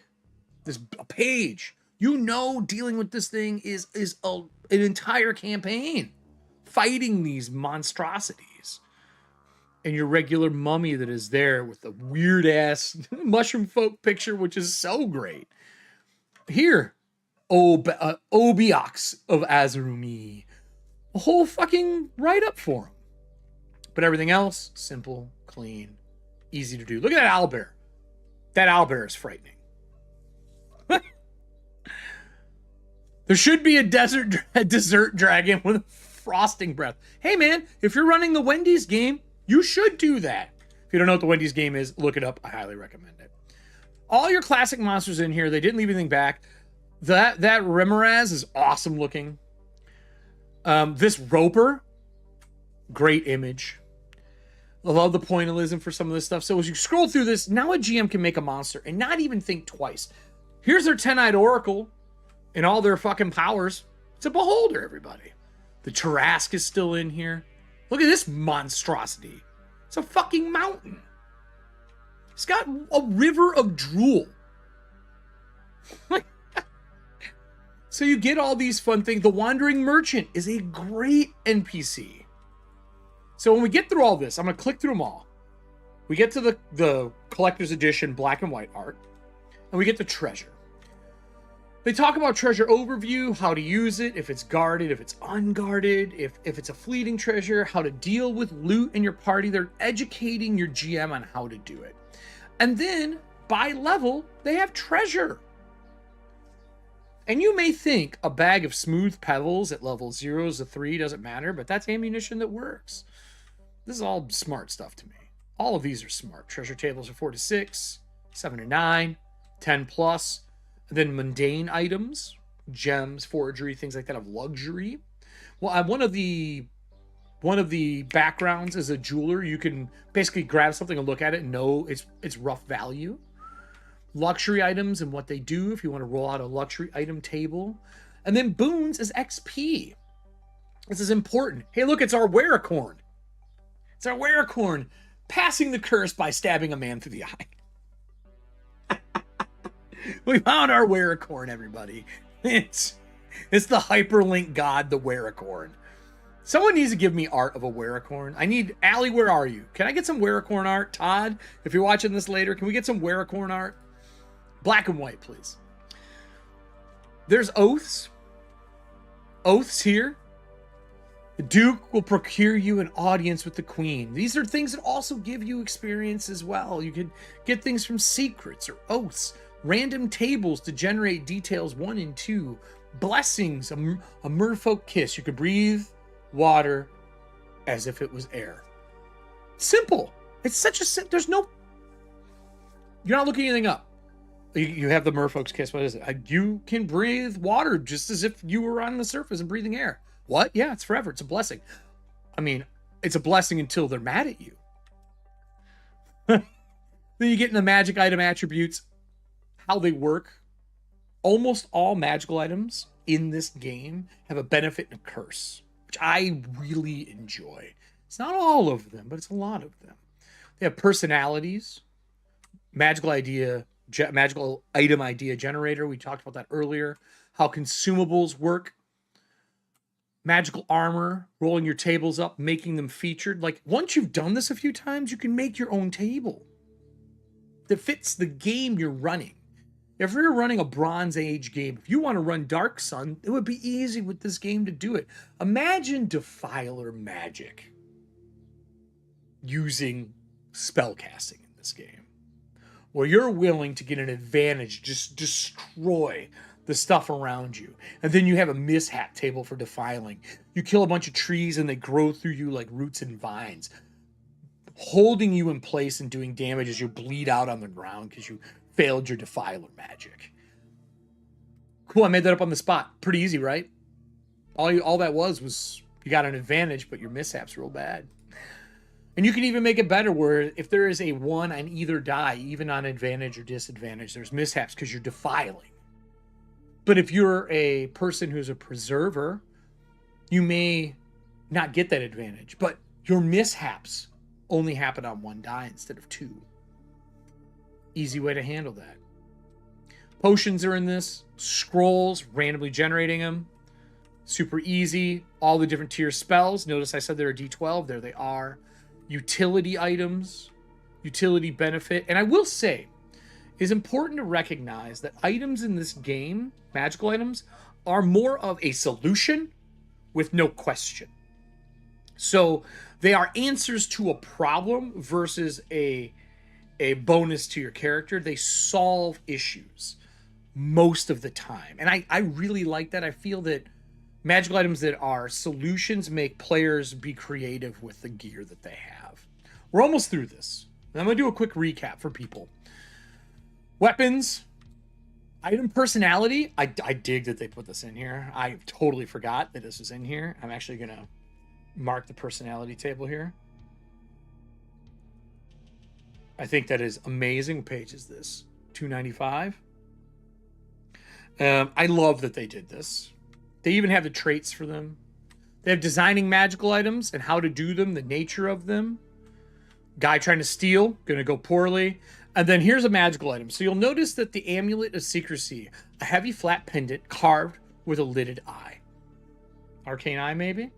Speaker 1: This a page. You know, dealing with this thing is an entire campaign. Fighting these monstrosities. And your regular mummy that is there with the weird-ass mushroom folk picture, which is so great. Here, Obiox of Azurumi. A whole fucking write-up for him. But everything else, simple, clean, easy to do. Look at that owlbear. That owlbear is frightening. There should be a dessert dragon with a frosting breath. Hey man, if you're running the Wendy's game, you should do that. If you don't know what the Wendy's game is, look it up. I highly recommend it. All your classic monsters in here. They didn't leave anything back. That Remoraz is awesome looking. This Roper, great image. I love the pointillism for some of this stuff. So as you scroll through this, now a GM can make a monster and not even think twice. Here's their 10-eyed Oracle and all their fucking powers. It's a beholder, everybody. The Tarrasque is still in here. Look at this monstrosity. It's a fucking mountain. It's got a river of drool. So you get all these fun things. The Wandering Merchant is a great NPC. So when we get through all this, I'm going to click through them all. We get to the Collector's Edition black and white art. And we get the treasure. They talk about treasure overview, how to use it, if it's guarded, if it's unguarded, if it's a fleeting treasure, how to deal with loot in your party. They're educating your GM on how to do it. And then, by level, they have treasure. And you may think a bag of smooth pebbles at level 0 to 3 doesn't matter, but that's ammunition that works. This is all smart stuff to me. All of these are smart. Treasure tables are 4 to 6, 7 to 9, 10 plus. And then mundane items, gems, forgery, things like that of luxury. Well, one of the backgrounds is a jeweler. You can basically grab something and look at it and know its rough value. Luxury items and what they do if you want to roll out a luxury item table. And then boons is XP. This is important. Hey, look, it's our Werecorn. It's our Werecorn passing the curse by stabbing a man through the eye. We found our Werecorn, everybody. It's the hyperlink god, the Werecorn. Someone needs to give me art of a Werecorn. I need... Allie, where are you? Can I get some Werecorn art? Todd, if you're watching this later, can we get some Werecorn art? Black and white, please. There's oaths. Oaths here. The Duke will procure you an audience with the Queen. These are things that also give you experience as well. You can get things from secrets or oaths. Random tables to generate details 1 and 2. Blessings, a merfolk kiss. You could breathe water as if it was air. Simple. It's such a simple... There's no... You're not looking anything up. You have the merfolk's kiss. What is it? You can breathe water just as if you were on the surface and breathing air. What? Yeah, it's forever. It's a blessing. I mean, it's a blessing until they're mad at you. Then you get in the magic item attributes. How they work. Almost all magical items in this game have a benefit and a curse, which I really enjoy. It's not all of them, but it's a lot of them. They have personalities, magical item idea generator. We talked about that earlier. How consumables work. Magical armor, rolling your tables up, making them featured. Like, once you've done this a few times, you can make your own table that fits the game you're running. If you're running a Bronze Age game, if you want to run Dark Sun, it would be easy with this game to do it. Imagine Defiler magic using spellcasting in this game, where you're willing to get an advantage, just destroy the stuff around you. And then you have a mishap table for defiling. You kill a bunch of trees and they grow through you like roots and vines, holding you in place and doing damage as you bleed out on the ground because you failed your defiler magic. Cool, I made that up on the spot. Pretty easy, right? All that was you got an advantage, but your mishap's real bad. And you can even make it better where if there is a 1 on either die, even on advantage or disadvantage, there's mishaps because you're defiling. But if you're a person who's a preserver, you may not get that advantage, but your mishaps only happen on 1 die instead of 2. Easy way to handle that. Potions are in this. Scrolls, randomly generating them. Super easy. All the different tier spells. Notice I said they're a D12. There they are. Utility items. Utility benefit. And I will say, it's important to recognize that items in this game, magical items, are more of a solution with no question. So they are answers to a problem versus a bonus to your character. They solve issues most of the time. And I really like that. I feel that magical items that are solutions make players be creative with the gear that they have. We're almost through this. And I'm going to do a quick recap for people. Weapons, item personality. I dig that they put this in here. I totally forgot that this was in here. I'm actually going to mark the personality table here. I think that is amazing. What page is this? 295. I love that they did this. They even have the traits for them. They have designing magical items and how to do them, the nature of them. Guy trying to steal, going to go poorly. And then here's a magical item. So you'll notice that the Amulet of Secrecy, a heavy flat pendant carved with a lidded eye. Arcane eye, maybe?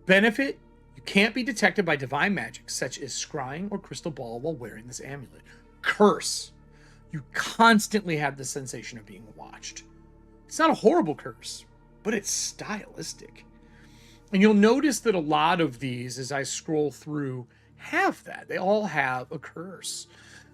Speaker 1: Benefit, you can't be detected by divine magic, such as scrying or crystal ball while wearing this amulet. Curse, you constantly have the sensation of being watched. It's not a horrible curse, but it's stylistic. And you'll notice that a lot of these, as I scroll through, have that. They all have a curse.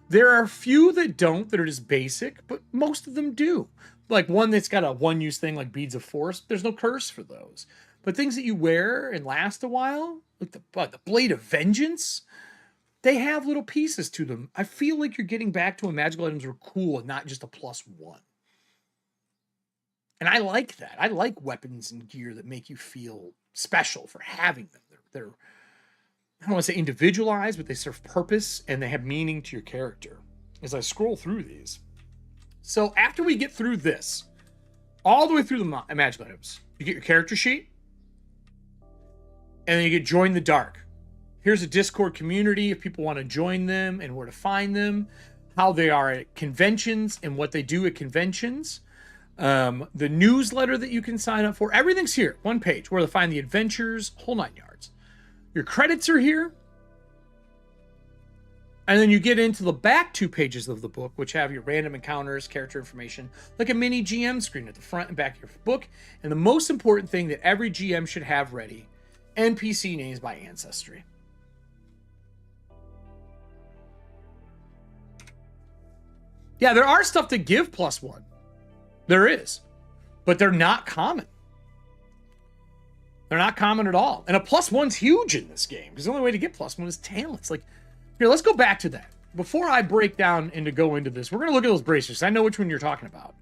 Speaker 1: There are a few that don't, that are just basic, but most of them do. Like one that's got a one-use thing like Beads of Force, there's no curse for those. But things that you wear and last a while, like the Blade of Vengeance, they have little pieces to them. I feel like you're getting back to when magical items were cool and not just a +1. And I like that. I like weapons and gear that make you feel special for having them. They're I don't want to say individualized, but they serve purpose and they have meaning to your character as I scroll through these. So after we get through this, all the way through the magical items, you get your character sheet, and then you get Join the Dark. Here's a Discord community if people want to join them and where to find them, how they are at conventions and what they do at conventions. The newsletter that you can sign up for. Everything's here. One page where to find the adventures, whole 9 yards. Your credits are here. And then you get into the back 2 pages of the book, which have your random encounters, character information, like a mini GM screen at the front and back of your book. And the most important thing that every GM should have ready, NPC names by Ancestry. Yeah, there are stuff that give +1. There is. But they're not common. They're not common at all. And a +1's huge in this game, because the only way to get +1 is talents. Like, here, let's go back to that. Before I break down and to go into this, we're going to look at those bracers. I know which one you're talking about.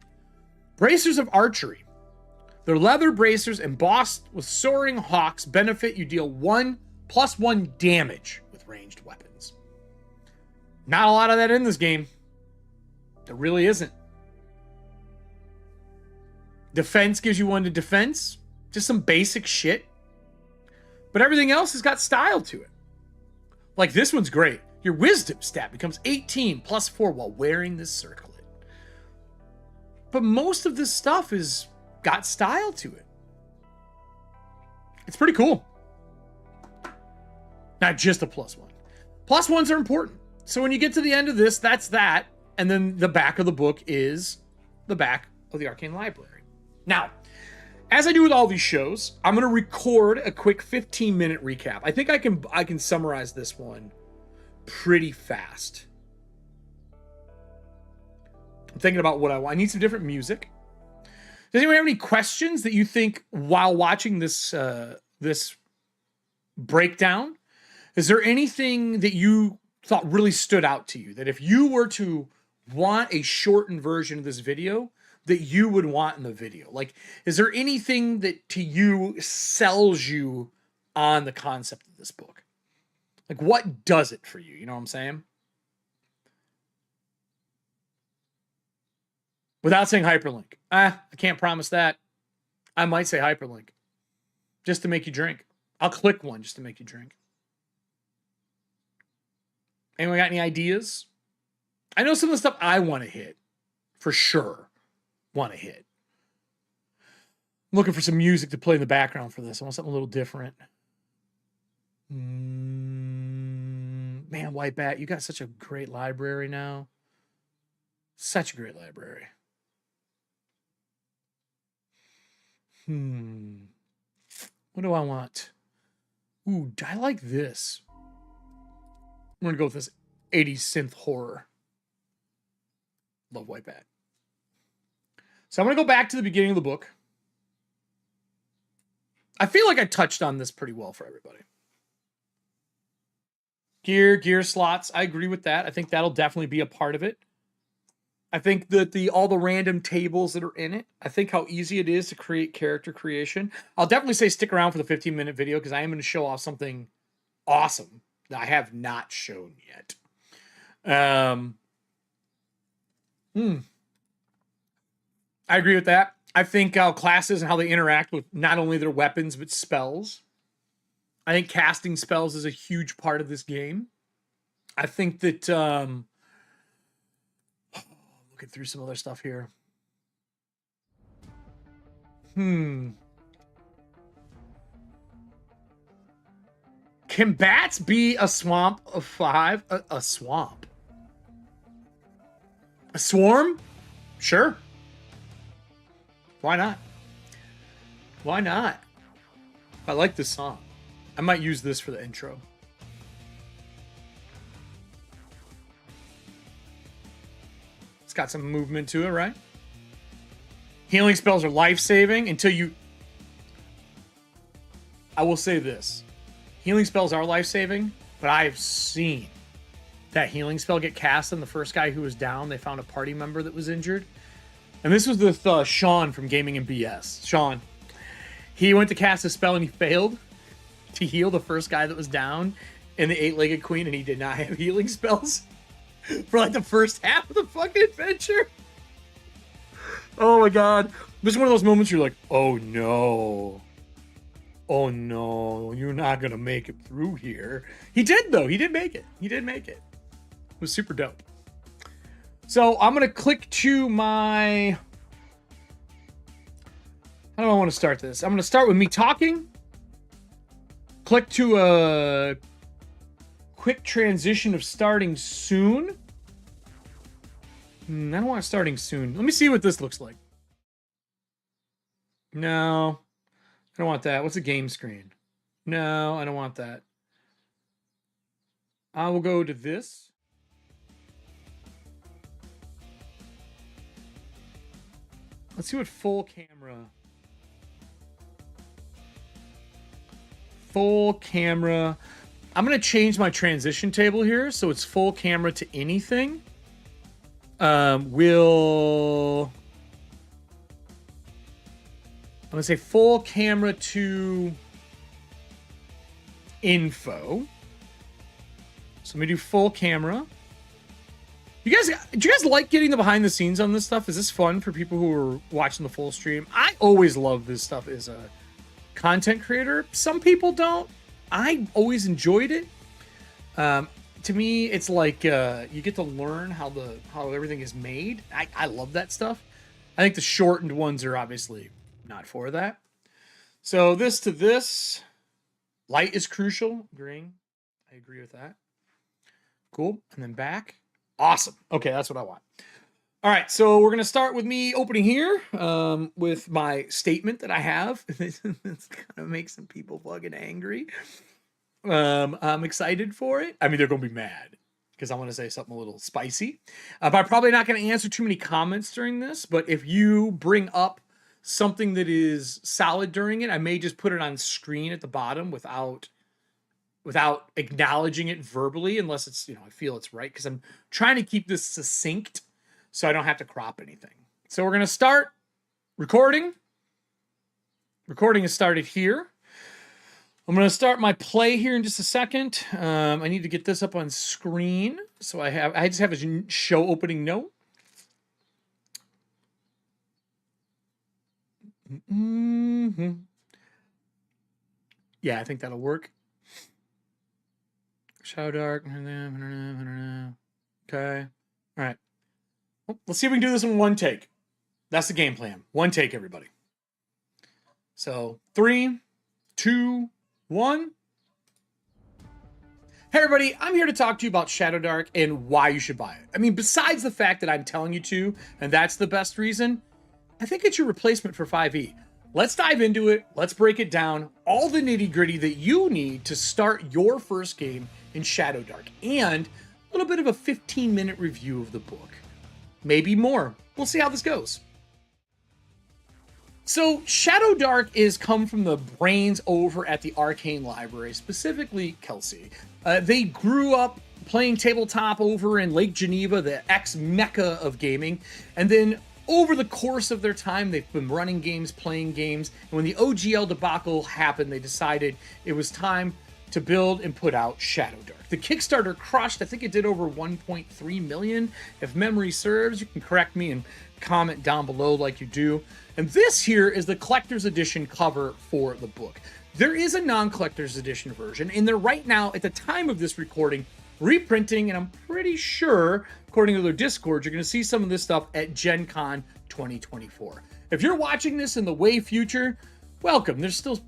Speaker 1: Bracers of Archery. They're leather bracers embossed with soaring hawks. Benefit, you deal +1 damage with ranged weapons. Not a lot of that in this game. There really isn't. Defense gives you 1 to defense. Just some basic shit. But everything else has got style to it. Like this one's great. Your wisdom stat becomes 18 +4 while wearing this circlet. But most of this stuff is got style to it. It's pretty cool. Not just a +1. +1s are important. So when you get to the end of this, that's that. And then the back of the book is the back of the Arcane Library. Now, as I do with all these shows, I'm going to record a quick 15-minute recap. I think I can summarize this one pretty fast. I'm thinking about what I want. I need some different music. Does anyone have any questions that you think while watching this this breakdown? Is there anything that you thought really stood out to you? That if you were to want a shortened version of this video, that you would want in the video? Like, is there anything that to you sells you on the concept of this book? Like, what does it for you? You know what I'm saying? Without saying hyperlink. I can't promise that. I might say hyperlink. Just to make you drink. I'll click one just to make you drink. Anyone got any ideas? I know some of the stuff I want to hit. For sure. Want to hit. I'm looking for some music to play in the background for this. I want something a little different. Man, White Bat, you got such a great library now. Such a great library. What do I want? Ooh, I like this. I'm going to go with this 80s synth horror. Love White Bat. So I'm going to go back to the beginning of the book. I feel like I touched on this pretty well for everybody. Gear slots. I agree with that. I think that'll definitely be a part of it. I think that all the random tables that are in it, I think how easy it is to create character creation. I'll definitely say stick around for the 15-minute video because I am going to show off something awesome that I have not shown yet. I agree with that. I think classes and how they interact with not only their weapons, but spells. I think casting spells is a huge part of this game. I think that... looking through some other stuff here. Can bats be a swamp of 5? A swamp? A swarm? Sure. Why not? Why not? I like this song. I might use this for the intro. It's got some movement to it, right? Healing spells are life-saving until you... I will say this. Healing spells are life-saving, but I've seen that healing spell get cast on the first guy who was down. They found a party member that was injured. And this was with Sean from Gaming and BS. Sean. He went to cast a spell and he failed to heal the first guy that was down in the 8-legged queen, and he did not have healing spells for like the first half of the fucking adventure. Oh my god. This is one of those moments you're like, oh no. Oh no, you're not gonna make it through here. He did though. He did make it. He did make it. It was super dope. So I'm gonna click to my... How do I want to start this? I'm gonna start with me talking. Click to a quick transition of starting soon. I don't want starting soon. Let me see what this looks like. No, I don't want that. What's a game screen? No, I don't want that. I will go to this. Let's see what full camera. Full camera. I'm going to change my transition table here so it's full camera to anything. I'm going to say full camera to info. So let me do full camera. Do you guys like getting the behind the scenes on this stuff? Is this fun for people who are watching the full stream? I always love this stuff as a content creator. Some people don't. I always enjoyed it. To me, it's like you get to learn how everything is made. I love that stuff. I think the shortened ones are obviously not for that. So this to this. Light is crucial. Green. I agree with that. Cool. And then back. Awesome. Okay, that's what I want. All right, so we're going to start with me opening here with my statement that I have. It's going to make some people fucking angry. I'm excited for it. I mean, they're going to be mad. because I want to say something a little spicy. But I'm probably not going to answer too many comments during this. But if you bring up something that is solid during it, I may just put it on screen at the bottom without acknowledging it verbally, unless it's, I feel it's right, because I'm trying to keep this succinct so I don't have to crop anything. So we're going to start recording. Recording has started here. I'm going to start my play here in just a second. I need to get this up on screen. So I just have a show opening note. Yeah, I think that'll work. Shadowdark. Okay. All right. Well, let's see if we can do this in one take. That's the game plan. One take, everybody. So 3, 2, 1. Hey everybody, I'm here to talk to you about Shadowdark and why you should buy it. I mean, besides the fact that I'm telling you to, and that's the best reason, I think it's your replacement for 5e. Let's dive into it. Let's break it down. All the nitty gritty that you need to start your first game in Shadowdark, and a little bit of a 15-minute review of the book. Maybe more. We'll see how this goes. So Shadowdark is come from the brains over at the Arcane Library, specifically Kelsey. They grew up playing tabletop over in Lake Geneva, the ex-mecca of gaming, and then over the course of their time, they've been running games, playing games, and when the OGL debacle happened, they decided it was time to build and put out Shadowdark. The Kickstarter crushed. I think it did over 1.3 million. If memory serves, you can correct me and comment down below like you do. And this here is the collector's edition cover for the book. There is a non-collector's edition version, and they're right now, at the time of this recording, reprinting, and I'm pretty sure, according to their Discord, you're going to see some of this stuff at Gen Con 2024. If you're watching this in the way future, welcome. There's still,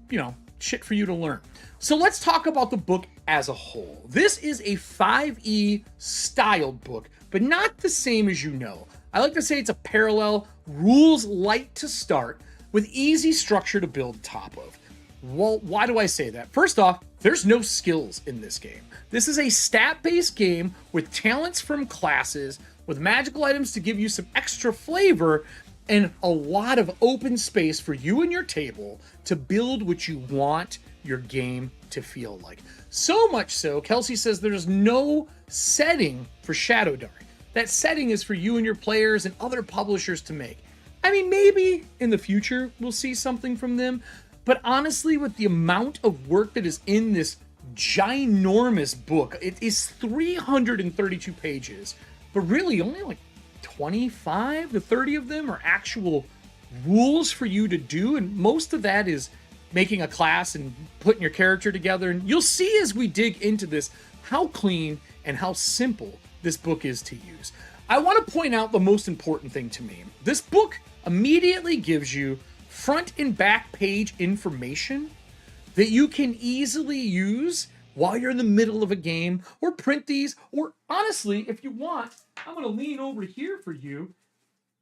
Speaker 1: shit for you to learn. So let's talk about the book as a whole. This is a 5e styled book, but not the same as you know. I like to say it's a parallel, rules light to start, with easy structure to build top of. Well, why do I say that? First off, there's no skills in this game. This is a stat-based game with talents from classes, with magical items to give you some extra flavor, and a lot of open space for you and your table to build what you want your game to feel like. So much so, Kelsey says there's no setting for Shadowdark. That setting is for you and your players and other publishers to make. I mean, maybe in the future we'll see something from them, but honestly, with the amount of work that is in this ginormous book, it is 332 pages, but really only like 25 to 30 of them are actual rules for you to do, and most of that is making a class and putting your character together. And you'll see as we dig into this how clean and how simple this book is to use. I want to point out the most important thing to me. This book immediately gives you front and back page information that you can easily use while you're in the middle of a game, or print these, or honestly, if you want, I'm going to lean over here for you,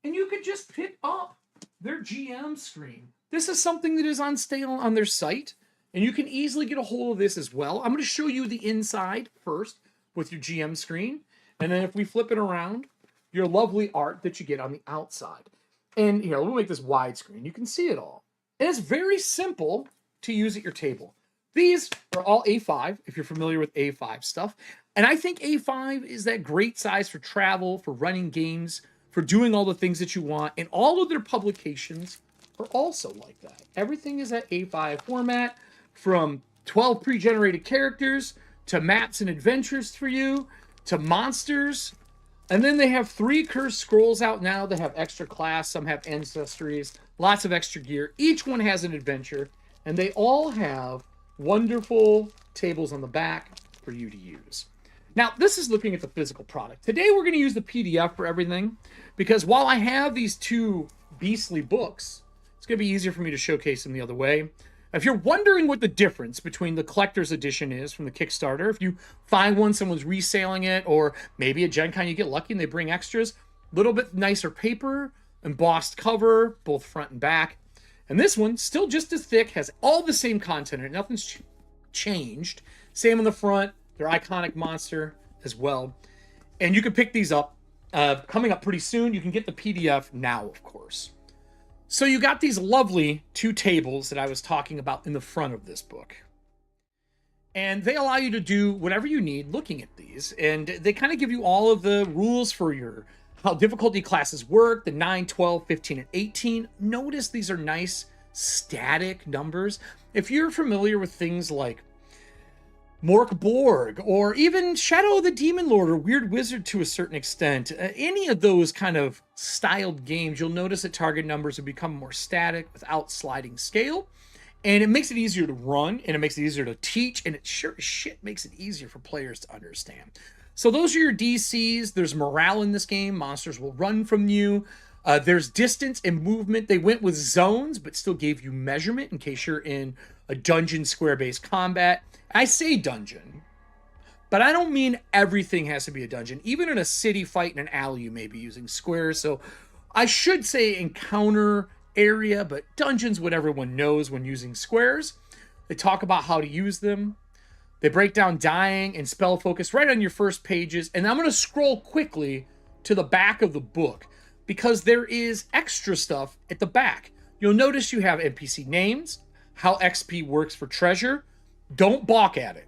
Speaker 1: and you could just pick up their GM screen. This is something that is on sale on their site, and you can easily get a hold of this as well. I'm going to show you the inside first with your GM screen, and then if we flip it around, your lovely art that you get on the outside. And here, we'll make this widescreen. You can see it all. And it's very simple to use at your table. These are all A5, if you're familiar with A5 stuff. And I think A5 is that great size for travel, for running games, for doing all the things that you want. And all of their publications are also like that. Everything is at A5 format, from 12 pre-generated characters, to maps and adventures for you, to monsters. And then they have 3 cursed scrolls out now that have extra class. Some have ancestries, lots of extra gear. Each one has an adventure, and they all have wonderful tables on the back for you to use. Now, this is looking at the physical product. Today, we're going to use the PDF for everything, because while I have these 2 beastly books, it's going to be easier for me to showcase them the other way. If you're wondering what the difference between the collector's edition is from the Kickstarter, if you find one, someone's reselling it, or maybe at Gen Con you get lucky and they bring extras, a little bit nicer paper, embossed cover, both front and back. And this one, still just as thick, has all the same content in it. Nothing's changed. Same on the front, their iconic monster as well. And you can pick these up coming up pretty soon. You can get the PDF now, of course. So you got these lovely 2 tables that I was talking about in the front of this book. And they allow you to do whatever you need looking at these. And they kind of give you all of the rules for how difficulty classes work, the 9, 12, 15, and 18. Notice these are nice static numbers. If you're familiar with things like Mork Borg, or even Shadow of the Demon Lord, or Weird Wizard to a certain extent, any of those kind of styled games, you'll notice that target numbers have become more static without sliding scale. And it makes it easier to run, and it makes it easier to teach, and it sure as shit makes it easier for players to understand. So those are your DCs. There's morale in this game. Monsters will run from you. There's distance and movement. They went with zones, but still gave you measurement in case you're in a dungeon square-based combat. I say dungeon, but I don't mean everything has to be a dungeon. Even in a city fight in an alley, you may be using squares. So I should say encounter area, but dungeons, what everyone knows when using squares. They talk about how to use them. They break down dying and spell focus right on your first pages. And I'm going to scroll quickly to the back of the book because there is extra stuff at the back. You'll notice you have NPC names, how XP works for treasure. Don't balk at it.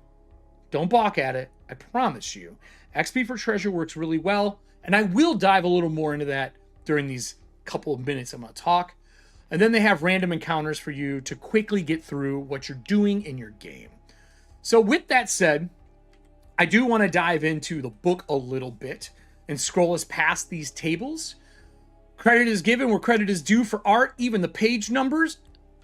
Speaker 1: Don't balk at it. I promise you. XP for treasure works really well. And I will dive a little more into that during these couple of minutes I'm going to talk. And then they have random encounters for you to quickly get through what you're doing in your game. So with that said, I do want to dive into the book a little bit and scroll us past these tables. Credit is given where credit is due for art, even the page numbers.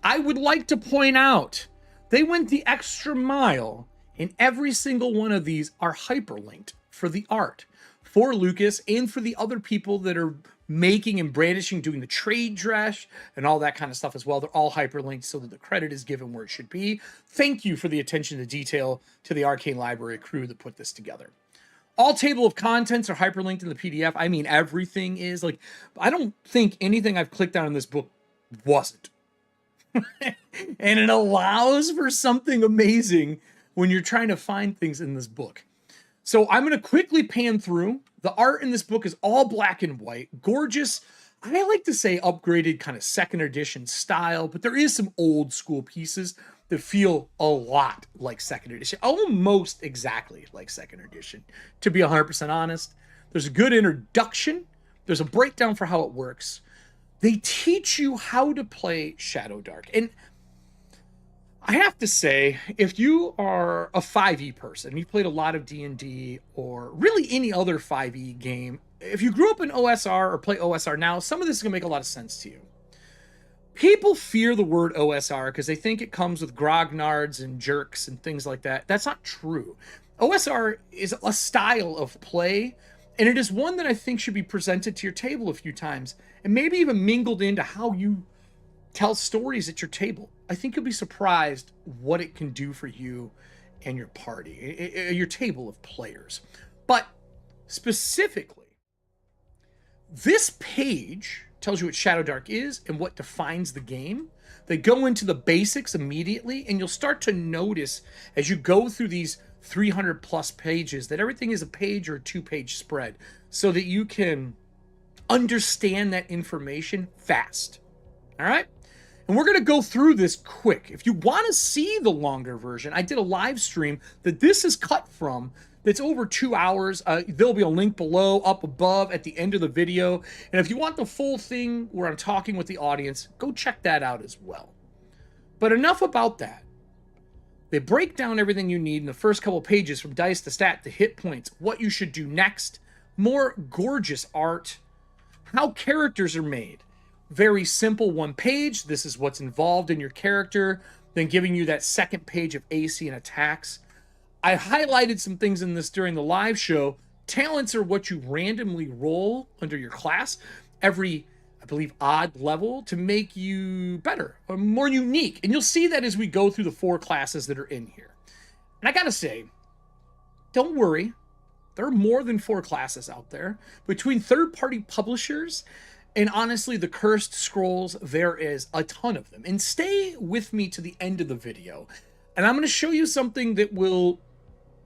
Speaker 1: I would like to point out they went the extra mile, and every single one of these are hyperlinked for the art, for Lucas and for the other people that are making and brandishing, doing the trade dress and all that kind of stuff as well. They're all hyperlinked so that the credit is given where it should be. Thank you for the attention to detail to the Arcane Library crew that put this together. All table of contents are hyperlinked in the PDF. I mean, everything is. Like, I don't think anything I've clicked on in this book wasn't. And it allows for something amazing when you're trying to find things in this book. So I'm going to quickly pan through. The art in this book is all black and white, gorgeous. I like to say upgraded kind of second edition style, but there is some old school pieces that feel a lot like second edition, almost exactly like second edition, to be 100% honest. There's a good introduction. There's a breakdown for how it works. They teach you how to play Shadowdark. And I have to say, if you are a 5e person, you've played a lot of D&D or really any other 5e game, if you grew up in OSR or play OSR now, some of this is going to make a lot of sense to you. People fear the word OSR because they think it comes with grognards and jerks and things like that. That's not true. OSR is a style of play, and it is one that I think should be presented to your table a few times and maybe even mingled into how you tell stories at your table. I think you'll be surprised what it can do for you and your party, your table of players. But specifically, this page tells you what Shadowdark is and what defines the game. They go into the basics immediately, and you'll start to notice as you go through these 300 plus pages that everything is a page or a 2-page spread so that you can understand that information fast. All right? And we're going to go through this quick. If you want to see the longer version, I did a live stream that this is cut from. That's over 2 hours. There'll be a link below, up above, at the end of the video. And if you want the full thing where I'm talking with the audience, go check that out as well. But enough about that. They break down everything you need in the first couple pages, from dice to stat to hit points, what you should do next, more gorgeous art, how characters are made. Very simple one page. This is what's involved in your character. Then giving you that second page of AC and attacks. I highlighted some things in this during the live show. Talents are what you randomly roll under your class every, I believe, odd level to make you better or more unique. And you'll see that as we go through the 4 classes that are in here. And I gotta say, don't worry. There are more than 4 classes out there. Between third-party publishers and honestly, the Cursed Scrolls, there is a ton of them. And stay with me to the end of the video. And I'm going to show you something that will,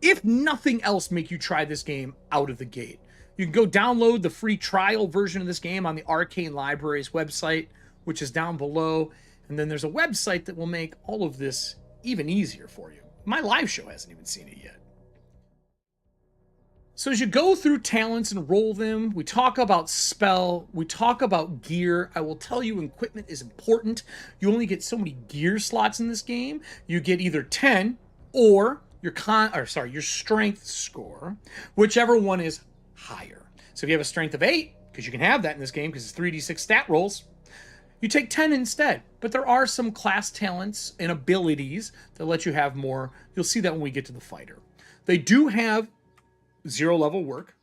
Speaker 1: if nothing else, make you try this game out of the gate. You can go download the free trial version of this game on the Arcane Library's website, which is down below. And then there's a website that will make all of this even easier for you. My live show hasn't even seen it yet. So as you go through talents and roll them, we talk about spell, we talk about gear. I will tell you equipment is important. You only get so many gear slots in this game. You get either 10 or your strength score, whichever one is higher. So if you have a strength of 8, because you can have that in this game because it's 3d6 stat rolls, you take 10 instead. But there are some class talents and abilities that let you have more. You'll see that when we get to the fighter. They do have 0 level work.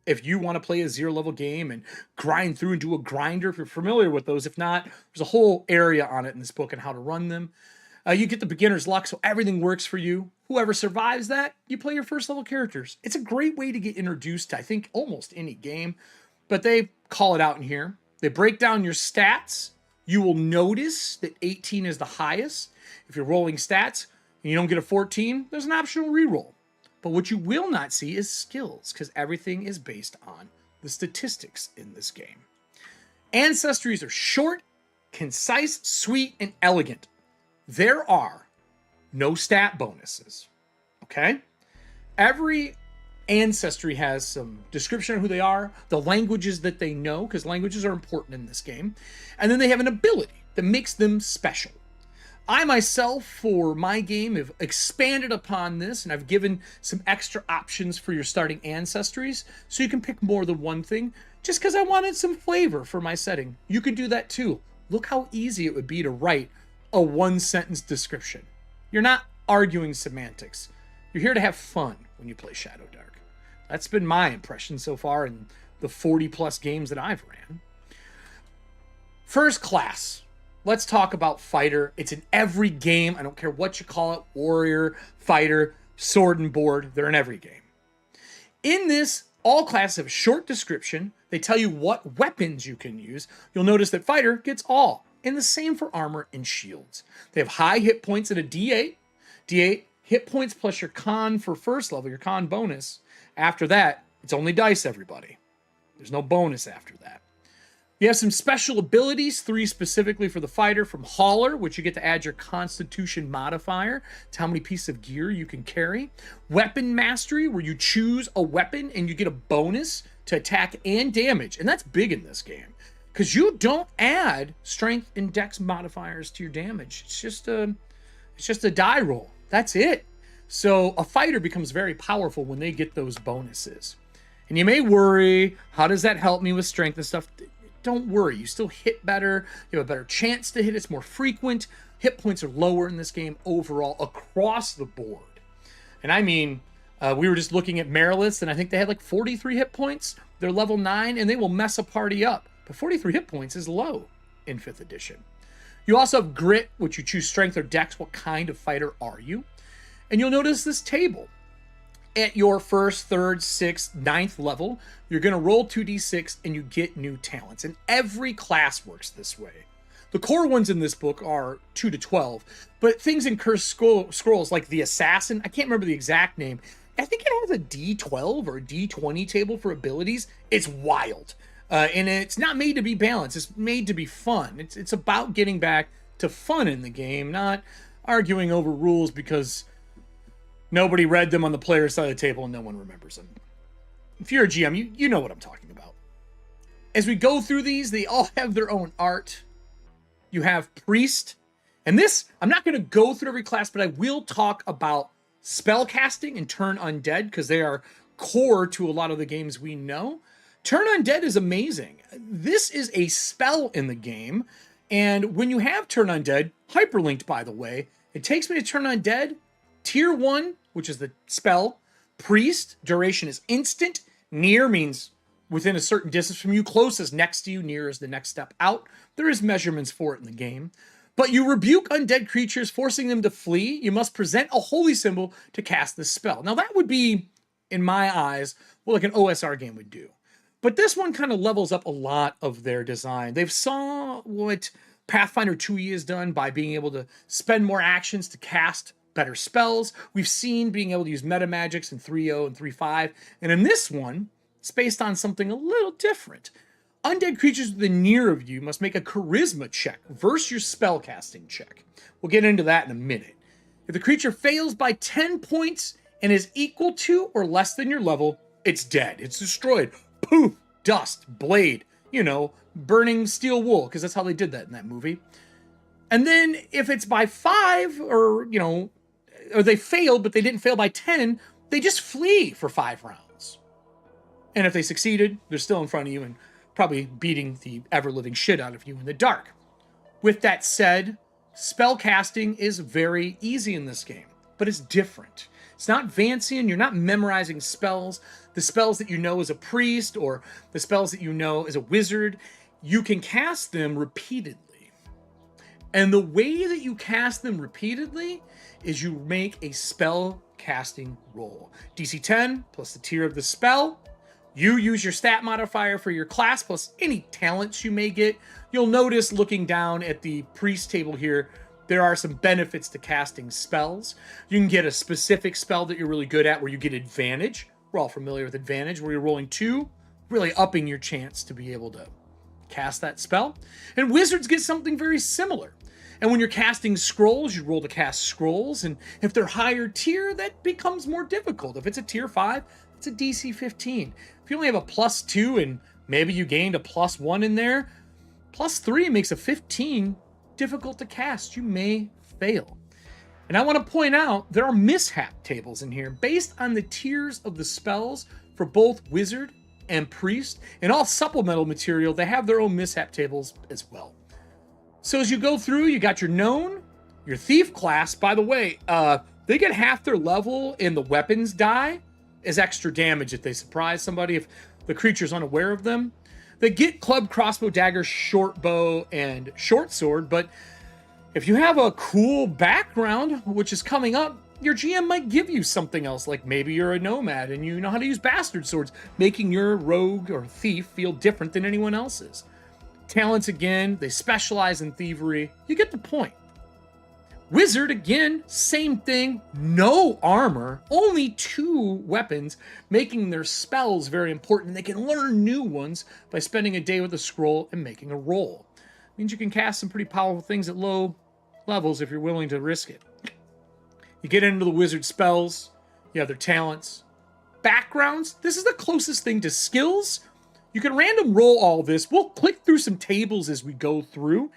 Speaker 1: If you want to play a 0 level game and grind through and do a grinder, if you're familiar with those. If not, there's a whole area on it in this book on how to run them. You get the beginner's luck, so everything works for you. Whoever survives that, you play your first level characters. It's a great way to get introduced to, I think, almost any game, but they call it out in here. They break down your stats. You will notice that 18 is the highest. If you're rolling stats and you don't get a 14, there's an optional reroll. But what you will not see is skills, because everything is based on the statistics in this game. Ancestries are short, concise, sweet, and elegant. There are no stat bonuses, okay? Every ancestry has some description of who they are, the languages that they know, because languages are important in this game, and then they have an ability that makes them special. I myself, for my game, have expanded upon this, and I've given some extra options for your starting ancestries, so you can pick more than one thing, just because I wanted some flavor for my setting. You could do that too. Look how easy it would be to write a 1-sentence description. You're not arguing semantics. You're here to have fun when you play Shadowdark. That's been my impression so far in the 40+ games that I've ran. First class. Let's talk about fighter. It's in every game. I don't care what you call it. Warrior, fighter, sword and board. They're in every game. In this, all classes have a short description. They tell you what weapons you can use. You'll notice that fighter gets all. And the same for armor and shields. They have high hit points at a D8. D8 hit points plus your con for first level, your con bonus. After that, it's only dice, everybody. There's no bonus after that. You have some special abilities, 3 specifically for the fighter, from Hauler, which you get to add your Constitution modifier to how many pieces of gear you can carry. Weapon Mastery, where you choose a weapon and you get a bonus to attack and damage. And that's big in this game, because you don't add strength and dex modifiers to your damage. It's just a die roll. That's it. So a fighter becomes very powerful when they get those bonuses. And you may worry, how does that help me with strength and stuff? Don't worry, you still hit better, you have a better chance to hit, it's more frequent, hit points are lower in this game overall across the board. And I mean, we were just looking at Mariliths, and I think they had like 43 hit points. They're level 9, and they will mess a party up. But 43 hit points is low in 5th edition. You also have Grit, which you choose strength or dex, what kind of fighter are you? And you'll notice this table. At your 1st, 3rd, 6th, 9th level, you're going to roll 2d6 and you get new talents. And every class works this way. The core ones in this book are 2 to 12, but things in Cursed Scrolls like the Assassin, I can't remember the exact name, I think it has a D12 or a D20 table for abilities. It's wild. And it's not made to be balanced. It's made to be fun. It's about getting back to fun in the game, not arguing over rules because nobody read them on the player side of the table and no one remembers them. If you're a GM, you know what I'm talking about. As we go through these, they all have their own art. You have Priest. And this, I'm not going to go through every class, but I will talk about spell casting and Turn Undead, because they are core to a lot of the games we know. Turn Undead is amazing. This is a spell in the game. And when you have Turn Undead, hyperlinked by the way, it takes me to Turn Undead. Tier 1, which is the spell. Priest, duration is instant. Near means within a certain distance from you. Close is next to you. Near is the next step out. There is measurements for it in the game. But you rebuke undead creatures, forcing them to flee. You must present a holy symbol to cast this spell. Now that would be, in my eyes, what like an OSR game would do. But this one kind of levels up a lot of their design. They've saw what Pathfinder 2e has done by being able to spend more actions to cast better spells. We've seen being able to use meta magics in 3.0 and 3.5. And in this one, It's based on something a little different. Undead creatures within near of you must make a charisma check versus your spellcasting check. We'll get into that in a minute. If the creature fails by 10 points and is equal to or less than your level, it's dead. It's destroyed. Poof, dust, blade, you know, burning steel wool, because that's how they did that in that movie. And then if it's by 5 or, you know, or they failed, but they didn't fail by 10, they just flee for 5 rounds. And if they succeeded, they're still in front of you and probably beating the ever-living shit out of you in the dark. With that said, spell casting is very easy in this game, but it's different. It's not Vancian. You're not memorizing spells. The spells that you know as a priest or the spells that you know as a wizard, you can cast them repeatedly. And the way that you cast them repeatedly is you make a spell casting roll. DC 10 plus the tier of the spell. You use your stat modifier for your class plus any talents you may get. You'll notice looking down at the priest table here, there are some benefits to casting spells. You can get a specific spell that you're really good at where you get advantage. We're all familiar with advantage, where you're rolling 2, really upping your chance to be able to cast that spell. And wizards get something very similar. And when you're casting scrolls, you roll to cast scrolls. And if they're higher tier, that becomes more difficult. If it's a tier 5, it's a DC 15. If you only have a +2 and maybe you gained a +1 in there, +3 makes a 15 difficult to cast. You may fail. And I want to point out there are mishap tables in here based on the tiers of the spells for both wizard and priest. And all supplemental material, they have their own mishap tables as well. So as you go through, you got your known, your thief class. By the way, they get half their level in the weapons die as extra damage if they surprise somebody, if the creature's unaware of them. They get club, crossbow, dagger, short bow, and short sword, but if you have a cool background, which is coming up, your GM might give you something else, like maybe you're a nomad and you know how to use bastard swords, making your rogue or thief feel different than anyone else's. Talents, again, they specialize in thievery. You get the point. Wizard, again, same thing. No armor, only 2 weapons, making their spells very important. They can learn new ones by spending a day with a scroll and making a roll. Means you can cast some pretty powerful things at low levels if you're willing to risk it. You get into the wizard spells. You have their talents. Backgrounds. This is the closest thing to skills. You can random roll all this. We'll click through some tables as we go through.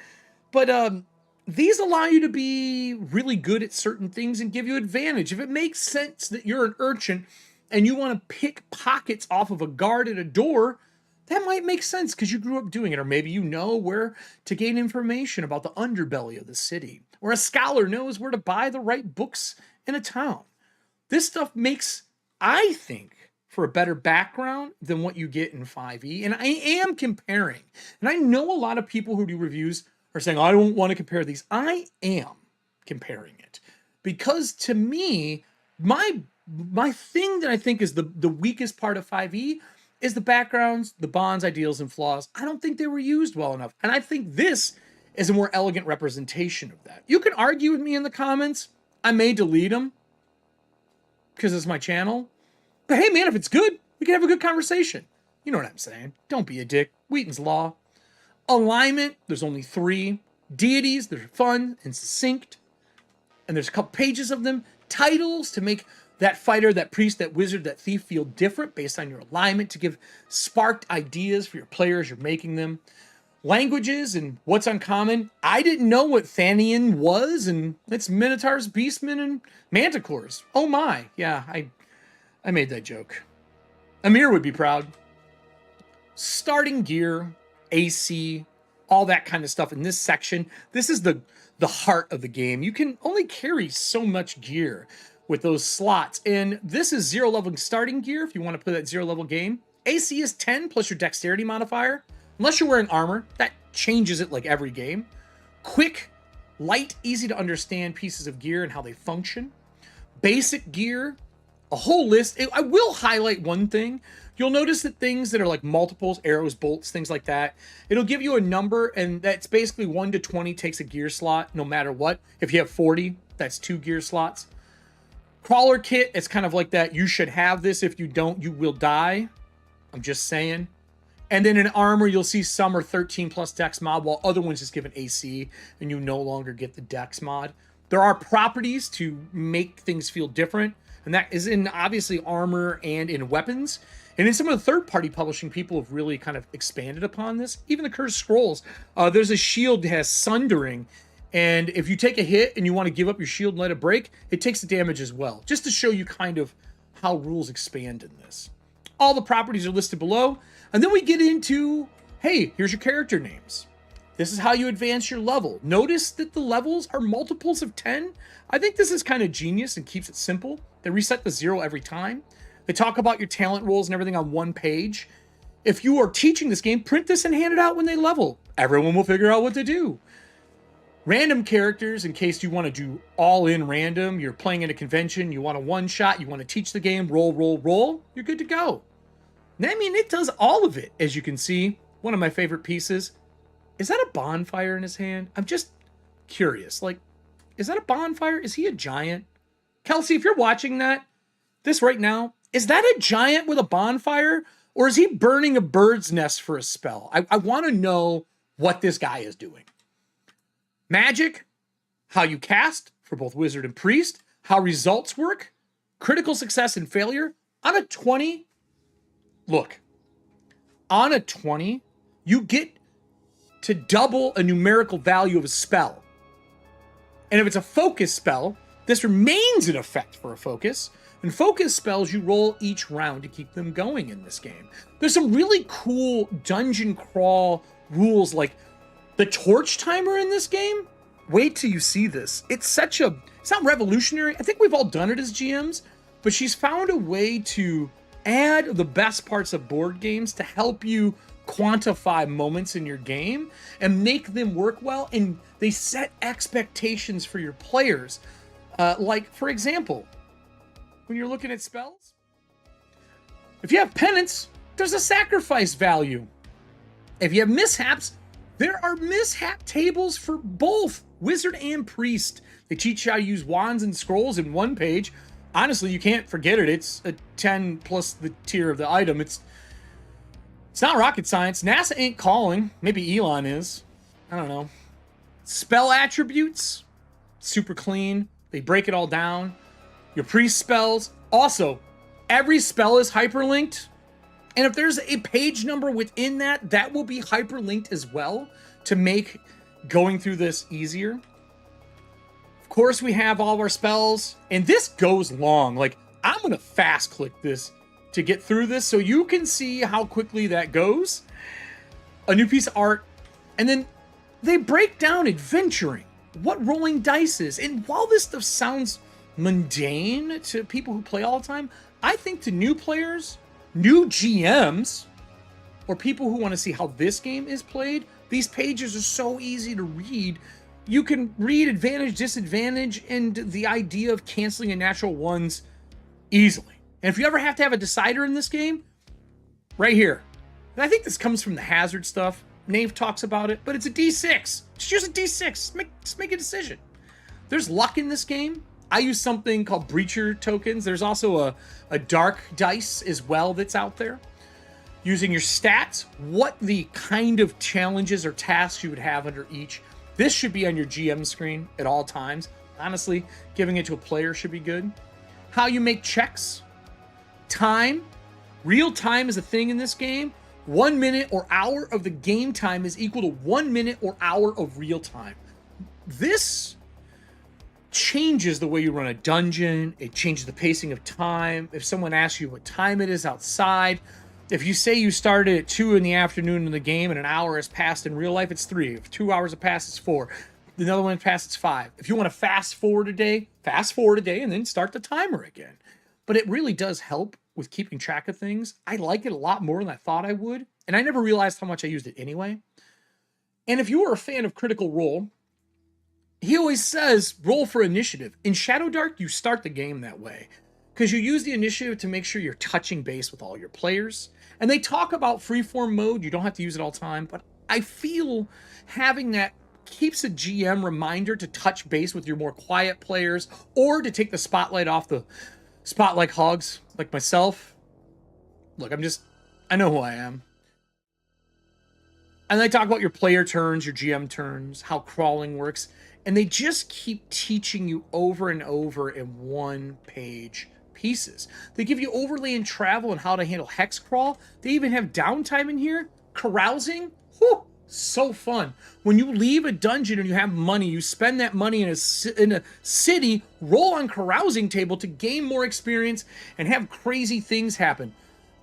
Speaker 1: But these allow you to be really good at certain things and give you advantage. If it makes sense that you're an urchin and you want to pick pockets off of a guard at a door, that might make sense because you grew up doing it. Or maybe you know where to gain information about the underbelly of the city. Or a scholar knows where to buy the right books in a town. This stuff makes, I think, for a better background than what you get in 5e. And I am comparing. And I know a lot of people who do reviews are saying, I don't want to compare these. I am comparing it. Because to me, my thing that I think is the weakest part of 5e is the backgrounds, the bonds, ideals, and flaws. I don't think they were used well enough. And I think this is a more elegant representation of that. You can argue with me in the comments. I may delete them because it's my channel. But hey, man, if it's good, we can have a good conversation. You know what I'm saying. Don't be a dick. Wheaton's Law. Alignment, there's only 3. Deities, they're fun and succinct. And there's a couple pages of them. Titles to make that fighter, that priest, that wizard, that thief feel different based on your alignment, to give sparked ideas for your players you're making them. Languages and what's uncommon. I didn't know what Thanian was, and it's Minotaurs, Beastmen, and Manticores. Oh my. Yeah, I made that joke. Amir would be proud. Starting gear, AC, all that kind of stuff in this section. This is the heart of the game. You can only carry so much gear with those slots. And this is 0 level starting gear if you want to play that 0 level game. AC is 10 plus your dexterity modifier. Unless you're wearing armor, that changes it like every game. Quick, light, easy to understand pieces of gear and how they function. Basic gear, a whole list. I will highlight one thing. You'll notice that things that are like multiples, arrows, bolts, things like that, it'll give you a number, and that's basically 1 to 20 takes a gear slot no matter what. If you have 40, that's 2 gear slots. Crawler kit, it's kind of like that. You should have this. If you don't, you will die. I'm just saying. And then in armor, you'll see some are 13 plus dex mod, while other ones just give an AC, and you no longer get the dex mod. There are properties to make things feel different, and that is in obviously armor and in weapons. And in some of the third-party publishing, people have really kind of expanded upon this. Even the Cursed Scrolls, there's a shield that has Sundering, and if you take a hit and you want to give up your shield and let it break, it takes the damage as well, just to show you kind of how rules expand in this. All the properties are listed below, and then we get into, hey, here's your character names. This is how you advance your level. Notice that the levels are multiples of 10. I think this is kind of genius and keeps it simple. They reset the 0 every time. They talk about your talent rolls and everything on one page. If you are teaching this game, print this and hand it out when they level. Everyone will figure out what to do. Random characters, in case you want to do all-in random, you're playing in a convention, you want a one-shot, you want to teach the game, roll, roll, roll, you're good to go. I mean, it does all of it, as you can see. One of my favorite pieces. Is that a bonfire in his hand? I'm just curious. Like, is that a bonfire? Is he a giant? Kelsey, if you're watching this right now, is that a giant with a bonfire? Or is he burning a bird's nest for a spell? I want to know what this guy is doing. Magic, how you cast for both wizard and priest, how results work, critical success and failure. On a 20, look, on a 20, you get to double a numerical value of a spell. And if it's a focus spell, this remains in effect for a focus. And focus spells, you roll each round to keep them going in this game. There's some really cool dungeon crawl rules, like the torch timer in this game. Wait till you see this. It's not revolutionary. I think we've all done it as GMs, but she's found a way to add the best parts of board games to help you quantify moments in your game and make them work well. And they set expectations for your players. Like, for example, when you're looking at spells, if you have penance, there's a sacrifice value. If you have mishaps, there are mishap tables for both wizard and priest. They teach you how to use wands and scrolls in one page. Honestly, you can't forget it. It's a 10 plus the tier of the item. It's not rocket science. NASA ain't calling. Maybe Elon is. I don't know. Spell attributes, super clean. They break it all down. Your priest spells. Also, every spell is hyperlinked. And if there's a page number within that, that will be hyperlinked as well to make going through this easier. Of course, we have all of our spells, and this goes long. Like, I'm going to fast click this to get through this so you can see how quickly that goes. A new piece of art. And then they break down adventuring, what rolling dice is. And while this stuff sounds mundane to people who play all the time, I think to new players, new GMs, or people who want to see how this game is played, these pages are so easy to read. You can read advantage, disadvantage, and the idea of canceling a natural ones easily. And if you ever have to have a decider in this game, right here. And I think this comes from the hazard stuff. Knave talks about it, but it's a D6. Just use a D6. Just make a decision. There's luck in this game. I use something called Breacher tokens. There's also a dark dice as well that's out there. Using your stats, what the kind of challenges or tasks you would have under each. This should be on your GM screen at all times. Honestly, giving it to a player should be good. How you make checks. Time. Real time is a thing in this game. 1 minute or hour of the game time is equal to 1 minute or hour of real time. This changes the way you run a dungeon. It changes the pacing of time. If someone asks you what time it is outside, if you say you started at 2 in the afternoon in the game and an hour has passed in real life, it's 3. If 2 hours have passed, it's 4. Another one has passed, it's 5. If you want to fast forward a day and then start the timer again. But it really does help with keeping track of things. I like it a lot more than I thought I would, and I never realized how much I used it anyway. And if you are a fan of Critical Role, he always says, roll for initiative. In Shadowdark, you start the game that way because you use the initiative to make sure you're touching base with all your players. And they talk about freeform mode. You don't have to use it all the time, but I feel having that keeps a GM reminder to touch base with your more quiet players or to take the spotlight off the spotlight hogs like myself. Look, I'm just I know who I am. And they talk about your player turns, your GM turns, how crawling works. And they just keep teaching you over and over in one-page pieces. They give you overlay and travel and how to handle hex crawl. They even have downtime in here. Carousing. Whew, so fun. When you leave a dungeon and you have money, you spend that money in a city, roll on carousing table to gain more experience and have crazy things happen.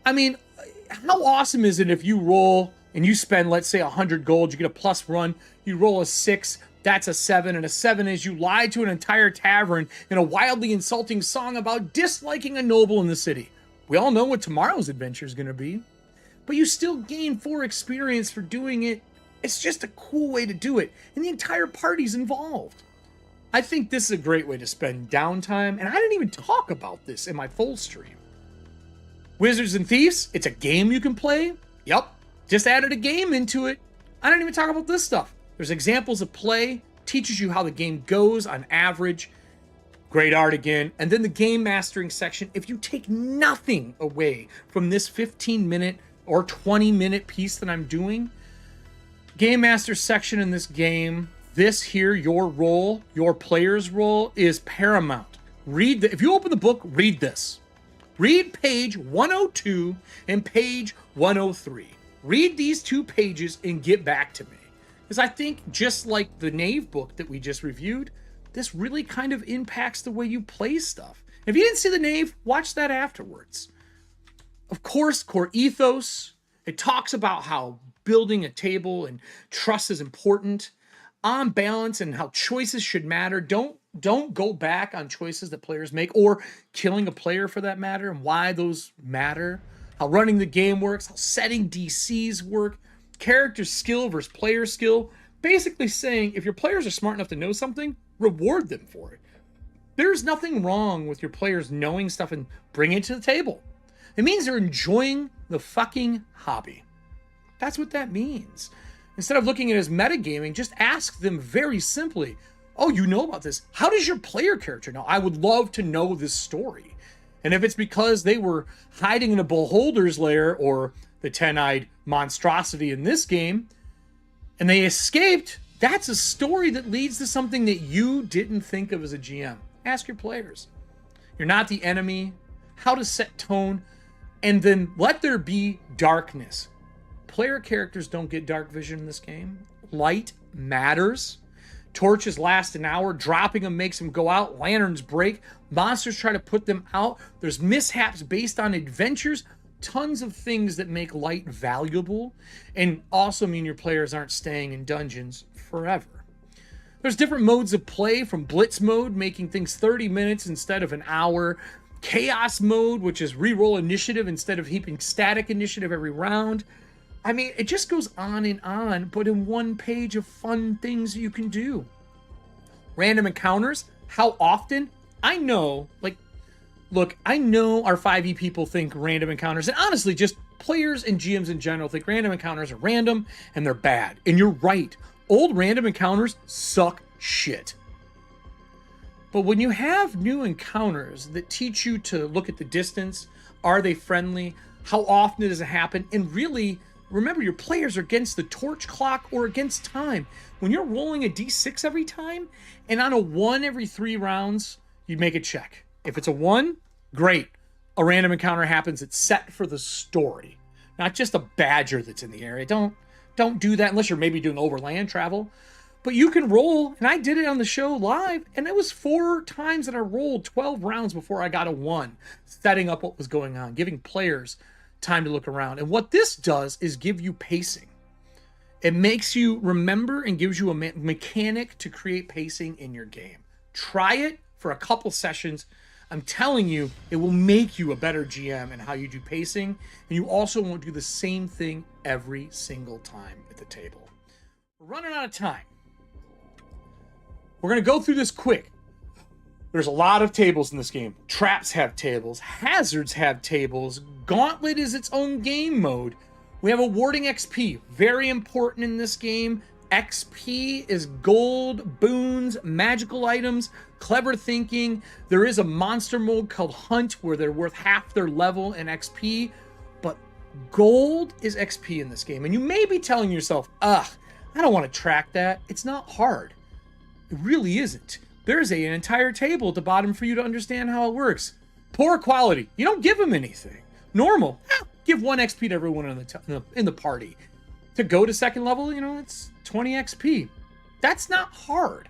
Speaker 1: I mean, how awesome is it if you roll and you spend, let's say, 100 gold, you get a plus run, you roll a 6, that's a 7, and a 7 is you lied to an entire tavern in a wildly insulting song about disliking a noble in the city. We all know what tomorrow's adventure is going to be, but you still gain 4 experience for doing it. It's just a cool way to do it, and the entire party's involved. I think this is a great way to spend downtime, and I didn't even talk about this in my full stream. Wizards and Thieves, it's a game you can play. Yup, just added a game into it. I didn't even talk about this stuff. There's examples of play, teaches you how the game goes on average. Great art again. And then the game mastering section. If you take nothing away from this 15-minute or 20-minute piece that I'm doing, game master section in this game, this here, your role, your player's role is paramount. If you open the book, read this. Read page 102 and page 103. Read these 2 pages and get back to me. Because I think just like the Knave book that we just reviewed, this really kind of impacts the way you play stuff. If you didn't see the Knave, watch that afterwards. Of course, core ethos. It talks about how building a table and trust is important. On balance and how choices should matter. Don't go back on choices that players make or killing a player for that matter and why those matter. How running the game works, how setting DCs work, character skill versus player skill. Basically saying if your players are smart enough to know something, reward them for it. There's nothing wrong with your players knowing stuff and bringing it to the table. It means they're enjoying the fucking hobby. That's what that means. Instead of looking at it as metagaming, just ask them very simply, oh, you know about this. How does your player character know? I would love to know this story. And if it's because they were hiding in a beholder's lair or the 10-eyed monstrosity in this game, and they escaped, that's a story that leads to something that you didn't think of as a GM. Ask your players. You're not the enemy. How to set tone. And then let there be darkness. Player characters don't get dark vision in this game. Light matters. Torches last an hour. Dropping them makes them go out. Lanterns break. Monsters try to put them out. There's mishaps based on adventures. Tons of things that make light valuable and also mean your players aren't staying in dungeons forever. There's different modes of play, from blitz mode, making things 30 minutes instead of an hour. Chaos mode, which is reroll initiative instead of heaping static initiative every round. I mean, it just goes on, but in one page of fun things you can do. Random encounters. How often? I know, look, I know our 5e people think random encounters, and honestly, just players and GMs in general think random encounters are random and they're bad. And you're right. Old random encounters suck shit. But when you have new encounters that teach you to look at the distance, are they friendly? How often does it happen? And really, remember, your players are against the torch clock or against time. When you're rolling a d6 every time, and on a 1 every 3 rounds, you make a check. If it's a 1, great. A random encounter happens. It's set for the story, not just a badger that's in the area. Don't do that unless you're maybe doing overland travel. But you can roll, and I did it on the show live, and it was 4 times that I rolled 12 rounds before I got a 1, setting up what was going on, giving players time to look around. And what this does is give you pacing. It makes you remember and gives you a mechanic to create pacing in your game. Try it for a couple sessions. I'm telling you, it will make you a better GM in how you do pacing, and you also won't do the same thing every single time at the table. We're running out of time. We're going to go through this quick. There's a lot of tables in this game. Traps have tables. Hazards have tables. Gauntlet is its own game mode. We have awarding XP. Very important in this game. XP is gold, boons, magical items, clever thinking. There is a monster mode called Hunt where they're worth half their level in XP. But Gold is XP in this game, and you may be telling yourself, ugh, I don't want to track that. It's not hard. It really isn't. There's an entire table at the bottom for you to understand how it works. Poor quality. You don't give them anything. Normal. Give 1 XP to everyone in the party. To go to second level, it's 20 XP. That's not hard.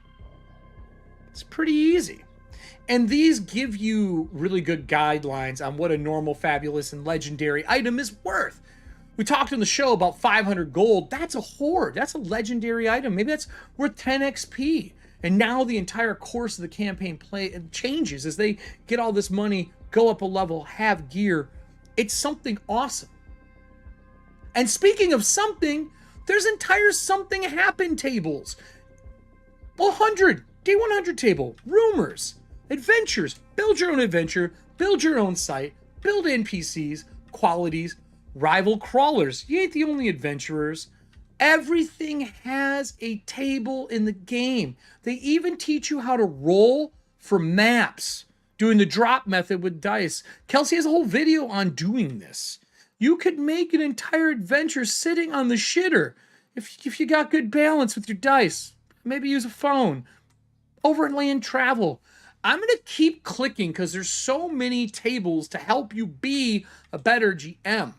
Speaker 1: It's pretty easy. And these give you really good guidelines on what a normal, fabulous, and legendary item is worth. We talked on the show about 500 gold. That's a horde. That's a legendary item. Maybe that's worth 10 XP. And now the entire course of the campaign changes as they get all this money, go up a level, have gear. It's something awesome. And speaking of something, there's entire something happen tables. 100, day 100 table, rumors, adventures, build your own adventure, build your own site, build NPCs, qualities, rival crawlers. You ain't the only adventurers. Everything has a table in the game. They even teach you how to roll for maps, doing the drop method with dice. Kelsey has a whole video on doing this. You could make an entire adventure sitting on the shitter if you got good balance with your dice. Maybe use a phone. Overland travel. I'm going to keep clicking because there's so many tables to help you be a better GM.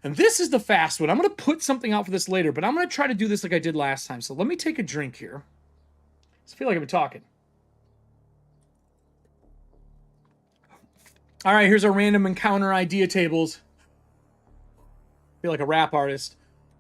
Speaker 1: And this is the fast one. I'm going to put something out for this later, but I'm going to try to do this like I did last time. So let me take a drink here. I feel like I've been talking. All right, here's our random encounter idea tables. I feel like a rap artist.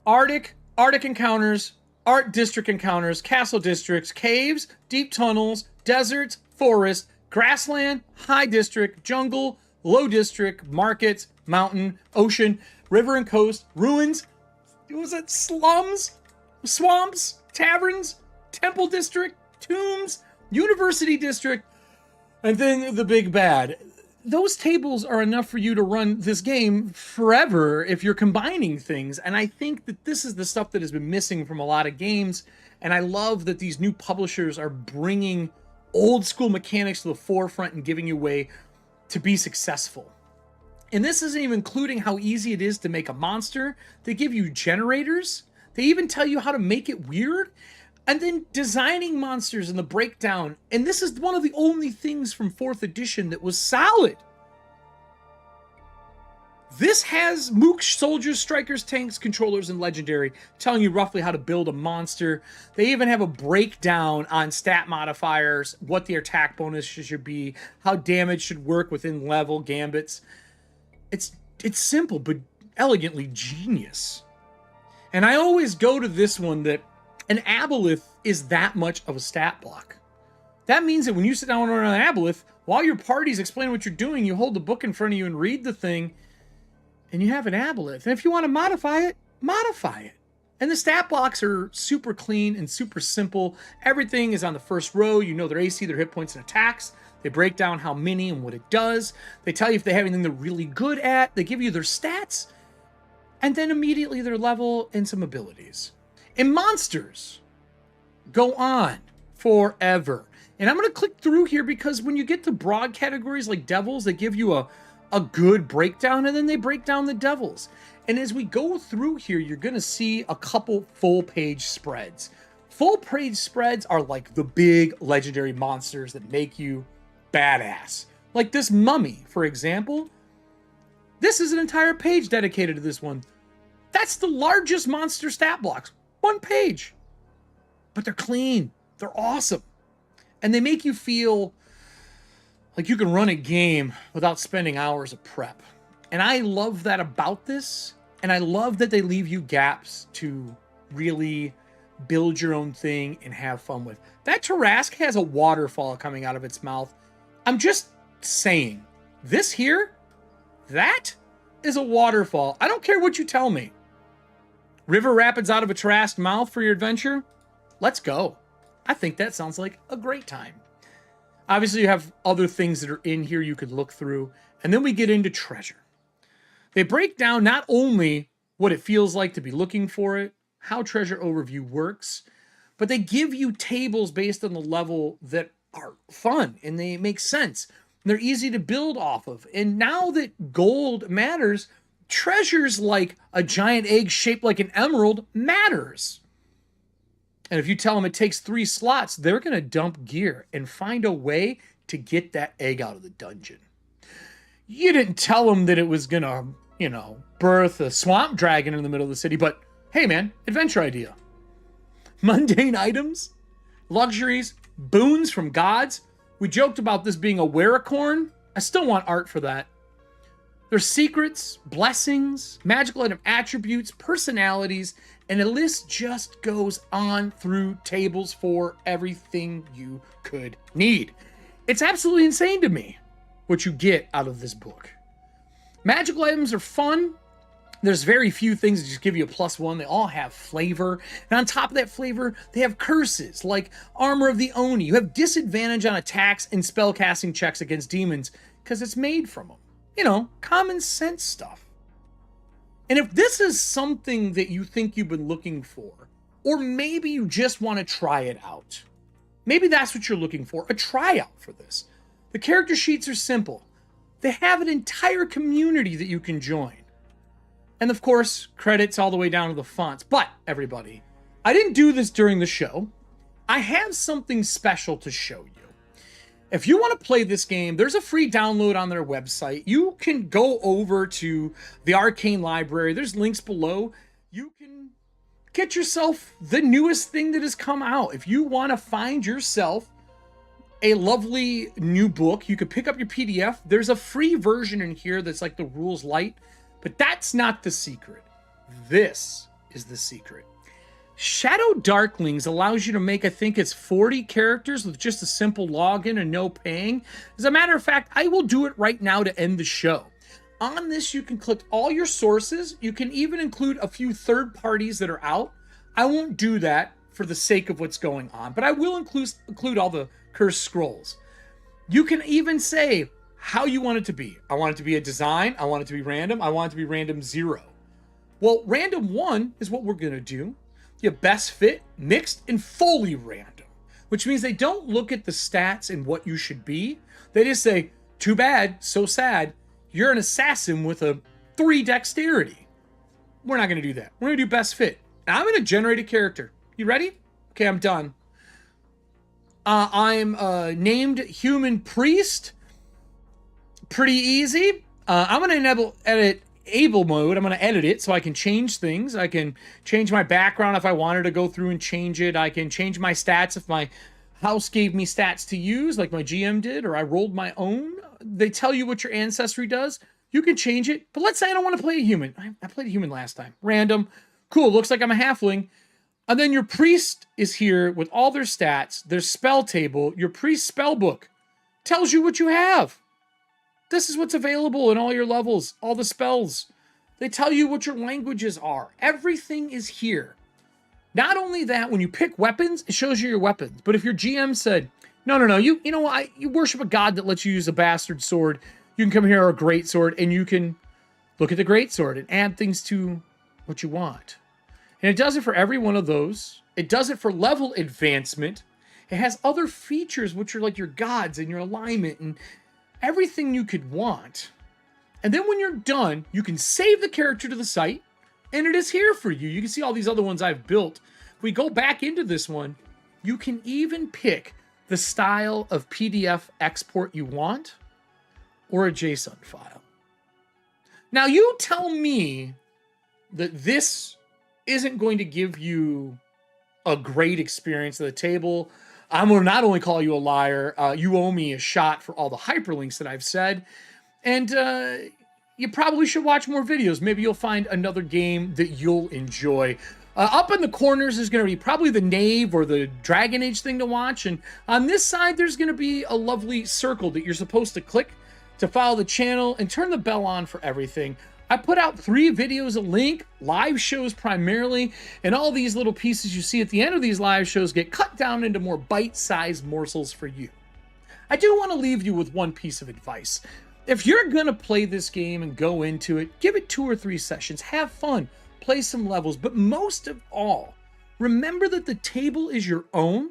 Speaker 1: Arctic encounters, Art District encounters, Castle Districts, Caves, Deep Tunnels, Deserts, Forest, Grassland, High District, Jungle, Low District, Markets, Mountain, Ocean, River and Coast, Ruins, was it Slums, Swamps, Taverns, Temple District, Tombs, University District, and then the big bad. Those tables are enough for you to run this game forever if you're combining things. And I think that this is the stuff that has been missing from a lot of games. And I love that these new publishers are bringing old school mechanics to the forefront and giving you a way to be successful. And this isn't even including how easy it is to make a monster. They give you generators. They even tell you how to make it weird. And then designing monsters and the breakdown. And this is one of the only things from 4th edition that was solid. This has mooks, soldiers, strikers, tanks, controllers, and legendary, telling you roughly how to build a monster. They even have a breakdown on stat modifiers, what the attack bonus should be, how damage should work within level gambits. It's simple, but elegantly genius. And I always go to this one that an aboleth is that much of a stat block. That means that when you sit down and run an aboleth, while your party's explaining what you're doing, you hold the book in front of you and read the thing, and you have an aboleth. And if you want to modify it, modify it. And the stat blocks are super clean and super simple. Everything is on the first row. You know their AC, their hit points, and attacks. They break down how many and what it does. They tell you if they have anything they're really good at. They give you their stats. And then immediately their level and some abilities. And monsters go on forever. And I'm going to click through here because when you get to broad categories like devils, they give you a good breakdown, and then they break down the devils. And as we go through here, you're going to see a couple full-page spreads. Full-page spreads are like the big legendary monsters that make you badass. Like this mummy, for example. This is an entire page dedicated to this one. That's the largest monster stat blocks. 1 page. But they're clean. They're awesome. And they make you feel like you can run a game without spending hours of prep. And I love that about this. And I love that they leave you gaps to really build your own thing and have fun with. That Tarrasque has a waterfall coming out of its mouth. I'm just saying, this here, that is a waterfall. I don't care what you tell me. River rapids out of a Tarrasque mouth for your adventure? Let's go. I think that sounds like a great time. Obviously, you have other things that are in here you could look through. And then we get into treasure. They break down not only what it feels like to be looking for it, how treasure overview works, but they give you tables based on the level that are fun and they make sense. They're easy to build off of. And now that gold matters, treasures like a giant egg shaped like an emerald matters. And if you tell them it takes 3 slots, they're going to dump gear and find a way to get that egg out of the dungeon. You didn't tell them that it was going to, you know, birth a swamp dragon in the middle of the city, but hey man, adventure idea. Mundane items, luxuries, boons from gods. We joked about this being a werecorn. I still want art for that. There's secrets, blessings, magical item attributes, personalities, and the list just goes on through tables for everything you could need. It's absolutely insane to me what you get out of this book. Magical items are fun. There's very few things that just give you a +1. They all have flavor. And on top of that flavor, they have curses, like Armor of the Oni. You have disadvantage on attacks and spellcasting checks against demons because it's made from them. You know, common sense stuff. And if this is something that you think you've been looking for, or maybe you just want to try it out, maybe that's what you're looking for, a tryout for this. The character sheets are simple. They have an entire community that you can join. And of course, credits all the way down to the fonts. But everybody, I didn't do this during the show. I have something special to show you. If you want to play this game, there's a free download on their website. You can go over to the Arcane Library. There's links below. You can get yourself the newest thing that has come out. If you want to find yourself a lovely new book, you could pick up your PDF. There's a free version in here that's like the rules light, but that's not the secret. This is the secret. Shadowdarklings allows you to make, I think it's 40 characters with just a simple login and no paying. As a matter of fact, I will do it right now to end the show. On this, you can click all your sources. You can even include a few third parties that are out. I won't do that for the sake of what's going on, but I will include all the cursed scrolls. You can even say how you want it to be. I want it to be a design. I want it to be random. I want it to be random 0. Well, random 1 is what we're going to do. You have best fit, mixed, and fully random, which means they don't look at the stats and what you should be. They just say, too bad, so sad, you're an assassin with a 3 dexterity. We're not going to do that. We're going to do best fit. Now I'm going to generate a character. You ready? Okay, I'm done. I'm named Human Priest. Pretty easy. I'm going to enable edit able mode. I'm going to edit it so I can change things. I can change my background if I wanted to go through and change it. I can change my stats if my house gave me stats to use, like my GM did, or I rolled my own. They tell you what your ancestry does. You can change it. But let's say I don't want to play a human. I played a human last time. Random. Cool. Looks like I'm a halfling. And then your priest is here with all their stats, their spell table, your priest spell book. Tells you what you have. This is what's available in all your levels, all the spells. They tell you what your languages are. Everything is here. Not only that, when you pick weapons, it shows you your weapons. But if your GM said, no, you know what, you worship a god that lets you use a bastard sword, you can come here or a great sword, and you can look at the great sword and add things to what you want. And it does it for every one of those. It does it for level advancement. It has other features, which are like your gods and your alignment and everything you could want. And then when you're done, you can save the character to the site, and it is here for you. You can see all these other ones I've built. If we go back into this one, you can even pick the style of PDF export you want or a JSON file. Now you tell me that this isn't going to give you a great experience at the table. I'm going to not only call you a liar, you owe me a shot for all the hyperlinks that I've said. And you probably should watch more videos. Maybe you'll find another game that you'll enjoy. Up in the corners is going to be probably the Knave or the Dragon Age thing to watch. And on this side, there's going to be a lovely circle that you're supposed to click to follow the channel and turn the bell on for everything. I put out 3 videos a link, live shows primarily, and all these little pieces you see at the end of these live shows get cut down into more bite-sized morsels for you. I do want to leave you with one piece of advice. If you're going to play this game and go into it, give it 2 or 3 sessions, have fun, play some levels, but most of all, remember that the table is your own,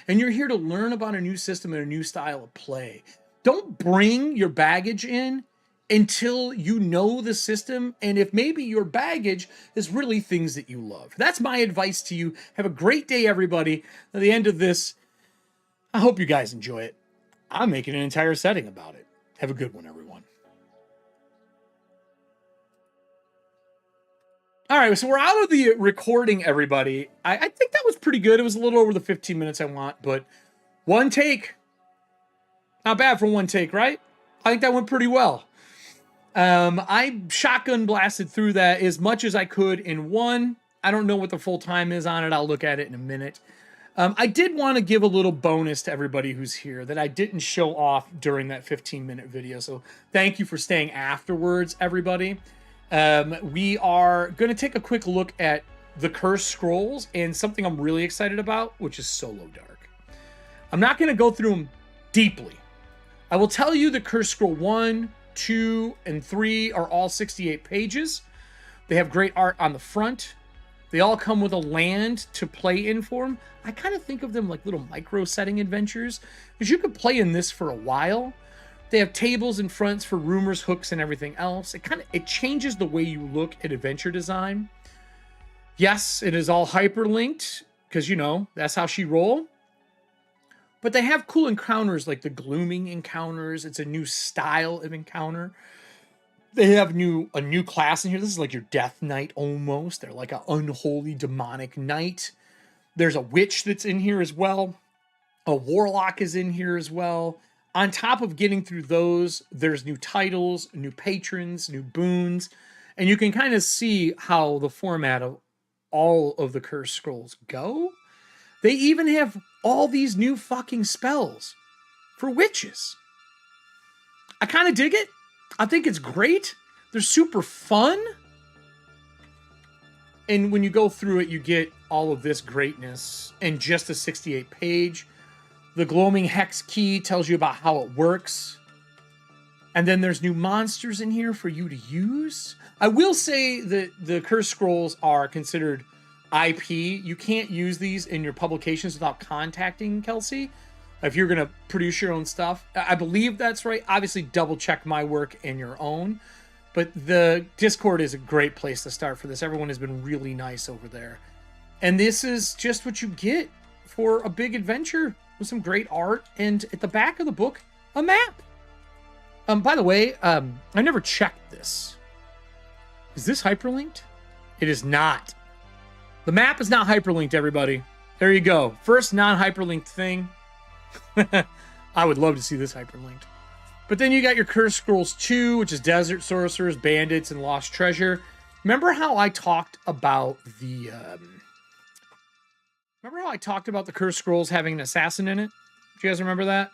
Speaker 1: and you're here to learn about a new system and a new style of play. Don't bring your baggage in until you know the system and if maybe your baggage is really things that you love. That's my advice to you. Have a great day, everybody. At the end of this, I hope you guys enjoy it. I'm making an entire setting about it. Have a good one, everyone. All right, so we're out of the recording, everybody. I think that was pretty good. It was a little over the 15 minutes I want, but one take. Not bad for one take, right? I think that went pretty well. I shotgun blasted through that as much as I could in one. I don't know what the full time is on it. I'll look at it in a minute. I did want to give a little bonus to everybody who's here that I didn't show off during that 15-minute video. So thank you for staying afterwards, everybody. We are going to take a quick look at the Cursed Scrolls and something I'm really excited about, which is Solo Dark. I'm not going to go through them deeply. I will tell you the Cursed Scroll 1, 2, and 3 are all 68 pages. They have great art on the front. They all come with a land to play in for them. I kind of think of them like little micro setting adventures, because you could play in this for a while. They have tables and fronts for rumors, hooks, and everything else. It changes the way you look at adventure design. Yes, it is all hyperlinked, because, you know, that's how she roll. But they have cool encounters like the glooming encounters. It's a new style of encounter. They have a new class in here. This is like your Death Knight almost. They're like an unholy demonic knight. There's a witch that's in here as well. A warlock is in here as well. On top of getting through those, there's new titles, new patrons, new boons. And you can kind of see how the format of all of the Cursed Scrolls go. They even have all these new fucking spells for witches. I kind of dig it. I think it's great. They're super fun. And when you go through it, you get all of this greatness in just a 68 page. The gloaming hex key tells you about how it works. And then there's new monsters in here for you to use. I will say that the Cursed Scrolls are considered IP. You can't use these in your publications without contacting Kelsey if you're going to produce your own stuff. I believe that's right. Obviously, double check my work and your own. But the Discord is a great place to start for this. Everyone has been really nice over there. And this is just what you get for a big adventure with some great art. And at the back of the book, a map. By the way, I never checked this. Is this hyperlinked? It is not. The map is not hyperlinked, everybody. There you go. First non-hyperlinked thing. I would love to see this hyperlinked. But then you got your Cursed Scrolls 2, which is Desert Sorcerers, Bandits, and Lost Treasure. Remember how I talked about the... Remember how I talked about the Cursed Scrolls having an assassin in it? Do you guys remember that?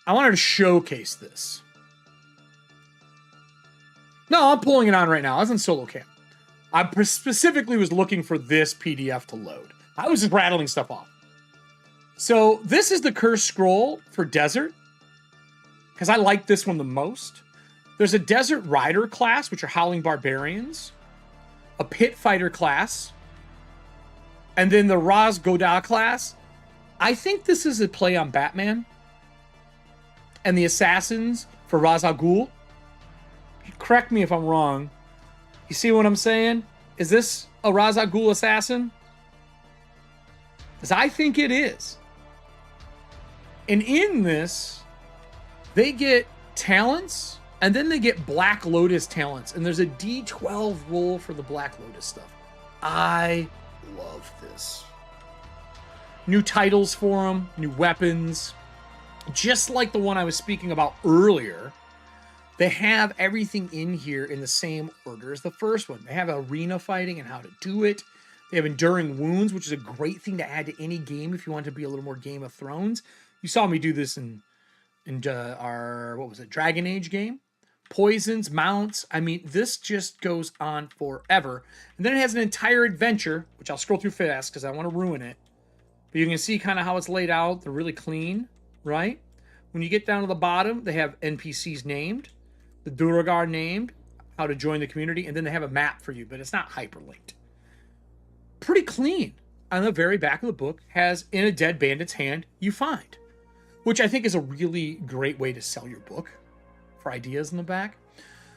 Speaker 1: I wanted to showcase this. No, I'm pulling it on right now. I was in solo camp. I specifically was looking for this PDF to load. I was just rattling stuff off. So this is the Cursed Scroll for Desert, because I like this one the most. There's a Desert Rider class, which are Howling Barbarians, a Pit Fighter class, and then the Raz Goda class. I think this is a play on Batman. And the Assassins for Ra's al Ghul. Correct me if I'm wrong. You see what I'm saying? Is this a Ra's al Ghul assassin? Because I think it is. And in this, they get talents, and then they get Black Lotus talents. And there's a D12 roll for the Black Lotus stuff. I love this. New titles for them, new weapons. Just like the one I was speaking about earlier, they have everything in here in the same order as the first one. They have arena fighting and how to do it. They have Enduring Wounds, which is a great thing to add to any game if you want to be a little more Game of Thrones. You saw me do this in our, what was it, Dragon Age game. Poisons, mounts. I mean, this just goes on forever. And then it has an entire adventure, which I'll scroll through fast because I want to ruin it. But you can see kind of how it's laid out. They're really clean. Right? When you get down to the bottom, they have NPCs named, the Duragar named, how to join the community, and then they have a map for you, but it's not hyperlinked. Pretty clean. On the very back of the book has in a dead bandit's hand you find, which I think is a really great way to sell your book for ideas in the back.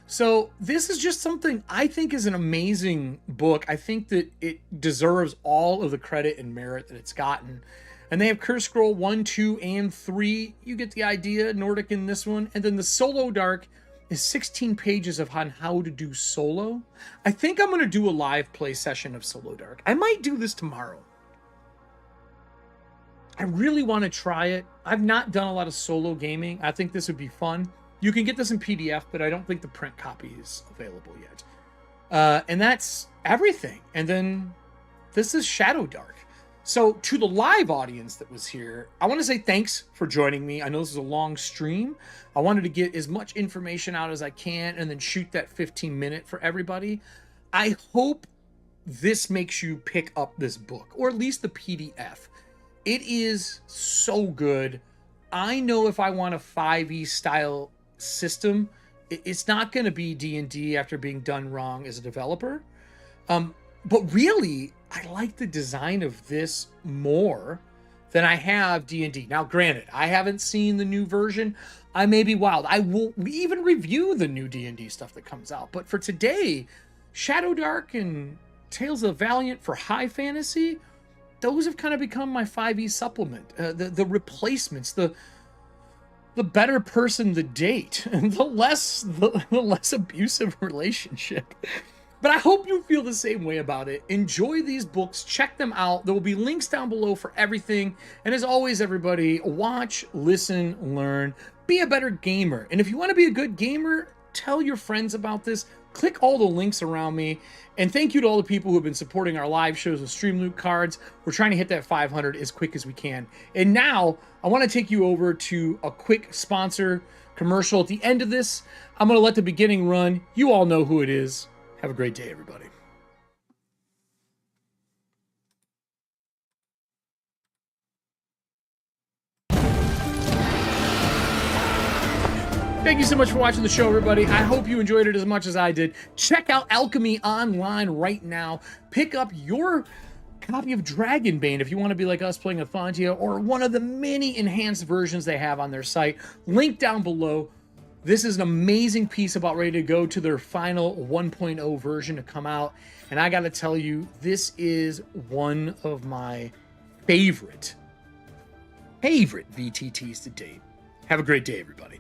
Speaker 1: So this is just something I think is an amazing book. I think that it deserves all of the credit and merit that it's gotten. And they have Curse Scroll 1, 2, and 3. You get the idea, Nordic in this one. And then the Solo Dark is 16 pages of on how to do solo. I think I'm going to do a live play session of Solo Dark. I might do this tomorrow. I really want to try it. I've not done a lot of solo gaming. I think this would be fun. You can get this in PDF, but I don't think the print copy is available yet. And that's everything. And then this is Shadowdark. So to the live audience that was here, I want to say thanks for joining me. I know this is a long stream. I wanted to get as much information out as I can and then shoot that 15-minute for everybody. I hope this makes you pick up this book, or at least the PDF. It is so good. I know if I want a 5e style system, it's not going to be D&D after being done wrong as a developer. But really, I like the design of this more than I have D&D. Now, granted, I haven't seen the new version. I may be wild. I will even review the new D&D stuff that comes out. But for today, Shadowdark and Tales of Valiant for high fantasy, those have kind of become my 5e supplement. The replacements, the better person to date, and the less abusive relationship. But I hope you feel the same way about it. Enjoy these books. Check them out. There will be links down below for everything. And as always, everybody, watch, listen, learn, be a better gamer. And if you want to be a good gamer, tell your friends about this. Click all the links around me. And thank you to all the people who have been supporting our live shows with Streamloot cards. We're trying to hit that 500 as quick as we can. And now I want to take you over to a quick sponsor commercial at the end of this. I'm going to let the beginning run. You all know who it is. Have a great day, everybody. Thank you so much for watching the show, everybody. I hope you enjoyed it as much as I did. Check out Alchemy online right now. Pick up your copy of Dragonbane if you want to be like us playing Athantia, or one of the many enhanced versions they have on their site. Link down below. This is an amazing piece about ready to go to their final 1.0 version to come out. And I got to tell you, this is one of my favorite VTTs to date. Have a great day, everybody.